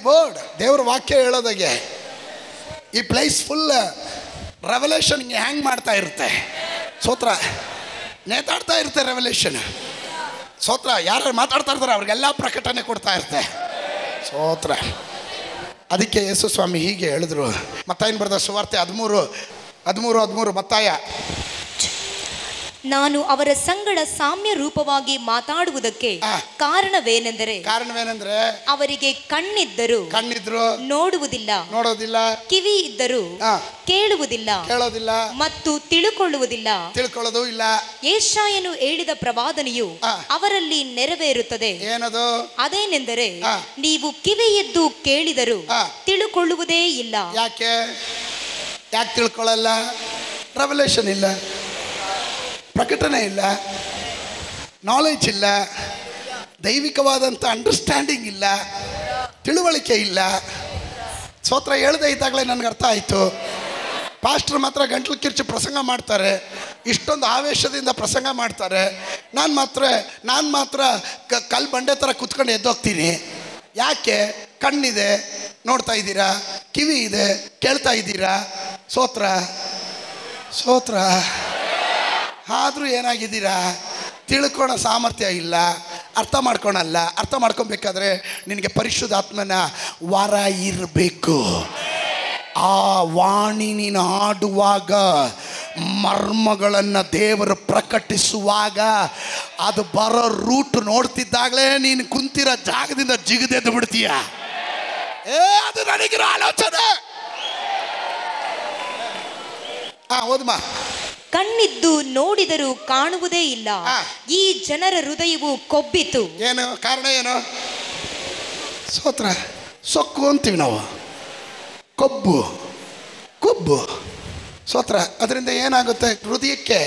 ವರ್ಡ್ ದೇವ್ರ ವಾಕ್ಯ ಹೇಳೋದಾಗೆ ಈ ಪ್ಲೇಸ್ ಫುಲ್ ರೆವಲೇಷನ್ ಹ್ಯಾಂಗ್ ಮಾಡ್ತಾ ಇರುತ್ತೆ. ಸ್ತೋತ್ರ. ನೇತಾಡ್ತಾ ಇರುತ್ತೆ ರೆವಲೇಷನ್. ಸ್ತೋತ್ರ. ಯಾರು ಮಾತಾಡ್ತಾ ಇರ್ತಾರೆ ಅವ್ರಿಗೆಲ್ಲ ಪ್ರಕಟಣೆ ಕೊಡ್ತಾ ಇರುತ್ತೆ. ಸ್ತೋತ್ರ. ಅದಕ್ಕೆ ಯೇಸು ಸ್ವಾಮಿ ಹೀಗೆ ಹೇಳಿದ್ರು. ಮತ್ತಾಯನ ಬರೆದ ಸುವಾರ್ತೆ 13 ಮತ್ತಾಯ. ನಾನು ಅವರ ಸಂಗಡ ಸಾಮ್ಯ ರೂಪವಾಗಿ ಮಾತಾಡುವುದಕ್ಕೆ ಕಾರಣವೇನೆಂದರೆ ಅವರಿಗೆ ಕಣ್ಣಿದ್ದರು ನೋಡುವುದಿಲ್ಲ, ಕಿವಿ ಇದ್ದರು ಕೇಳುವುದಿಲ್ಲ ಮತ್ತು ತಿಳುಕೊಳ್ಳುವುದೂ ಇಲ್ಲ. ಯೆಶಾಯನು ಹೇಳಿದ ಪ್ರವಾದನೆಯು ಅವರಲ್ಲಿ ನೆರವೇರುತ್ತದೆ. ಏನದು? ಅದೇನೆಂದರೆ ನೀವು ಕಿವಿ ಎದ್ದು ಕೇಳಿದರೂ ತಿಳುಕೊಳ್ಳುವುದೇ ಇಲ್ಲ. ಯಾಕೆ ತಿಳ್ಕೊಳ್ಳಲ್ಲ? ರೆವಲೇಷನ್ ಇಲ್ಲ, ಪ್ರಕಟಣೆ ಇಲ್ಲ, ನಾಲೆಜ್ ಇಲ್ಲ, ದೈವಿಕವಾದಂಥ ಅಂಡರ್ಸ್ಟ್ಯಾಂಡಿಂಗ್ ಇಲ್ಲ, ತಿಳುವಳಿಕೆ ಇಲ್ಲ. ಸ್ತೋತ್ರ. ಹೇಳ್ದೆ ಇದ್ದಾಗಲೇ ನನಗೆ ಅರ್ಥ ಆಯಿತು. ಪಾಸ್ಟರ್ ಮಾತ್ರ ಗಂಟ್ಲು ಕಿರ್ಚಿ ಪ್ರಸಂಗ ಮಾಡ್ತಾರೆ, ಇಷ್ಟೊಂದು ಆವೇಶದಿಂದ ಪ್ರಸಂಗ ಮಾಡ್ತಾರೆ. ನಾನು ಮಾತ್ರ ಕಲ್ಲು ಬಂಡೆ ಥರ ಕುತ್ಕೊಂಡು ಎದ್ದೋಗ್ತೀನಿ. ಯಾಕೆ? ಕಣ್ಣಿದೆ, ನೋಡ್ತಾ ಇದ್ದೀರಾ, ಕಿವಿ ಇದೆ, ಕೇಳ್ತಾ ಇದ್ದೀರಾ. ಸ್ತೋತ್ರ. ಆದರೂ ಏನಾಗಿದ್ದೀರಾ? ತಿಳ್ಕೊಳ್ಳೋ ಸಾಮರ್ಥ್ಯ ಇಲ್ಲ, ಅರ್ಥ ಮಾಡ್ಕೊಳಲ್ಲ. ಅರ್ಥ ಮಾಡ್ಕೊಬೇಕಾದ್ರೆ ನಿನಗೆ ಪರಿಶುದ್ಧಾತ್ಮನ ವರ ಇರಬೇಕು. ಆ ವಾಣಿ ನೀನು ಆಡುವಾಗ, ಮರ್ಮಗಳನ್ನು ದೇವರು ಪ್ರಕಟಿಸುವಾಗ, ಅದು ಬರೋ ರೂಟ್ ನೋಡ್ತಿದ್ದಾಗಲೇ ನೀನು ಕುಂತಿರೋ ಜಾಗದಿಂದ ಜಿಗಿದೆದ್ದು ಬಿಡ್ತೀಯ. ಅದು ನನಗಿರೋ ಆಲೋಚನೆ. ಓದಮ್ಮ. ಕಣ್ಣಿದ್ದು ನೋಡಿದರೂ ಕಾಣುವುದೇ ಇಲ್ಲ, ಈ ಜನರ ಹೃದಯವು ಕೊಬ್ಬಿತು. ಏನು ಕಾರಣ? ಏನು? ಸ್ತೋತ್ರ. ಸೊಕ್ಕು ಅಂತೀವಿ ನಾವು, ಕೊಬ್ಬು. ಸ್ತೋತ್ರ. ಅದರಿಂದ ಏನಾಗುತ್ತೆ ಹೃದಯಕ್ಕೆ?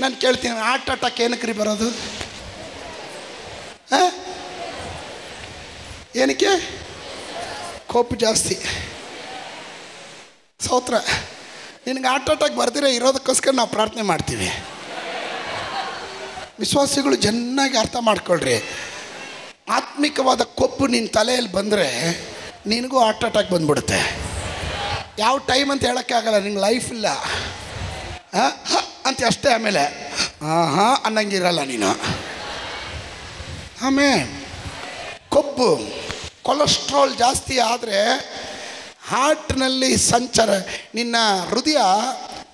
ನಾನು ಕೇಳ್ತೀನಿ, ಹಾರ್ಟ್ ಅಟ್ಯಾಕ್ ಏನಕ್ಕೆ ಬರೋದು? ಏನಕ್ಕೆ? ಕೊಬ್ಬು ಜಾಸ್ತಿ. ಸ್ತೋತ್ರ. ನಿನಗೆ ಹಾರ್ಟ್ ಅಟ್ಯಾಕ್ ಬರ್ದಿರ ಇರೋದಕ್ಕೋಸ್ಕರ ನಾವು ಪ್ರಾರ್ಥನೆ ಮಾಡ್ತೀವಿ. ವಿಶ್ವಾಸಿಗಳು ಚೆನ್ನಾಗಿ ಅರ್ಥ ಮಾಡ್ಕೊಳ್ರಿ. ಆತ್ಮಿಕವಾದ ಕೊಬ್ಬು ನಿನ್ನ ತಲೆಯಲ್ಲಿ ಬಂದರೆ ನಿನಗೂ ಹಾರ್ಟ್ ಅಟ್ಯಾಕ್ ಬಂದ್ಬಿಡುತ್ತೆ. ಯಾವ ಟೈಮ್ ಅಂತ ಹೇಳೋಕ್ಕೆ ಆಗಲ್ಲ. ನಿಂಗೆ ಲೈಫ್ ಇಲ್ಲ ಅಂತ ಅಷ್ಟೇ. ಆಮೇಲೆ ಅನ್ನಂಗಿರಲ್ಲ ನೀನು. ಆಮೇಲೆ ಕೊಬ್ಬು, ಕೊಲೆಸ್ಟ್ರಾಲ್ ಜಾಸ್ತಿ ಆದರೆ ಹಾರ್ಟ್ನಲ್ಲಿ ಸಂಚಾರ, ನಿನ್ನ ಹೃದಯ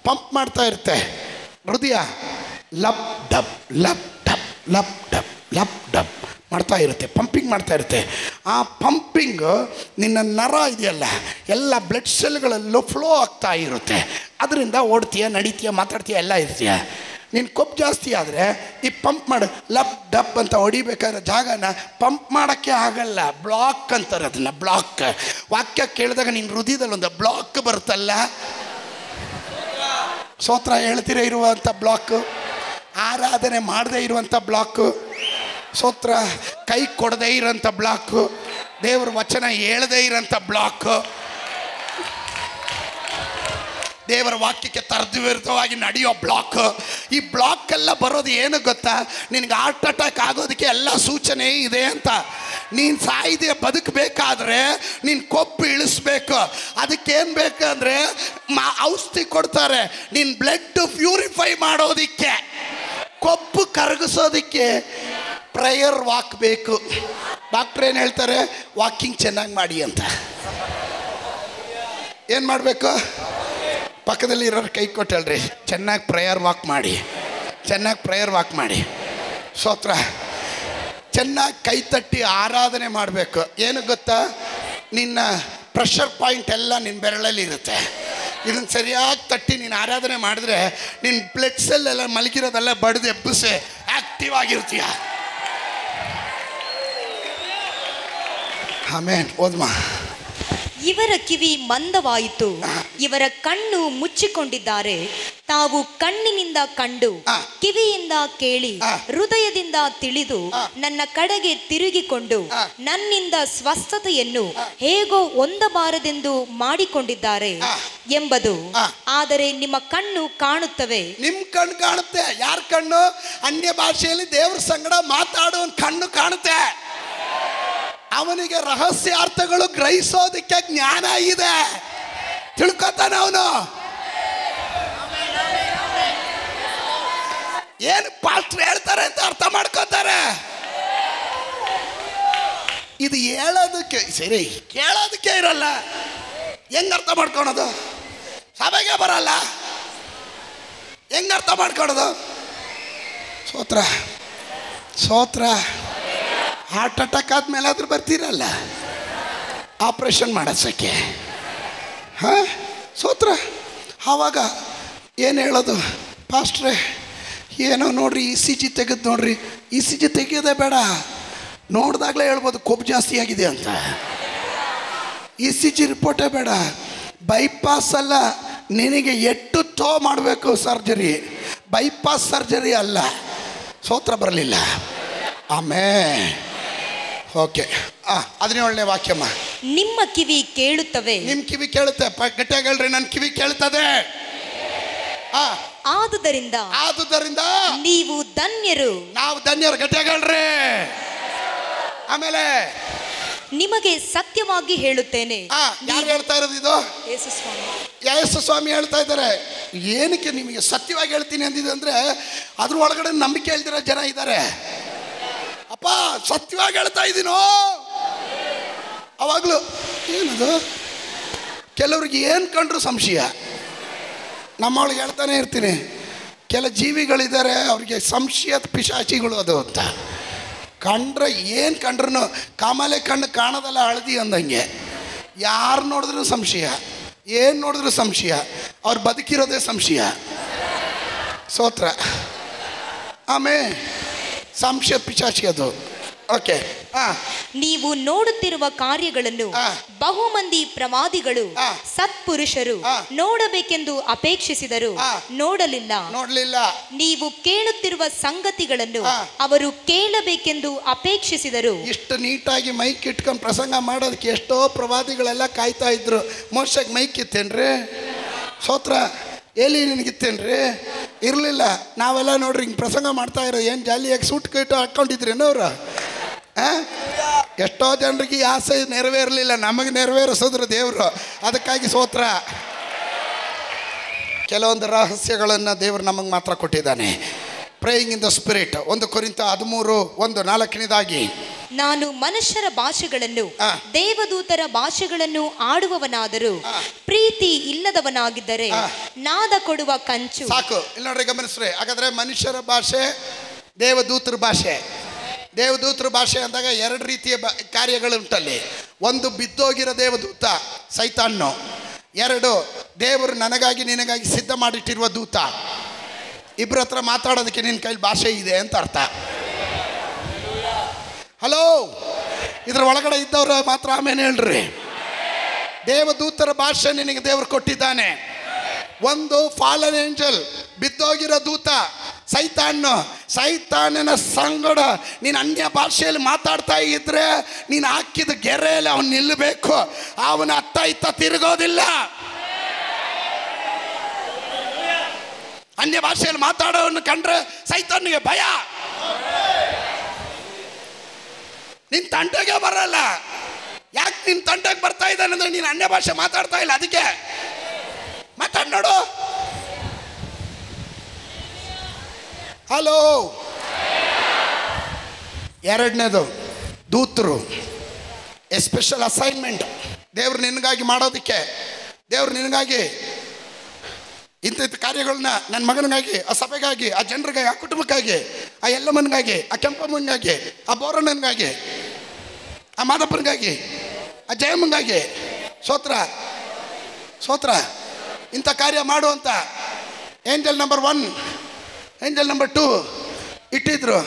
ಪಂಪ್ ಮಾಡ್ತಾ ಇರುತ್ತೆ. ಹೃದಯ ಲಪ್ ಡಬ್ ಮಾಡ್ತಾ ಇರುತ್ತೆ, ಪಂಪಿಂಗ್ ಮಾಡ್ತಾ ಇರುತ್ತೆ. ಆ ಪಂಪಿಂಗ್ ನಿನ್ನ ನರ ಇದೆಯಲ್ಲ, ಎಲ್ಲ ಬ್ಲಡ್ ಸೆಲ್ಗಳಲ್ಲೂ ಫ್ಲೋ ಆಗ್ತಾ ಇರುತ್ತೆ. ಅದರಿಂದ ಓಡ್ತೀಯ, ನಡೀತೀಯ, ಮಾತಾಡ್ತೀಯ, ಎಲ್ಲ ಇರ್ತೀಯ. ನೀನು ಕೊಬ್ಬು ಜಾಸ್ತಿ ಆದರೆ ಈ ಪಂಪ್ ಮಾಡು, ಲಪ್ ಡಬ್ ಅಂತ ಹೊಡಿಬೇಕಾದ್ರೆ ಜಾಗನ ಪಂಪ್ ಮಾಡೋಕ್ಕೆ ಆಗಲ್ಲ. ಬ್ಲಾಕ್ ಅಂತಾರೆ ಅದನ್ನು, ಬ್ಲಾಕ್. ವಾಕ್ಯ ಕೇಳಿದಾಗ ನಿನ್ನ ಹೃದಯದಲ್ಲಿ ಒಂದು ಬ್ಲಾಕ್ ಬರುತ್ತಲ್ಲ. ಸ್ತೋತ್ರ. ಹೇಳ್ತೀರ ಇರುವಂಥ ಬ್ಲಾಕು, ಆರಾಧನೆ ಮಾಡದೇ ಇರುವಂಥ ಬ್ಲಾಕು. ಸ್ತೋತ್ರ. ಕೈ ಕೊಡದೇ ಇರೋಂಥ ಬ್ಲಾಕು, ದೇವ್ರ ವಚನ ಹೇಳದೇ ಇರೋಂಥ ಬ್ಲಾಕು, ದೇವರ ವಾಕ್ಯಕ್ಕೆ ವಿರುದ್ಧವಾಗಿ ನಡೆಯೋ ಬ್ಲಾಕ್. ಈ ಬ್ಲಾಕ್ ಎಲ್ಲ ಬರೋದು ಏನು ಗೊತ್ತಾ? ನಿನಗೆ ಹಾರ್ಟ್ ಅಟ್ಯಾಕ್ ಆಗೋದಕ್ಕೆ ಎಲ್ಲ ಸೂಚನೆ ಇದೆ ಅಂತ. ನೀನು ಸಾಯ್ದೆ ಬದುಕಬೇಕಾದ್ರೆ ನೀನು ಕೊಬ್ಬು ಇಳಿಸ್ಬೇಕು. ಅದಕ್ಕೇನು ಬೇಕಂದರೆ ಔಷಧಿ ಕೊಡ್ತಾರೆ. ನೀನು ಬ್ಲಡ್ ಪ್ಯೂರಿಫೈ ಮಾಡೋದಕ್ಕೆ, ಕೊಬ್ಬು ಕರಗಿಸೋದಕ್ಕೆ ಪ್ರೇಯರ್ ವಾಕ್ ಬೇಕು. ಡಾಕ್ಟ್ರ್ ಏನು ಹೇಳ್ತಾರೆ? ವಾಕಿಂಗ್ ಚೆನ್ನಾಗಿ ಮಾಡಿ ಅಂತ. ಏನು ಮಾಡಬೇಕು? ಪಕ್ಕದಲ್ಲಿ ಇರೋರು ಕೈ ಕೊಟ್ಟು ಹೇಳ್ರಿ, ಚೆನ್ನಾಗಿ ಪ್ರೇಯರ್ ವಾಕ್ ಮಾಡಿ. ಸ್ತೋತ್ರ. ಚೆನ್ನಾಗಿ ಕೈ ತಟ್ಟಿ ಆರಾಧನೆ ಮಾಡಬೇಕು. ಏನು ಗೊತ್ತಾ? ನಿನ್ನ ಪ್ರೆಷರ್ ಪಾಯಿಂಟ್ ಎಲ್ಲ ನಿನ್ನ ಬೆರಳಲ್ಲಿ ಇರುತ್ತೆ. ಇದನ್ನು ಸರಿಯಾಗಿ ತಟ್ಟಿ ನೀನು ಆರಾಧನೆ ಮಾಡಿದ್ರೆ ನಿನ್ನ ಬ್ಲಡ್ ಸೆಲ್ ಎಲ್ಲ ಮಲಗಿರೋದೆಲ್ಲ ಬಡ್ದು ಎಬ್ಬಿಸಿ ಆ್ಯಕ್ಟಿವ್ ಆಗಿರ್ತೀಯ. ಆಮೇನ್. ಓದ್ಮಾ. ಇವರ ಕಿವಿ ಮಂದವಾಯಿತು, ಇವರ ಕಣ್ಣು ಮುಚ್ಚಿಕೊಂಡಿದ್ದಾರೆ. ತಾವು ಕಣ್ಣಿನಿಂದ ಕಂಡು, ಕಿವಿಯಿಂದ ಕೇಳಿ, ಹೃದಯದಿಂದ ತಿಳಿದು ನನ್ನ ಕಡೆಗೆ ತಿರುಗಿಕೊಂಡು ನನ್ನಿಂದ ಸ್ವಸ್ಥತೆಯನ್ನು ಹೇಗೋ ಹೊಂದಬಾರದೆಂದು ಮಾಡಿಕೊಂಡಿದ್ದಾರೆ ಎಂಬುದು. ಆದರೆ ನಿಮ್ಮ ಕಣ್ಣು ಕಾಣುತ್ತವೆ. ನಿಮ್ಮ ಕಣ್ಣು ಕಾಣುತ್ತೆ. ಯಾರ ಕಣ್ಣು? ಅನ್ಯ ಭಾಷೆಯಲ್ಲಿ ದೇವ್ರ ಸಂಗಡ ಮಾತಾಡೋ ಕಣ್ಣು ಕಾಣುತ್ತೆ. ಅವನಿಗೆ ರಹಸ್ಯಾರ್ಥಗಳು ಗ್ರಹಿಸೋದಕ್ಕೆ ಜ್ಞಾನ ಇದೆ. ತಿಳ್ಕೊತಾನೆ ಅವನು. ಏನು ಪಾಸ್ಟರ್ ಹೇಳ್ತಾರೆ ಅಂತ ಅರ್ಥ ಮಾಡ್ಕೋತಾರೆ. ಇದು ಹೇಳೋದಕ್ಕೆ ಸರಿ, ಕೇಳೋದಕ್ಕೆ ಇರಲ್ಲ. ಹೆಂಗೆ ಅರ್ಥ ಮಾಡ್ಕೊಳೋದು? ಸಭೆಗೆ ಬರಲ್ಲ, ಹೆಂಗೆ ಅರ್ಥ ಮಾಡ್ಕೊಳೋದು? ಸ್ತೋತ್ರ ಸ್ತೋತ್ರ. ಹಾರ್ಟ್ ಅಟ್ಯಾಕ್ ಆದ್ಮೇಲೆ ಆದ್ರೂ ಬರ್ತೀರಲ್ಲ ಆಪ್ರೇಷನ್ ಮಾಡಿಸೋಕ್ಕೆ. ಹಾಂ, ಸ್ತೋತ್ರ. ಆವಾಗ ಏನು ಹೇಳೋದು? ಪಾಸ್ಟ್ರೇ ಏನೋ ನೋಡ್ರಿ, ECG ತೆಗೆದು ನೋಡ್ರಿ. ECG ತೆಗೆಯೋದೇ ಬೇಡ, ನೋಡಿದಾಗಲೇ ಹೇಳ್ಬೋದು ಕೊಬ್ಬು ಜಾಸ್ತಿ ಆಗಿದೆ ಅಂತ. ECG ರಿಪೋರ್ಟೇ ಬೇಡ. ಬೈಪಾಸ್ ಅಲ್ಲ, ನಿನಗೆ ಎಟ್ಟು ಟೋ ಮಾಡಬೇಕು ಸರ್ಜರಿ, ಬೈಪಾಸ್ ಸರ್ಜರಿ ಅಲ್ಲ. ಸ್ತೋತ್ರ ಬರಲಿಲ್ಲ. ಆಮೇಲೆ ಓಕೆ, 17ನೇ ವಾಕ್ಯಮ್ಮ. ನಿಮ್ಮ ಕಿವಿ ಕೇಳುತ್ತವೆ. ನಿಮ್ಮ ಕಿವಿ ಕೇಳುತ್ತೆ. ಗಟ್ಟಿಯಾಗಿ ಹೇಳ್ರಿ, ನನ್ನ ಕಿವಿ ಕೇಳ್ತದೆ. ಆದುದರಿಂದ ನೀವು ಧನ್ಯರು. ನಾವು ಧನ್ಯರು. ಗಟ್ಟಿಯಾಗಿ ಹೇಳ್ರಿ. ಆಮೇಲೆ ನಿಮಗೆ ಸತ್ಯವಾಗಿ ಹೇಳುತ್ತೇನೆ. ಯಾರು ಹೇಳ್ತಾ ಇರೋದು ಇದು? ಯೇಸು ಸ್ವಾಮಿ ಹೇಳ್ತಾ ಇದ್ದಾರೆ. ಏನಕ್ಕೆ ನಿಮಗೆ ಸತ್ಯವಾಗಿ ಹೇಳ್ತೀನಿ ಅಂದಿದೆ ಅಂದರೆ ಅದ್ರ ಒಳಗಡೆ ನಂಬಿಕೆ ಹೇಳ್ತಿರೋ ಜನ ಇದ್ದಾರೆ. ಅಪ್ಪ ಸತ್ಯವಾಗಿ ಹೇಳ್ತಾ ಇದ್ದೀನೋ. ಅವಾಗಲೂ ಏನದು, ಕೆಲವ್ರಿಗೆ ಏನು ಕಂಡ್ರು ಸಂಶಯ. ನಮ್ಮೊಳಗೆ ಹೇಳ್ತಾನೆ ಇರ್ತೀನಿ, ಕೆಲ ಜೀವಿಗಳಿದ್ದಾರೆ ಅವ್ರಿಗೆ ಸಂಶಯದ ಪಿಶಾಚಿಗಳು ಅದು ಅಂತ. ಕಂಡ್ರೆ ಏನು ಕಂಡ್ರು ಕಾಮಾಲೆ ಕಣ್ಣು ಕಾಣೋದಲ್ಲ ಹಳದಿ ಅಂದಂಗೆ. ಯಾರು ನೋಡಿದ್ರು ಸಂಶಯ, ಏನು ನೋಡಿದ್ರು ಸಂಶಯ, ಅವ್ರು ಬದುಕಿರೋದೇ ಸಂಶಯ. ಸ್ತೋತ್ರ. ಆಮೇಲೆ ಸಂಶಯ ಪಿಶಾಚಿ ಅದು. ಓಕೆ. ನೀವು ನೋಡುತ್ತಿರುವ ಕಾರ್ಯಗಳನ್ನು ಬಹುಮಂದಿ ಪ್ರವಾದಿಗಳು ಸತ್ಪುರುಷರು ನೋಡಬೇಕೆಂದು ಅಪೇಕ್ಷಿಸಿದರು, ನೋಡಲಿಲ್ಲ. ನೀವು ಕೇಳುತ್ತಿರುವ ಸಂಗತಿಗಳನ್ನು ಅವರು ಕೇಳಬೇಕೆಂದು ಅಪೇಕ್ಷಿಸಿದರು. ಇಷ್ಟು ನೀಟಾಗಿ ಮೈಕ್ ಇಟ್ಕೊಂಡು ಪ್ರಸಂಗ ಮಾಡೋದಕ್ಕೆ ಎಷ್ಟೋ ಪ್ರವಾದಿಗಳೆಲ್ಲ ಕಾಯ್ತಾ ಇದ್ರು. ಮೋಶಕ್ಕೆ ಮೈಕ್ ಇತ್ತೇನ್ರಿ? ಸ್ತೋತ್ರ. ಎಲ್ಲಿ ನಿನಗಿತ್ತೇನ್ರಿ? ಇರಲಿಲ್ಲ. ನಾವೆಲ್ಲ ನೋಡ್ರಿ ಹಿಂಗೆ ಪ್ರಸಂಗ ಮಾಡ್ತಾ ಇರೋ, ಏನು ಜಾಲಿಯಾಗಿ ಸೂಟ್ ಕೈಟು ಹಾಕ್ಕೊಂಡಿದ್ರೇನೋ ಅವರು. ಎಷ್ಟೋ ಜನರಿಗೆ ಆಸೆ ನೆರವೇರಲಿಲ್ಲ, ನಮಗೆ ನೆರವೇರಿಸಿದ್ರು ದೇವರು. ಅದಕ್ಕಾಗಿ ಸ್ತೋತ್ರ. ಕೆಲವೊಂದು ರಹಸ್ಯಗಳನ್ನು ದೇವರು ನಮಗೆ ಮಾತ್ರ ಕೊಟ್ಟಿದ್ದಾನೆ. Praying in the spirit. 1 ಕೊರಿಂಥ 13:1-4 ನಾನು ಮನುಷ್ಯರ ಭಾಷೆಗಳನ್ನು ದೇವದೂತರ ಭಾಷೆಗಳನ್ನು ಆಡುವವನಾದರೂ ಪ್ರೀತಿ ಇಲ್ಲದವನಾಗಿದ್ದರೆ ನಾದ ಕೊಡುವ ಕಂಚು ಸಾಕು. ಇಲ್ಲಿ ನೋಡ್ರಿ, ಗಮನಿಸ್ರಿ. ಹಾಗಾದ್ರೆ ಮನುಷ್ಯರ ಭಾಷೆ, ದೇವದೂತರ ಭಾಷೆ. ದೇವದೂತರ ಭಾಷೆ ಅಂದಾಗ 2 ರೀತಿಯ ಕಾರ್ಯಗಳುಂಟಲ್ಲಿ. 1 ಬಿದ್ದೋಗಿರೋ ದೇವದೂತ ಸೈತಾನ್ನು, 2 ದೇವರು ನನಗಾಗಿ ನಿನಗಾಗಿ ಸಿದ್ಧ ಮಾಡಿಟ್ಟಿರುವ ದೂತ. ಇಬ್ಬರ ಹತ್ರ ಮಾತಾಡೋದಕ್ಕೆ ನಿನ್ನ ಕೈಲಿ ಭಾಷೆ ಇದೆ ಅಂತ ಅರ್ಥ. ಹಲೋ, ಇದ್ರ ಒಳಗಡೆ ಇದ್ದವ್ರು ಮಾತ್ರ ಆಮೇಲೆ ಹೇಳ್ರಿ. ದೇವದೂತರ ಭಾಷೆ ನಿನಗೆ ದೇವರು ಕೊಟ್ಟಿದ್ದಾನೆ. 1 ಫಾಲನ್ ಏಂಜಲ್, ಬಿದ್ದೋಗಿರೋ ದೂತ ಸೈತಾನನ ಸಂಗಡ ನೀನು ಅನ್ಯ ಭಾಷೆಯಲ್ಲಿ ಮಾತಾಡ್ತಾ ಇದ್ರೆ ನೀನು ಹಾಕಿದ ಗೆರೆಯಲ್ಲಿ ಅವನು ನಿಲ್ಲಬೇಕು. ಅವನ ಅತ್ತ ಇತ್ತ ತಿರುಗೋದಿಲ್ಲ. ಅನ್ಯ ಭಾಷೆಯಲ್ಲಿ ಮಾತಾಡೋವನ್ನು ಕಂಡ್ರೆ ಸೈತಾನಿಗೆ ಭಯ. ನಿನ್ನ ತಂಟೆಗೆ ಬರಲ್ಲ. ಯಾಕೆ ನಿನ್ನ ತಂಟೆಗೆ ಬರ್ತಾ ಇದ್ದಾನೆ ಅಂದ್ರೆ ನೀನು ಅನ್ಯ ಭಾಷೆ ಮಾತಾಡ್ತಾ ಇಲ್ಲ. ಅದಕ್ಕೆ ಮಾತಾಡ್ ನೋಡು. ಹಲೋ. 2ನೇದು ದೂತರು, ಎಸ್ಪೆಷಲ್ ಅಸೈನ್ಮೆಂಟ್. ದೇವ್ರು ನಿನಗಾಗಿ ಮಾಡೋದಕ್ಕೆ, ದೇವ್ರು ನಿನಗಾಗಿ ಇಂಥ ಕಾರ್ಯಗಳನ್ನ ನನ್ನ ಮಗನಿಗಾಗಿ, ಆ ಸಭೆಗಾಗಿ, ಆ ಜನರಿಗಾಗಿ, ಆ ಕುಟುಂಬಕ್ಕಾಗಿ, ಆ ಎಲ್ಲಮ್ಮನಿಗಾಗಿ, ಆ ಕೆಂಪಮ್ಮನಿಗಾಗಿ, ಆ ಬೋರಣ್ಣನಿಗಾಗಿ, ಆ ಮಾದಪ್ಪನಿಗಾಗಿ, ಆ ಜಯಮ್ಮನಿಗಾಗಿ ಸ್ತೋತ್ರ ಇಂಥ ಕಾರ್ಯ ಮಾಡುವಂಥ ಏಂಜಲ್ ನಂಬರ್ 1, ಏಂಜಲ್ ನಂಬರ್ 2 ಇಟ್ಟಿದ್ರು.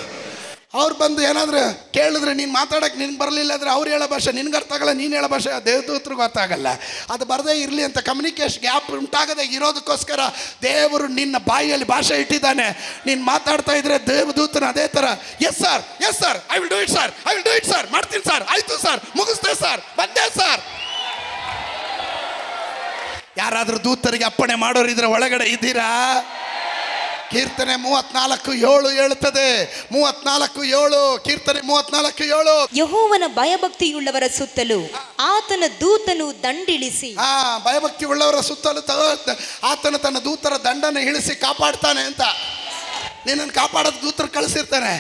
ಅವ್ರು ಬಂದು ಏನಾದರೂ ಕೇಳಿದ್ರೆ ನೀನು ಮಾತಾಡೋಕ್ಕೆ ನಿನ್ಗೆ ಬರಲಿಲ್ಲ ಅಂದರೆ ಅವ್ರು ಹೇಳೋ ಭಾಷೆ ನಿನ್ಗೆ ಅರ್ಥ ಆಗಲ್ಲ, ನೀನು ಹೇಳೋ ಭಾಷೆ ದೇವದೂತ್ರಿಗೂ ಅರ್ಥ ಆಗಲ್ಲ. ಅದು ಬರದೇ ಇರಲಿ ಅಂತ ಕಮ್ಯುನಿಕೇಷನ್ ಗ್ಯಾಪ್ ಉಂಟಾಗದೆ ಇರೋದಕ್ಕೋಸ್ಕರ ದೇವರು ನಿನ್ನ ಬಾಯಿಯಲ್ಲಿ ಭಾಷೆ ಇಟ್ಟಿದ್ದಾನೆ. ನೀನು ಮಾತಾಡ್ತಾ ಇದ್ರೆ ದೇವದೂತನ ಅದೇ ಥರ yes sir I will do it sir ಮಾಡ್ತೀನಿ ಸರ್, ಆಯಿತು ಸರ್, ಮುಗಿಸ್ತೆ ಸರ್, ಬಂದೆ ಸರ್. ಯಾರಾದರೂ ದೂತರಿಗೆ ಅಪ್ಪಣೆ ಮಾಡೋರಿದ್ರೆ ಒಳಗಡೆ ಇದ್ದೀರಾ? ಕೀರ್ತನೆ 34:7 ಹೇಳುತ್ತದೆ. 34:7 ಕೀರ್ತನೆ 34:7. ಯೆಹೋವನ ಭಯಭಕ್ತಿಯುಳ್ಳವರ ಸುತ್ತಲೂ ಆತನ ದೂತನು ದಂಡಿಳಿಸಿ. ಭಯಭಕ್ತಿ ಉಳ್ಳವರ ಸುತ್ತಲೂ ಆತನು ತನ್ನ ದೂತರ ದಂಡನ ಇಳಿಸಿ ಕಾಪಾಡ್ತಾನೆ ಅಂತ. ನಿನ್ನನ್ನು ಕಾಪಾಡೋದು ದೂತರು ಕಳಿಸಿರ್ತಾನೆ.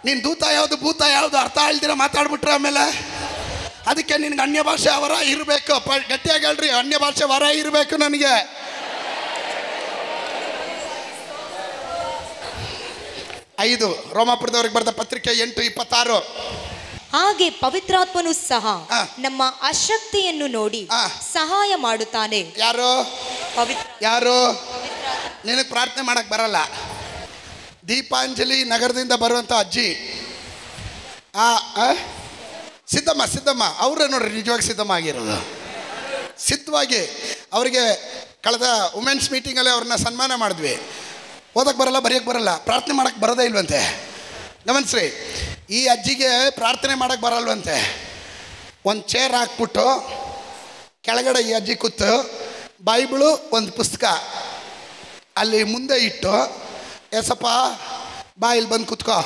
ನೀನು ದೂತ ಯಾವುದು ಭೂತ ಯಾವುದು ಅರ್ಥ ಹೇಳ್ದಿರ ಮಾತಾಡ್ಬಿಟ್ರೆ ಆಮೇಲೆ ಅದಕ್ಕೆ ನಿನ್ಗೆ ಅನ್ಯ ಭಾಷೆ ವರ ಇರಬೇಕು. ಗಟ್ಟಿಯಾಗಿ ಹೇಳ್ರಿ, ಅನ್ಯ ಭಾಷೆ ವರ ಇರಬೇಕು ನನಗೆ. ಐದು ರೋಮಾಪುರದವ್ರಿಗೆ ಬರೆದ ಪತ್ರಿಕೆ 8:26. ಹಾಗೆ ಪವಿತ್ರಾತ್ಮನು ಸಹ ನಮ್ಮ ಅಶಕ್ತಿಯನ್ನು ನೋಡಿ ಸಹಾಯ ಮಾಡುತ್ತಾನೆ. ಯಾರು ಯಾರು? ನಿನಗೆ ಪ್ರಾರ್ಥನೆ ಮಾಡಕ್ ಬರಲ್ಲ. ದೀಪಾಂಜಲಿ ನಗರದಿಂದ ಬರುವಂಥ ಅಜ್ಜಿ ಸಿದ್ಧಮ್ಮ ಅವರೇ ನೋಡ್ರಿ ನಿಜವಾಗಿ ಸಿದ್ಧಮ್ಮ ಆಗಿರೋದು. ಸಿದ್ಧವಾಗಿ ಅವರಿಗೆ ಕಳೆದ ವುಮೆನ್ಸ್ ಮೀಟಿಂಗಲ್ಲಿ ಅವ್ರನ್ನ ಸನ್ಮಾನ ಮಾಡಿದ್ವಿ. ಓದಕ್ಕೆ ಬರಲ್ಲ, ಬರೆಯೋಕ್ಕೆ ಬರಲ್ಲ, ಪ್ರಾರ್ಥನೆ ಮಾಡೋಕ್ಕೆ ಬರೋದೇ ಇಲ್ವಂತೆ. ಗಮನಿಸ್ರಿ, ಈ ಅಜ್ಜಿಗೆ ಪ್ರಾರ್ಥನೆ ಮಾಡೋಕ್ಕೆ ಬರಲ್ವಂತೆ. ಒಂದು ಚೇರ್ ಹಾಕ್ಬಿಟ್ಟು ಕೆಳಗಡೆ ಈ ಅಜ್ಜಿ ಕೂತು ಬೈಬಳು ಒಂದು ಪುಸ್ತಕ ಅಲ್ಲಿ ಮುಂದೆ ಇಟ್ಟು, ಏಸಪ್ಪ ಬಾ ಇಲ್ಲಿ ಬಂದು ಕೂತ್ಕೋ,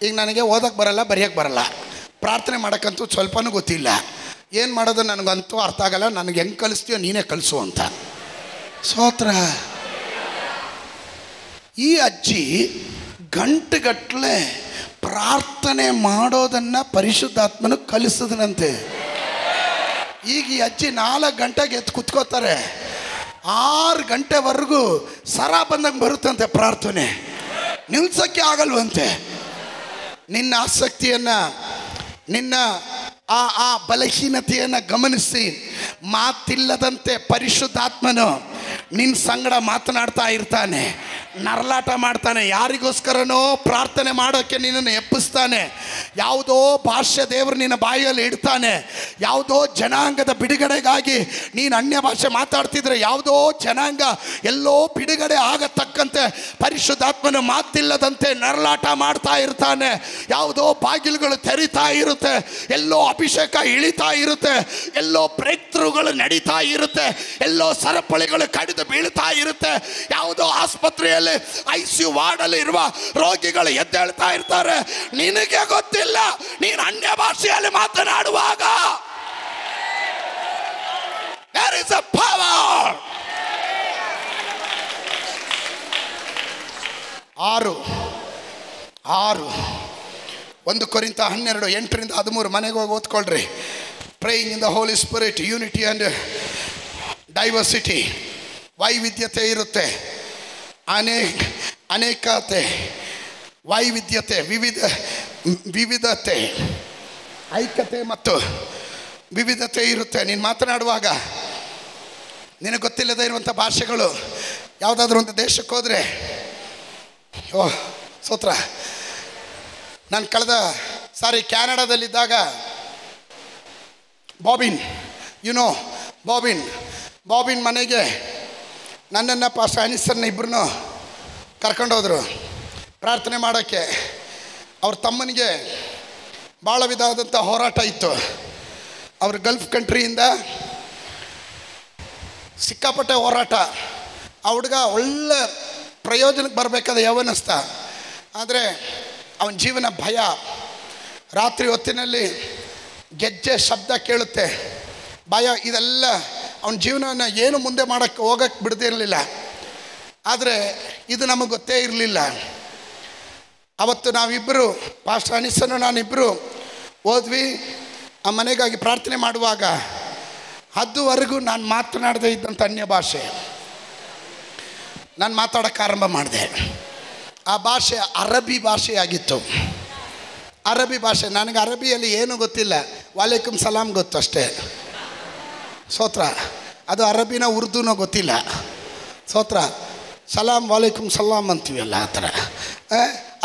ಈಗ ನನಗೆ ಓದಕ್ಕೆ ಬರಲ್ಲ, ಬರೆಯೋಕ್ಕೆ ಬರಲ್ಲ, ಪ್ರಾರ್ಥನೆ ಮಾಡೋಕ್ಕಂತೂ ಸ್ವಲ್ಪನೂ ಗೊತ್ತಿಲ್ಲ, ಏನು ಮಾಡೋದು ನನಗಂತೂ ಅರ್ಥ ಆಗಲ್ಲ, ನನಗೆ ಹೆಂಗೆ ಕಲಿಸ್ತೀಯೋ ನೀನೇ ಕಲಿಸು ಅಂತ. ಸ್ತೋತ್ರ. ಈ ಅಜ್ಜಿ ಗಂಟೆಗಟ್ಟಲೆ ಪ್ರಾರ್ಥನೆ ಮಾಡೋದನ್ನು ಪರಿಶುದ್ಧಾತ್ಮನು ಕಲಿಸಿದನಂತೆ. ಈಗ ಈ ಅಜ್ಜಿ 4 ಗಂಟೆಗೆ ಎದ್ದು ಕುತ್ಕೋತಾರೆ, 6 ಗಂಟೆವರೆಗೂ ಸರ ಬಂದಂಗೆ ಬರುತ್ತಂತೆ ಪ್ರಾರ್ಥನೆ. ನಿಲ್ಸೋಕ್ಕೆ ಆಗಲ್ವಂತೆ. ನಿನ್ನ ಆಸಕ್ತಿಯನ್ನು, ನಿನ್ನ ಆ ಬಲಹೀನತೆಯನ್ನು ಗಮನಿಸಿ ಮಾತಿಲ್ಲದಂತೆ ಪರಿಶುದ್ಧಾತ್ಮನು ನಿನ್ನ ಸಂಗಡ ಮಾತನಾಡ್ತಾ ಇರ್ತಾನೆ, ನರಳಾಟ ಮಾಡ್ತಾನೆ. ಯಾರಿಗೋಸ್ಕರನೋ ಪ್ರಾರ್ಥನೆ ಮಾಡೋಕ್ಕೆ ನಿನ್ನನ್ನು ಎಬ್ಬಿಸ್ತಾನೆ. ಯಾವುದೋ ಭಾಷೆ ದೇವರು ನಿನ್ನ ಬಾಯಲ್ಲಿ ಇಡ್ತಾನೆ. ಯಾವುದೋ ಜನಾಂಗದ ಬಿಡುಗಡೆಗಾಗಿ ನೀನು ಅನ್ಯ ಭಾಷೆ ಮಾತಾಡ್ತಿದ್ರೆ ಯಾವುದೋ ಜನಾಂಗ ಎಲ್ಲೋ ಬಿಡುಗಡೆ ಆಗತಕ್ಕಂತೆ ಪರಿಶುದ್ಧಾತ್ಮನು ಮಾತಿಲ್ಲದಂತೆ ನರಳಾಟ ಮಾಡ್ತಾ ಇರ್ತಾನೆ. ಯಾವುದೋ ಬಾಗಿಲುಗಳು ತೆರಿತಾ ಇರುತ್ತೆ, ಎಲ್ಲೋ ಅಭಿಷೇಕ ಇಳಿತಾ ಇರುತ್ತೆ, ಎಲ್ಲೋ ಬ್ರೇಕ್ ಥ್ರೂಗಳು ನಡೀತಾ ಇರುತ್ತೆ, ಎಲ್ಲೋ ಸರಪಳಿಗಳು ಕಡಿದು ಬೀಳ್ತಾ ಇರುತ್ತೆ. ಯಾವುದೋ ಆಸ್ಪತ್ರೆಯಲ್ಲಿ ICU ವಾರ್ಡಲ್ಲಿ ಇರುವ ರೋಗಿಗಳು ಎದ್ದೇಳ್ತಾ ಇರ್ತಾರೆ. ನಿನಗೆ ಗೊತ್ತಿಲ್ಲ, ನೀನು ಅನ್ಯ ಭಾಷೆಯಲ್ಲಿ ಮಾತನಾಡುವಾಗ there is a power. 1 ಕೊರಿಂಥ 12 8-13 ಮನೆಗೆ ಹೋಗಿ ಓದ್ಕೊಳ್ರಿ. Praying in the Holy Spirit, unity and diversity. ವೈವಿಧ್ಯತೆ ಇರುತ್ತೆ, ಅನೇಕತೆ, ವೈವಿಧ್ಯತೆ, ವಿವಿಧತೆ, ಐಕ್ಯತೆ ಮತ್ತು ವಿವಿಧತೆ ಇರುತ್ತೆ. ನೀನು ಮಾತನಾಡುವಾಗ ನಿನಗೆ ಗೊತ್ತಿಲ್ಲದೆ ಇರುವಂಥ ಭಾಷೆಗಳು. ಯಾವುದಾದ್ರೂ ಒಂದು ದೇಶಕ್ಕೆ ಹೋದರೆ, ಸ್ತೋತ್ರ, ನಾನು ಕಳೆದ ಸಾರಿ ಕ್ಯಾನಡಾದಲ್ಲಿದ್ದಾಗ ಬಾಬಿನ್ ಮನೆಗೆ ನನ್ನನ್ನು ಪಾಸ್ಟರ್ ಅನಿಸರ್ನ ಇಬ್ಬರನ್ನು ಕರ್ಕೊಂಡೋದ್ರು ಪ್ರಾರ್ಥನೆ ಮಾಡೋಕ್ಕೆ. ಅವ್ರ ತಮ್ಮನಿಗೆ ಭಾಳ ವಿಧವಾದಂಥ ಹೋರಾಟ ಇತ್ತು. ಅವರು ಗಲ್ಫ್ ಕಂಟ್ರಿಯಿಂದ ಸಿಕ್ಕಾಪಟ್ಟೆ ಹೋರಾಟ. ಆ ಹುಡುಗ ಒಳ್ಳೆ ಪ್ರಯೋಜನಕ್ಕೆ ಬರಬೇಕಾದ ಯವನಸ್ಥ, ಆದರೆ ಅವನ ಜೀವನ ಭಯ. ರಾತ್ರಿ ಹೊತ್ತಿನಲ್ಲಿ ಗೆಜ್ಜೆ ಶಬ್ದ ಕೇಳುತ್ತೆ, ಭಯ. ಇದೆಲ್ಲ ಅವನ ಜೀವನವನ್ನು ಏನು ಮುಂದೆ ಹೋಗಕ್ಕೆ ಬಿಡದಿರಲಿಲ್ಲ. ಆದರೆ ಇದು ನಮಗೆ ಗೊತ್ತೇ ಇರಲಿಲ್ಲ. ಅವತ್ತು ನಾವಿಬ್ಬರು, ಪಾಸ್ಟರ್ ಅನಿಸನ್ನು ನಾನಿಬ್ಬರು ಹೋದ್ವಿ ಆ ಮನೆಗಾಗಿ ಪ್ರಾರ್ಥನೆ ಮಾಡುವಾಗ. ಅದುವರೆಗೂ ನಾನು ಮಾತನಾಡದೇ ಇದ್ದಂಥ ಅನ್ಯ ಭಾಷೆ ನಾನು ಮಾತಾಡೋಕ್ಕೆ ಆರಂಭ ಮಾಡಿದೆ. ಆ ಭಾಷೆ ಅರಬಿ ಭಾಷೆಯಾಗಿತ್ತು. ಅರಬಿ ಭಾಷೆ. ನನಗೆ ಅರಬಿಯಲ್ಲಿ ಏನೂ ಗೊತ್ತಿಲ್ಲ, ವಾಲೇಕುಮ್ ಸಲಾಮ್ ಗೊತ್ತು ಅಷ್ಟೇ. ಸ್ತೋತ್ರ. ಅದು ಅರಬಿನ ಉರ್ದುನೋ ಗೊತ್ತಿಲ್ಲ. ಸ್ತೋತ್ರ. ಸಲಾಮ್ ವಾಲೇಕುಮ್ ಸಲಾಮ್ ಅಂತೀವಲ್ಲ, ಆ ಥರ.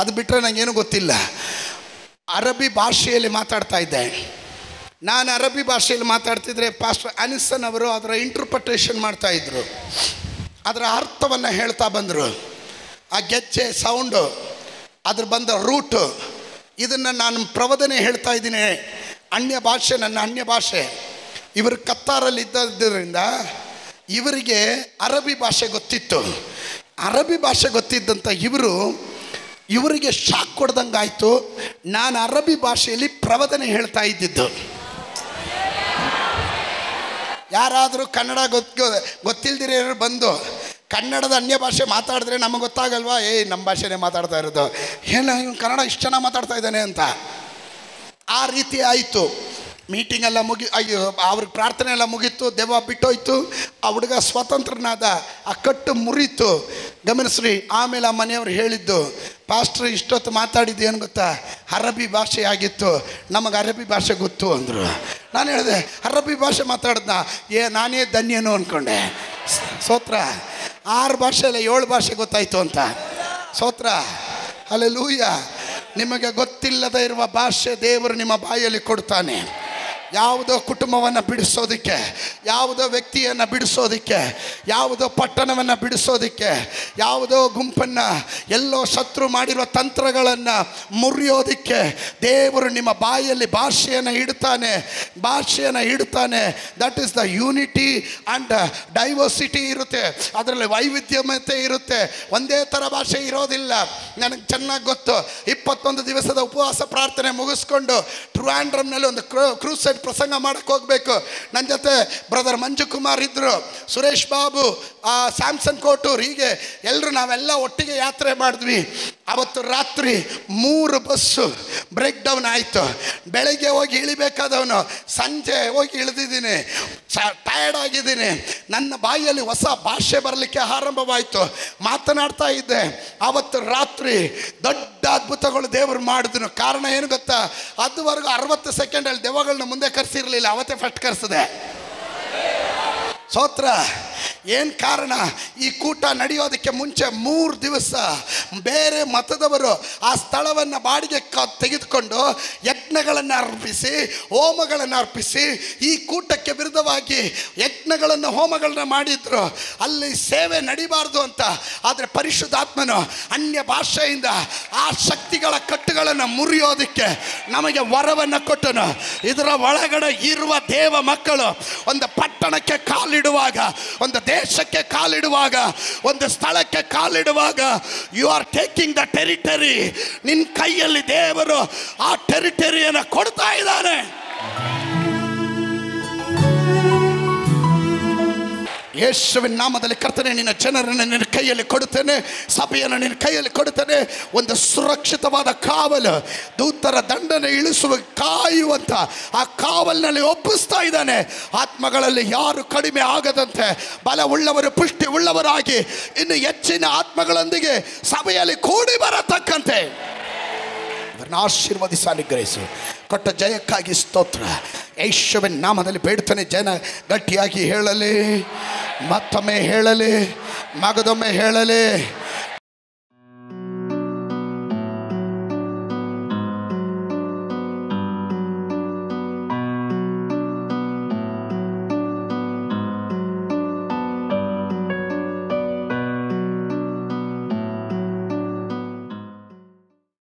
ಅದು ಬಿಟ್ಟರೆ ನನಗೇನು ಗೊತ್ತಿಲ್ಲ. ಅರಬಿ ಭಾಷೆಯಲ್ಲಿ ಮಾತಾಡ್ತಾ ಇದ್ದೆ. ನಾನು ಅರಬಿ ಭಾಷೆಯಲ್ಲಿ ಮಾತಾಡ್ತಿದ್ರೆ ಪಾಸ್ಟರ್ ಅನಿಸನ್ ಅವರು ಅದರ ಇಂಟರ್ಪ್ರಿಟೇಷನ್ ಮಾಡ್ತಾಯಿದ್ರು, ಅದರ ಅರ್ಥವನ್ನು ಹೇಳ್ತಾ ಬಂದರು. ಆ ಗೆಜ್ಜೆ ಸೌಂಡು, ಅದ್ರ ಬಂದ ರೂಟು, ಇದನ್ನು ನಾನು ಪ್ರವದನೆ ಹೇಳ್ತಾ ಇದ್ದೀನಿ. ಅನ್ಯ ಭಾಷೆ, ನನ್ನ ಅನ್ಯ ಭಾಷೆ. ಇವರು ಕತ್ತಾರಲ್ಲಿ ಇದ್ದರಿಂದ ಇವರಿಗೆ ಅರಬಿ ಭಾಷೆ ಗೊತ್ತಿತ್ತು. ಅರಬಿ ಭಾಷೆ ಗೊತ್ತಿದ್ದಂಥ ಇವರಿಗೆ ಶಾಕ್ ಕೊಡ್ದಂಗೆ ಆಯಿತು. ನಾನು ಅರಬಿ ಭಾಷೆಯಲ್ಲಿ ಪ್ರವದನೆ ಹೇಳ್ತಾ ಇದ್ದಿದ್ದು. ಯಾರಾದರೂ ಕನ್ನಡ ಗೊತ್ತಿಲ್ದಿರೋರು ಬಂದು ಕನ್ನಡದ ಅನ್ಯ ಭಾಷೆ ಮಾತಾಡಿದ್ರೆ ನಮಗೆ ಗೊತ್ತಾಗಲ್ವಾ, ನಮ್ಮ ಭಾಷೆನೇ ಮಾತಾಡ್ತಾ ಇರೋದು, ಏನು ಇವ್ನು ಕನ್ನಡ ಇಷ್ಟು ಚೆನ್ನಾಗಿ ಮಾತಾಡ್ತಾ ಇದ್ದಾನೆ ಅಂತ. ಆ ರೀತಿ ಆಯಿತು. ಮೀಟಿಂಗ್ ಎಲ್ಲ ಅವ್ರಿಗೆ ಪ್ರಾರ್ಥನೆ ಎಲ್ಲ ಮುಗೀತು, ದೆವ್ವ ಬಿಟ್ಟೋಯ್ತು, ಆ ಹುಡುಗ ಸ್ವತಂತ್ರನಾದ, ಆ ಕಟ್ಟು ಮುರಿತು. ಗಮನಿಸ್ರಿ, ಆಮೇಲೆ ಆ ಮನೆಯವ್ರು ಹೇಳಿದ್ದು, ಪಾಸ್ಟ್ರ್ ಇಷ್ಟೊತ್ತು ಮಾತಾಡಿದ್ದು ಏನು ಗೊತ್ತಾ, ಅರಬ್ಬಿ ಭಾಷೆ ಆಗಿತ್ತು, ನಮಗೆ ಅರಬ್ಬಿ ಭಾಷೆ ಗೊತ್ತು ಅಂದರು. ನಾನು ಹೇಳಿದೆ ಅರಬ್ಬಿ ಭಾಷೆ ಮಾತಾಡಿದ್ನ, ನಾನೇ ಧನ್ಯನು ಅಂದ್ಕೊಂಡೆ. ಸ್ತೋತ್ರ. 6 ಭಾಷೆಯಲ್ಲ 7 ಭಾಷೆ ಗೊತ್ತಾಯಿತು ಅಂತ. ಸ್ತೋತ್ರ. ಹಲ್ಲೆಲೂಯಾ. ನಿಮಗೆ ಗೊತ್ತಿಲ್ಲದೆ ಇರುವ ಭಾಷೆ ದೇವರು ನಿಮ್ಮ ಬಾಯಲ್ಲಿ ಕೊಡ್ತಾನೆ. ಯಾವುದೋ ಕುಟುಂಬವನ್ನು ಬಿಡಿಸೋದಕ್ಕೆ, ಯಾವುದೋ ವ್ಯಕ್ತಿಯನ್ನು ಬಿಡಿಸೋದಕ್ಕೆ, ಯಾವುದೋ ಪಟ್ಟಣವನ್ನು ಬಿಡಿಸೋದಕ್ಕೆ, ಯಾವುದೋ ಗುಂಪನ್ನು, ಎಲ್ಲೋ ಶತ್ರು ಮಾಡಿರೋ ತಂತ್ರಗಳನ್ನು ಮುರಿಯೋದಕ್ಕೆ ದೇವರು ನಿಮ್ಮ ಬಾಯಲ್ಲಿ ಭಾಷೆಯನ್ನು ಇಡ್ತಾನೆ. That is the unity and diversity ಇರುತ್ತೆ, ಅದರಲ್ಲಿ ವೈವಿಧ್ಯಮತೆ ಇರುತ್ತೆ. ಒಂದೇ ಥರ ಭಾಷೆ ಇರೋದಿಲ್ಲ. ನನಗೆ ಚೆನ್ನಾಗಿ ಗೊತ್ತು. 21 ದಿವಸದ ಉಪವಾಸ ಪ್ರಾರ್ಥನೆ ಮುಗಿಸ್ಕೊಂಡು ಟ್ರಿವಾಂಡ್ರಮ್ನಲ್ಲಿ ಒಂದು ಕ್ರೂಸೈಡ್ ಪ್ರಸಂಗ ಮಾಡಕ್ಕೆ ಹೋಗಬೇಕು. ನನ್ನ ಜೊತೆ ಬ್ರದರ್ ಮಂಜು ಕುಮಾರ್ ಇದ್ದರು, ಸುರೇಶ್ ಬಾಬು, ಸ್ಯಾಮ್ಸನ್ ಕೋಟೂರ್, ಹೀಗೆ ಎಲ್ಲರೂ ನಾವೆಲ್ಲ ಒಟ್ಟಿಗೆ ಯಾತ್ರೆ ಮಾಡಿದ್ವಿ. ಅವತ್ತು ರಾತ್ರಿ 3 ಬಸ್ಸು ಬ್ರೇಕ್ ಡೌನ್ ಆಯಿತು. ಬೆಳಗ್ಗೆ ಹೋಗಿ ಇಳಿಬೇಕಾದವನು ಸಂಜೆ ಹೋಗಿ ಇಳಿದಿದ್ದೀನಿ, ಟಯರ್ಡ್ ಆಗಿದ್ದೀನಿ. ನನ್ನ ಬಾಯಲ್ಲಿ ಹೊಸ ಭಾಷೆ ಬರಲಿಕ್ಕೆ ಆರಂಭವಾಯಿತು. ಮಾತನಾಡ್ತಾ ಇದ್ದೆ. ಆವತ್ತು ರಾತ್ರಿ ದೊಡ್ಡ ಅದ್ಭುತಗಳು ದೇವರು ಮಾಡಿದ್ರು. ಕಾರಣ ಏನು ಗೊತ್ತಾ, ಅದುವರೆಗೂ 60 ಸೆಕೆಂಡಲ್ಲಿ ದೆವ್ವಗಳನ್ನ ಮುಂದೆ ಕರೆಸಿರಲಿಲ್ಲ, ಅವತ್ತೇ ಫಸ್ಟ್ ಕರೆಸಿದೆ. ಸ್ತೋತ್ರ. ಏನು ಕಾರಣ, ಈ ಕೂಟ ನಡೆಯೋದಕ್ಕೆ ಮುಂಚೆ 3 ದಿವಸ ಬೇರೆ ಮತದವರು ಆ ಸ್ಥಳವನ್ನು ಬಾಡಿಗೆ ತೆಗೆದುಕೊಂಡು ಯಜ್ಞಗಳನ್ನು ಅರ್ಪಿಸಿ, ಹೋಮಗಳನ್ನು ಅರ್ಪಿಸಿ, ಈ ಕೂಟಕ್ಕೆ ವಿರುದ್ಧವಾಗಿ ಯಜ್ಞಗಳನ್ನು ಹೋಮಗಳನ್ನ ಮಾಡಿದ್ರು. ಅಲ್ಲಿ ಸೇವೆ ನಡಿಬಾರ್ದು ಅಂತ. ಆದರೆ ಪರಿಶುದ್ಧಾತ್ಮನು ಅನ್ಯ ಭಾಷೆಯಿಂದ ಆ ಶಕ್ತಿಗಳ ಕಟ್ಟುಗಳನ್ನು ಮುರಿಯೋದಕ್ಕೆ ನಮಗೆ ವರವನ್ನು ಕೊಟ್ಟನು. ಇದರ ಒಳಗಡೆ ಇರುವ ದೇವ ಮಕ್ಕಳು ಒಂದು ಪಟ್ಟಣಕ್ಕೆ ಕಾಲಿಡುವಾಗ, ಒಂದು ದೇಶಕ್ಕೆ ಕಾಲಿಡುವಾಗ, ಒಂದು ಸ್ಥಳಕ್ಕೆ ಕಾಲಿಡುವಾಗ, you are taking the territory. ನಿನ್ನ ಕೈಯಲ್ಲಿ ದೇವರು ಆ ಟೆರಿಟರಿಯನ್ನು ಕೊಡ್ತಾ ಇದ್ದಾನೆ. ಯೇಸುವಿನ ನಾಮದಲ್ಲಿ ಕರ್ತನೆ, ನಿನ್ನ ಜನರನ್ನು ನಿನ್ನ ಕೈಯಲ್ಲಿ ಕೊಡುತ್ತೇನೆ, ಸಭೆಯನ್ನು ನಿನ್ನ ಕೈಯಲ್ಲಿ ಕೊಡುತ್ತೇನೆ. ಒಂದು ಸುರಕ್ಷಿತವಾದ ಕಾವಲು, ದೂತರ ದಂಡನೆ ಇಳಿಸುವ ಕಾಯುವಂತ ಆ ಕಾವಲಿನಲ್ಲಿ ಒಪ್ಪಿಸ್ತಾ ಇದ್ದಾನೆ. ಆತ್ಮಗಳಲ್ಲಿ ಯಾರು ಕಡಿಮೆ ಆಗದಂತೆ ಬಲವುಳ್ಳವರು ಪುಷ್ಟಿ ಉಳ್ಳವರಾಗಿ ಇನ್ನು ಹೆಚ್ಚಿನ ಆತ್ಮಗಳೊಂದಿಗೆ ಸಭೆಯಲ್ಲಿ ಕೂಡಿ ಬರತಕ್ಕಂತೆ ಅವರನ್ನು ಆಶೀರ್ವದಿಸಿ ಅನುಗ್ರಹಿಸು. ಕೊಟ್ಟ ಜಯಕ್ಕಾಗಿ ಸ್ತೋತ್ರ. ಯೇಸುವಿನ ನಾಮದಲ್ಲಿ ಬೇಡ್ತಾನೆ. ಜನ ಗಟ್ಟಿಯಾಗಿ ಹೇಳಲಿ, ಮತ್ತೊಮ್ಮೆ ಹೇಳಲಿ, ಮಗದೊಮ್ಮೆ ಹೇಳಲಿ.